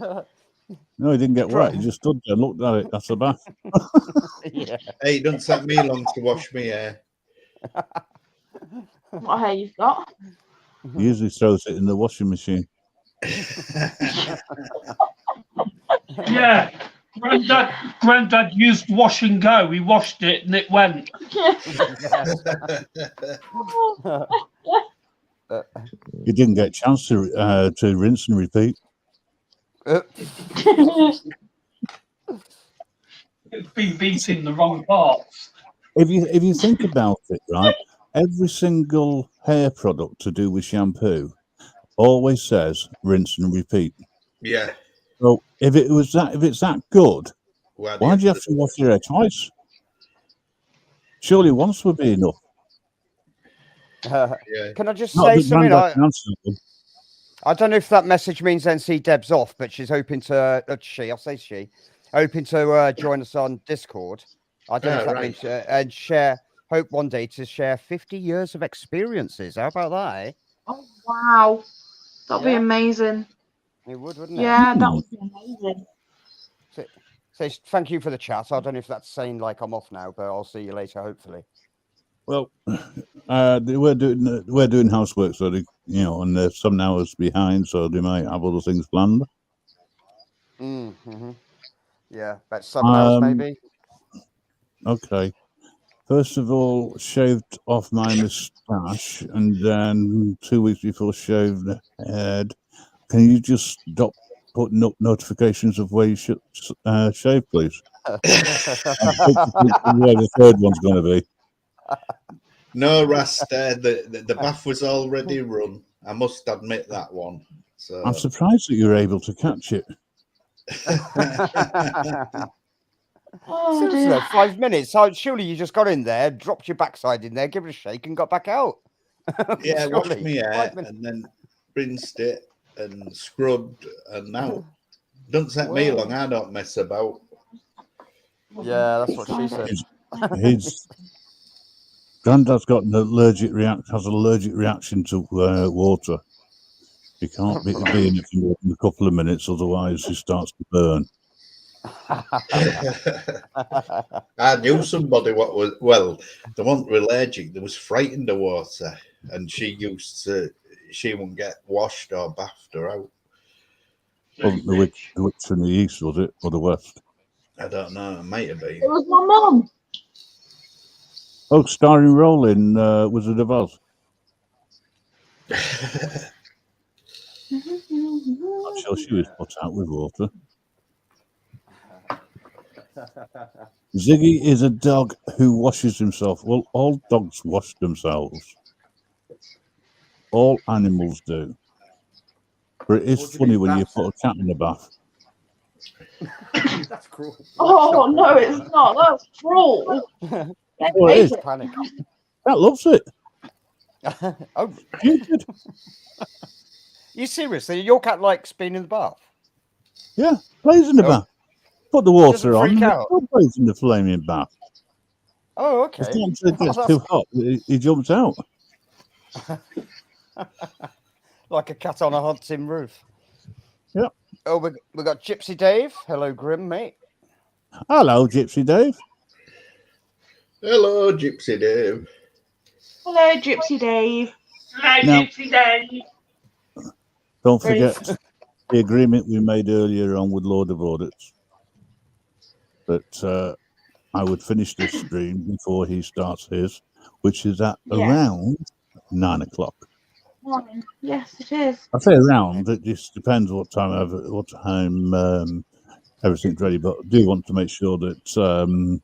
A: No, he didn't get wet. He just stood there and looked at it. That's a bath.
B: Yeah.
D: Hey, it doesn't take me long to wash my hair.
C: What hair you've got?
A: He usually throws it in the washing machine.
G: Yeah. Granddad used wash and go. He washed it and it went.
A: He didn't get a chance to rinse and repeat.
G: It's been beating the wrong parts.
A: If you think about it, right, every single hair product to do with shampoo always says rinse and repeat.
D: Yeah.
A: So if it's that good, why do you have to wash your hair twice? Surely once would be enough.
B: Can I just say something? I don't know if that message means NC Deb's off, but she's hoping to. Hoping to join us on Discord. I don't know if that means and share. Hope one day to share 50 years of experiences. How about that? Eh?
C: Oh wow, that'd be amazing.
B: It would, wouldn't it?
C: Yeah, that would be amazing.
B: So thank you for the chat. I don't know if that's saying like I'm off now, but I'll see you later, hopefully.
A: Well, We're doing housework, so and they're some hours behind, so they might have other things planned.
B: Mm-hmm. Yeah, about 7 hours maybe.
A: Okay. First of all, shaved off my moustache, and then 2 weeks before shaved the head. Can you just stop putting up notifications of where you should shave, please? I'm where the third one's going to be.
D: No, Rasta, the bath was already run. I must admit that one. So
A: I'm surprised that you're able to catch it.
C: Oh,
B: Seriously,
C: dear.
B: though, 5 minutes. Surely you just got in there, dropped your backside in there, give it a shake, and got back out.
D: yeah, washed
B: Surely,
D: my
B: 5
D: hair
B: minutes.
D: and then rinsed it and scrubbed and now. Don't take me long. I don't mess about.
B: Yeah, that's what she said.
A: His granddad's got an allergic reaction to water. He can't be in it for more than a couple of minutes, otherwise he starts to burn.
D: I knew somebody what was they weren't allergic, they was frightened of water, and she wouldn't get washed or bathed her out.
A: Wasn't the witch from the east, was it, or the west?
D: I don't know, it might have been.
C: It was my mum.
A: Oh, starring role in Wizard of Oz. I'm sure she was put out with water. Ziggy is a dog who washes himself. Well, all dogs wash themselves. All animals do. But it is funny when you put a cat in the bath.
B: That's cruel.
C: Oh, no, it's not. That's cruel.
A: Oh, it is.
B: Panic.
A: Cat loves it.
B: Oh,
A: Stupid.
B: you serious? Your cat likes being in the bath?
A: Yeah, plays in the bath. Put the
B: Doesn't
A: water on.
B: freak
A: And
B: out?
A: still plays in the flaming bath.
B: Oh, okay.
A: As soon as it gets too hot, he jumps out.
B: Like a cat on a hot tin roof.
A: Yep.
B: Oh, we got Gypsy Dave. Hello, Grim, mate.
A: Hello, Gypsy Dave.
D: Hello, Gypsy Dave.
C: Hello, Gypsy Dave.
G: Hello,
A: Now-
G: Gypsy Dave.
A: Don't forget the agreement we made earlier on with Lord of Audits. That I would finish this stream before he starts his, which is at
C: Yeah.
A: around 9 o'clock.
C: Morning. Yes, it is.
A: I say around, it just depends what time everything's ready, but I do want to make sure that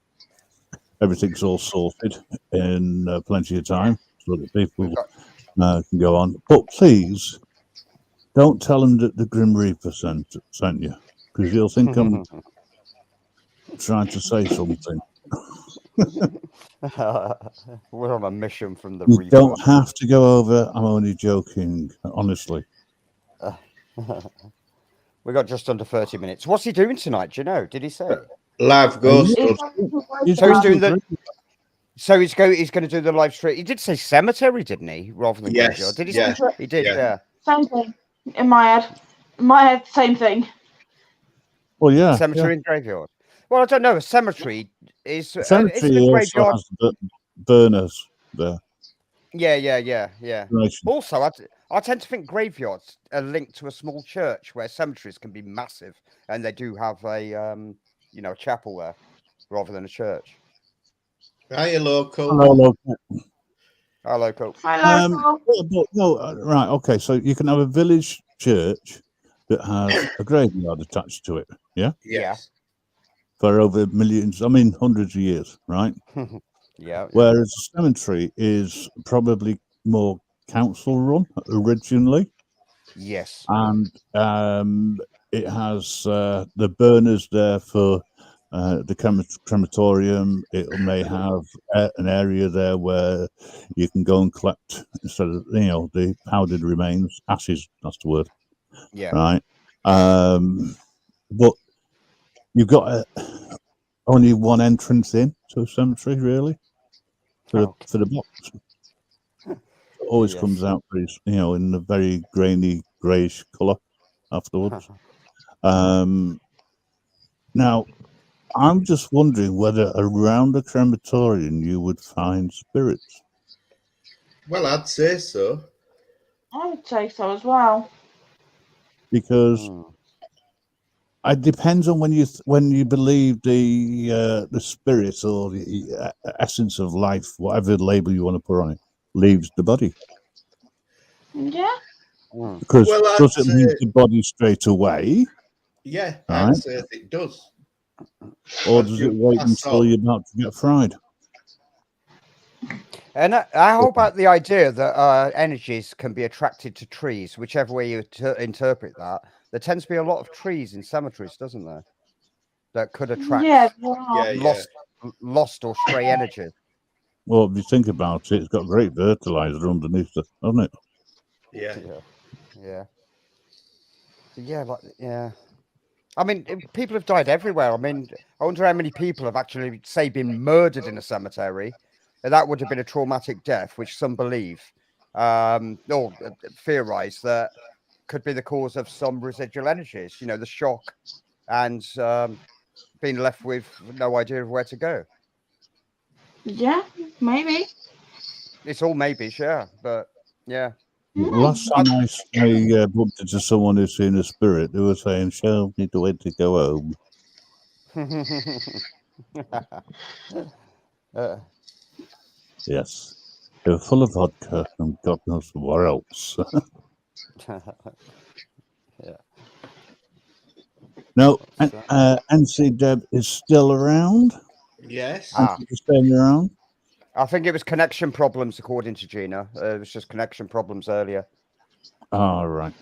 A: everything's all sorted in plenty of time so that people can go on. But please don't tell them that the Grim Reaper sent you, because you'll think I'm trying to say something.
B: We're on a mission from the
A: You
B: Reaper.
A: don't have to go over. I'm only joking, honestly.
B: We got just under 30 minutes. What's he doing tonight? Do you know? Did he say?
D: Live ghost.
A: He's
B: So he's
A: going
B: doing
A: to
B: the. So he's going to do the live stream. He did say cemetery, didn't he? Rather than
D: Yes,
B: graveyard. Did he?
D: yeah,
B: say? He did.
D: yeah.
B: Yeah.
C: Same thing. In my head. In my head, same thing.
A: Well, yeah.
B: Cemetery and graveyard. Well, I don't know. A cemetery is.
A: Yeah. Cemetery
B: isn't a
A: also
B: graveyard?
A: has the burners there.
B: Yeah.
A: Cremation.
B: Also, I tend to think graveyards are linked to a small church, where cemeteries can be massive, and they do have a a chapel there rather than a church.
D: Hiya, local.
A: Hello, local.
B: Hello, Cool.
C: Hi, local.
A: But no, right, okay. So you can have a village church that has a graveyard attached to it, yeah,
D: Yes.
A: for over millions, I mean hundreds of years, right?
B: Yeah.
A: Whereas a cemetery is probably more council run originally,
B: Yes.
A: and it has the burners there for the crematorium. It may have an area there where you can go and collect, instead of the powdered remains, ashes. That's the word,
B: Yeah.
A: right? But you've got only one entrance in to a cemetery, really, for the box. It always comes out pretty, in a very grainy, greyish colour afterwards. Now, I'm just wondering whether around a crematorium you would find spirits.
D: Well, I'd say so.
C: I would say so as well.
A: Because it depends on when you believe the spirit or the essence of life, whatever label you want to put on it, leaves the body.
C: Yeah.
A: Because
D: Well, I'd
A: does it
D: say-
A: leave the body straight away,
D: Yeah,
A: Right.
D: I'd say it does.
A: or
D: As
A: does
D: you
A: it wait
D: pass
A: until
D: on.
A: you're about to get fried?
B: And how about the idea that energies can be attracted to trees, whichever way you interpret that? There tends to be a lot of trees in cemeteries, doesn't there? That could attract
C: Yeah. Wow.
B: lost or stray energy.
A: Well, if you think about it, it's got great fertilizer underneath it, hasn't it?
D: Yeah.
B: Yeah. I mean, people have died everywhere. I mean, I wonder how many people have actually, say, been murdered in a cemetery. And that would have been a traumatic death, which some believe or theorize that could be the cause of some residual energies, the shock and being left with no idea of where to go.
C: Yeah. Maybe.
B: It's all maybes, yeah, but yeah.
A: Last time I bumped into someone who's seen a spirit, they were saying, "Show me the way to go home." Yes, they were full of vodka and God knows what else.
B: Yeah.
A: No, NC Deb is still around.
D: Yes.
A: Thank you for staying around.
B: I think it was connection problems, according to Gina. It was just connection problems earlier.
A: All right.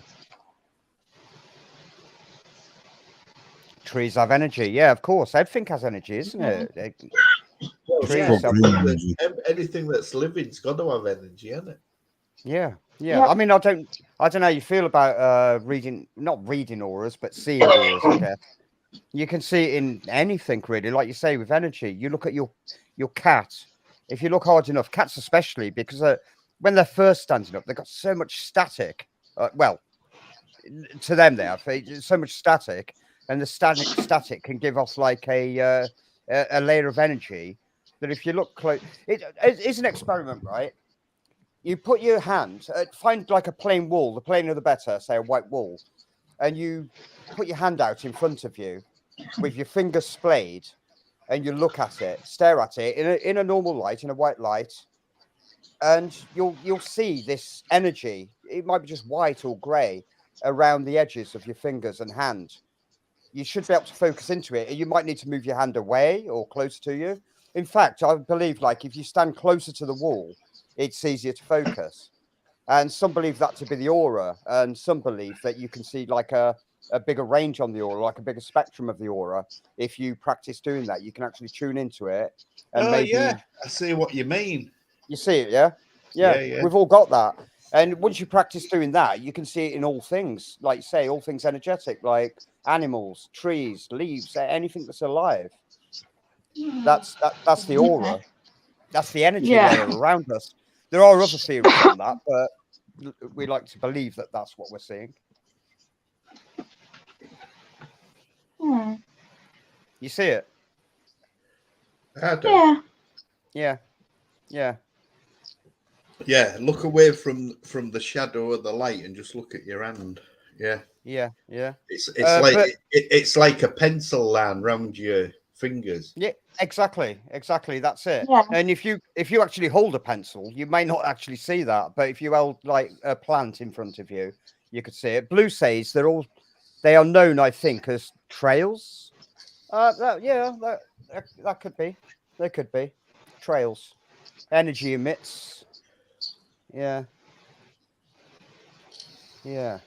B: Trees have energy. Yeah, of course. Everything has energy, isn't it?
D: Well,
B: Trees
D: yeah,
B: have
D: anything that's living's got to have energy, hasn't it?
B: Yeah.
C: Yep.
B: I mean, I don't know how you feel about not reading auras, but seeing auras, I guess. You can see it in anything, really. Like you say, with energy. You look at your cat. If you look hard enough, cats especially, because when they're first standing up, they've got so much static. Well, to them they have so much static, and the static can give off like a layer of energy that if you look close, it's an experiment, right? You put your hand, find like a plain wall, the plainer the better, say a white wall, and you put your hand out in front of you with your finger splayed, and you look at it, stare at it in a normal light, in a white light, and you'll see this energy. It might be just white or grey around the edges of your fingers and hand. You should be able to focus into it, and you might need to move your hand away or closer to you. In fact, I believe like if you stand closer to the wall, it's easier to focus. And some believe that to be the aura, and some believe that you can see like a bigger range on the aura, like a bigger spectrum of the aura. If you practice doing that, you can actually tune into it. And maybe
D: yeah, I see what you mean.
B: You see it, yeah?
D: Yeah.
B: We've all got that. And once you practice doing that, you can see it in all things, like you say, all things energetic, like animals, trees, leaves, anything that's alive. That's the aura. That's the energy layer around us. There are other theories on that, but we like to believe that that's what we're seeing. You see it?
D: I do.
C: Yeah.
D: Yeah, look away from the shadow of the light and just look at your hand. Yeah. It's like a pencil line round your fingers.
B: Yeah, exactly. That's it.
C: Yeah.
B: And if you actually hold a pencil, you may not actually see that, but if you held like a plant in front of you, you could see it. Blue says they are known, I think, as trails. That could be. They could be trails. Energy emits. Yeah. I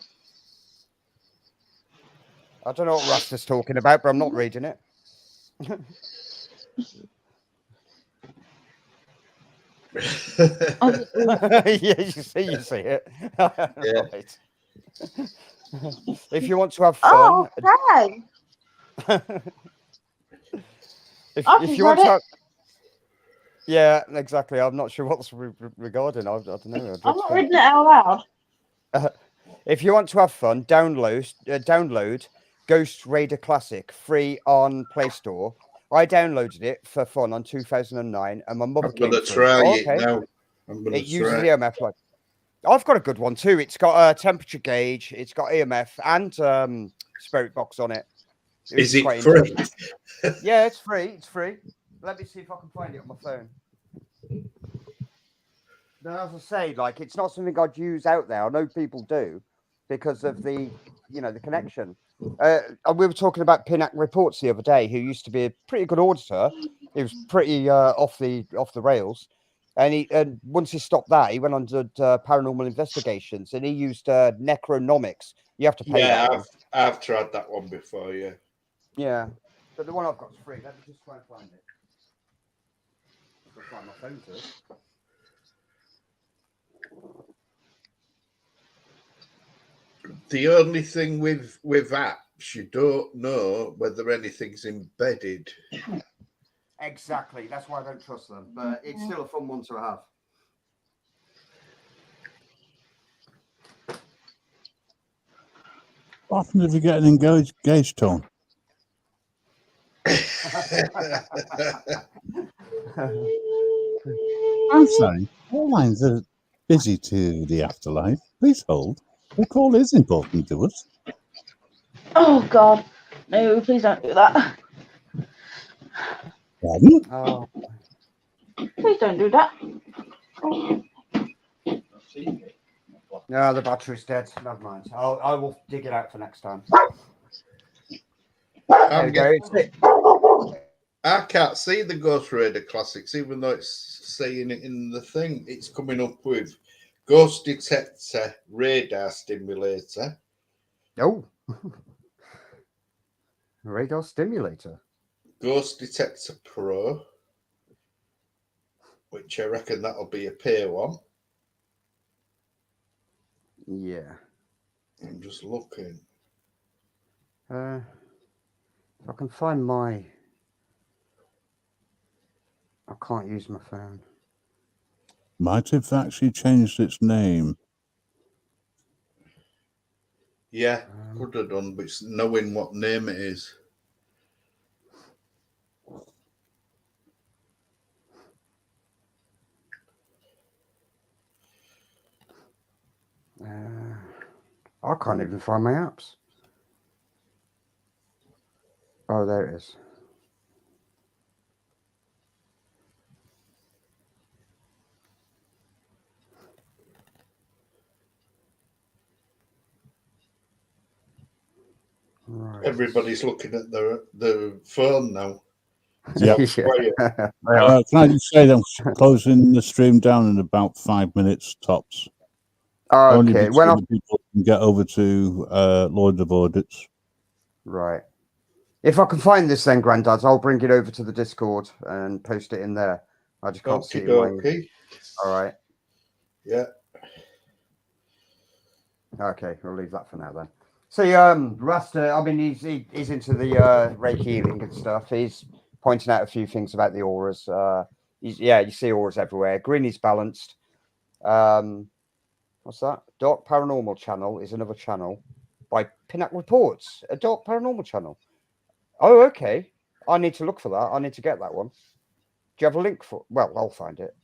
B: don't know what Rasta's talking about, but I'm not reading it. Yeah, you see it. Right. If you want to have fun, if you want to have, yeah, exactly. I'm not sure what's regarding. I don't know.
C: I'm not reading it out loud.
B: If you want to have fun, download Ghost Raider Classic free on Play Store. I downloaded it for fun on 2009, and my mother
D: I'm gonna try it now. I'm gonna
B: It uses
D: try.
B: EMF. Like, I've got a good one too. It's got a temperature gauge. It's got EMF and spirit box on it. Which
D: Is it
B: quite
D: free?
B: interesting. Yeah, it's free. It's free. Let me see if I can find it on my phone. Now, as I say, like it's not something I'd use out there. I know people do because of the, the connection. We were talking about Pinnack Reports the other day, who used to be a pretty good auditor. He was pretty off the rails, and once he stopped that, he went on to paranormal investigations, and he used necronomics. You have to pay that one.
D: I've tried that one before. Yeah.
B: Yeah, but the one I've got is free. Let me just try and find it. I'll find my phone first.
D: The only thing with apps, you don't know whether anything's embedded.
B: Exactly. That's why I don't trust them. But it's still a fun one to have.
A: Often if you get an engaged tone. I'm sorry, all lines are busy to the afterlife. Please hold. The call is important to us.
C: Oh God, no! Please don't do that.
A: Pardon?
B: Oh.
C: Please don't do that.
B: No, the battery's dead. Never mind. I will dig it out for next time. There we go.
D: I can't see the Ghost Raider Classics, even though it's saying it in the thing. It's coming up with Ghost Detector Radar Stimulator.
B: Oh. Radar stimulator.
D: Ghost Detector Pro, which I reckon that'll be a pay one.
B: Yeah.
D: I'm just looking.
B: If I can find my... I can't use my phone.
A: Might have actually changed its name.
D: Yeah, could have done, but it's knowing what name it is.
B: I can't even find my apps. Oh, there it is. Right.
D: Everybody's looking at the phone now.
A: Yep.
B: Yeah.
A: Can I just say that I'm closing the stream down in about 5 minutes tops. Only
B: Okay.
A: because the people can get over to Lord of Audits.
B: Right. If I can find this then, Grandad, I'll bring it over to the Discord and post it in there. I just can't see it in my... All right.
D: Yeah.
B: Okay, we'll leave that for now then. So, Rasta, I mean, he's into the Reiki healing and stuff. He's pointing out a few things about the auras. You see auras everywhere. Green is balanced. What's that? Dark Paranormal Channel is another channel by Pinnack Reports, a Dark Paranormal channel. Oh, okay. I need to look for that. I need to get that one. Do you have a link for? Well, I'll find it.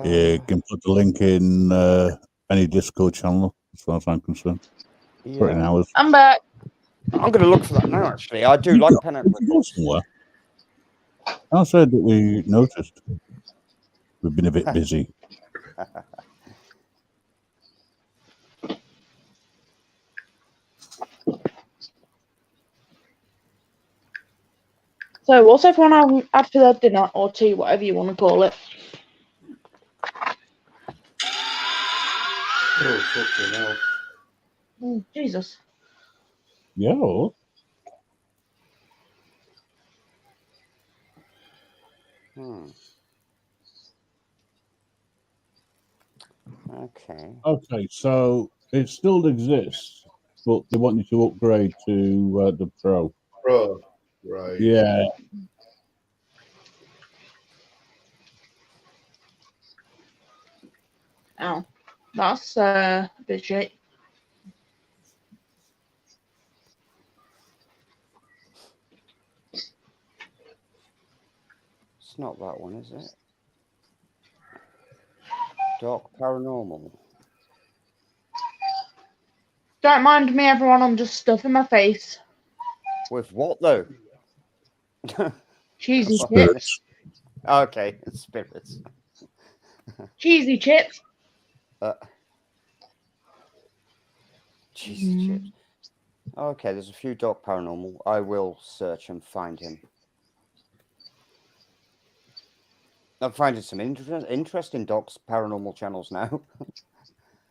A: Yeah, you can put the link in any Discord channel, as far as I'm concerned.
B: Yeah.
A: 14 hours.
C: I'm back.
B: I'm going to look for that now, actually. I do like Pinnack Reports.
A: Somewhere. I said that we noticed. We've been a bit busy.
C: So, what's everyone had for their dinner or tea, whatever you want to call it?
D: Oh, fucking hell.
C: Oh, Jesus.
A: Yeah. Okay, so it still exists, but they want you to upgrade to the Pro.
D: Pro, right.
A: Yeah.
C: Oh, that's a bit shit.
B: It's not that one, is it? Dark paranormal.
C: Don't mind me, everyone. I'm just stuffing my face.
B: With what though?
C: Cheesy
B: Well,
C: chips.
B: Okay, it's spirits.
C: Cheesy chips.
B: Cheesy chips. Okay, there's a few dark paranormal. I will search and find him. I'm finding some interesting dark paranormal channels now.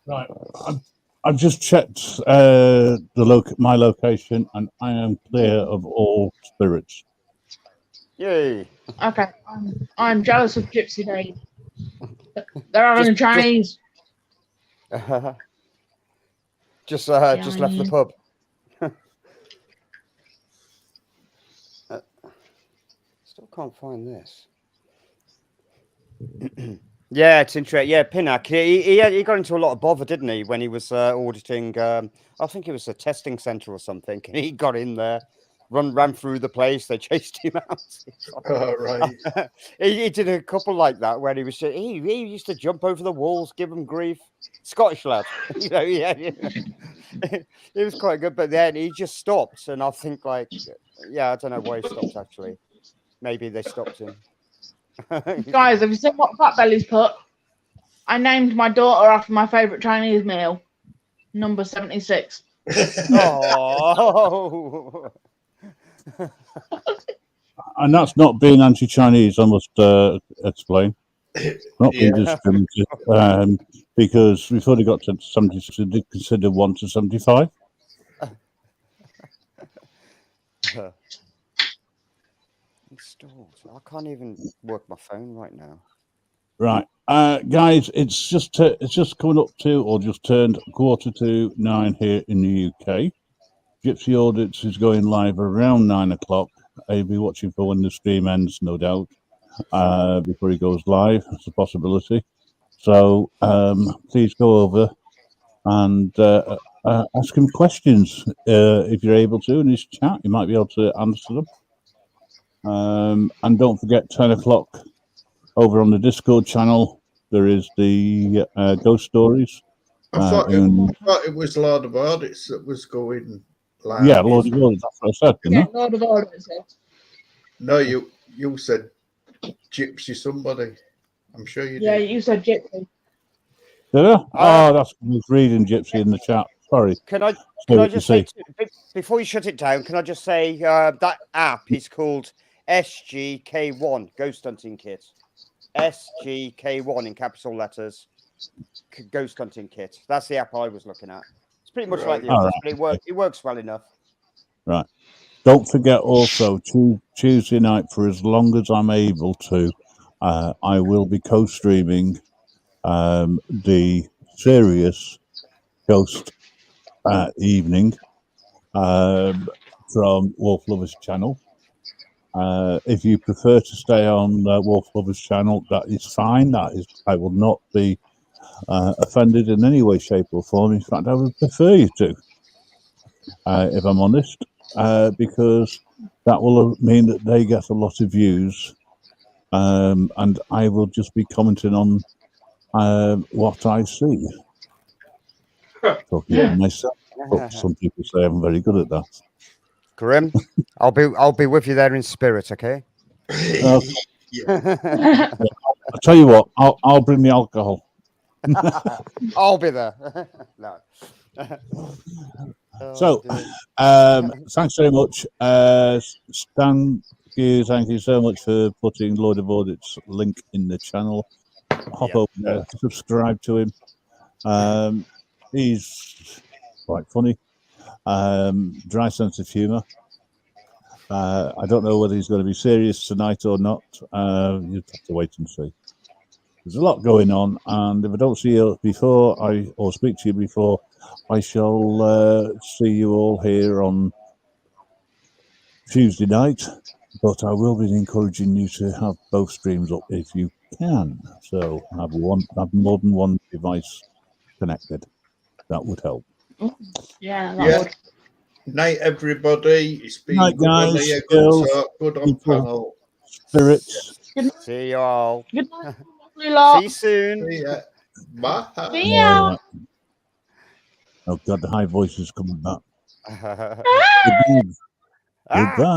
E: Right.
A: I've just checked my location, and I am clear of all spirits.
B: Yay!
C: Okay. I'm jealous of Gypsy Dave. They're having Chinese.
B: Just left the pub. Still can't find this. Yeah, it's interesting. Yeah, Pinnock. He got into a lot of bother, didn't he, when he was auditing? I think it was a testing center or something. And he got in there, ran through the place. They chased him out.
D: Oh, right.
B: he did a couple like that where he used to jump over the walls, give him grief. Scottish lad, you know. Yeah. It was quite good, but then he just stopped, and I think I don't know why he stopped actually. Maybe they stopped him.
C: Guys, have you seen what Fat Belly's put? I named my daughter after my favourite Chinese meal, number 76.
B: Oh.
A: And that's not being anti-Chinese, I must explain. Not being discriminative, because before they got to 76, they did consider 1 to 75.
B: Installed. I can't even work my phone right now.
A: Right, guys, it's just coming up to, or just turned 8:45 here in the UK. Gypsy Audits is going live around 9 o'clock. I'll be watching for when the stream ends, no doubt, before he goes live. It's a possibility. So please go over and ask him questions if you're able to in his chat. You might be able to answer them. And don't forget, 10 o'clock over on the Discord channel, there is the ghost stories.
D: I thought it was Lord of Audits that was going live.
A: Yeah, Lord of Audits, that's what I said, didn't I?
C: Lord of Audits.
D: No, you said Gypsy somebody. I'm sure you did.
C: Yeah, you said Gypsy.
A: Did I? Oh, that's I was reading Gypsy in the chat. Sorry.
B: Can I just say, before you shut it down, can I just say that app is called SGK1, Ghost Hunting Kit. SGK1 in capital letters, Ghost Hunting Kit. That's the app I was looking at. It's pretty much like the others, but it works well enough.
A: Right. Don't forget also, Tuesday night, for as long as I'm able to, I will be co-streaming the serious ghost evening from Wolf Lovers channel. If you prefer to stay on Wolf Lovers channel, that is fine. I will not be offended in any way, shape, or form. In fact, I would prefer you to, if I'm honest, because that will mean that they get a lot of views, and I will just be commenting on what I see. Talking about myself, but some people say I'm very good at that.
B: Grim, I'll be with you there in spirit, okay?
A: Yeah. I'll tell you what, I'll bring the alcohol.
B: I'll be there. No.
A: So, thanks very much. Thank you so much for putting Lord of Audits link in the channel. Hop over there, subscribe to him. He's quite funny. Dry sense of humour. I don't know whether he's going to be serious tonight or not. You'll have to wait and see. There's a lot going on, and if I don't see you before, or speak to you before, I shall see you all here on Tuesday night. But I will be encouraging you to have both streams up if you can. So have more than one device connected. That would help.
C: Yeah, that would.
D: Night, everybody. It's been
A: night, guys.
D: Good on panel.
A: Spirits.
B: See you all.
C: Good night.
B: See you soon.
D: See ya. Bye.
C: See ya.
A: Oh God, the high voice is coming back.
B: Ah!
A: Goodbye. Goodbye.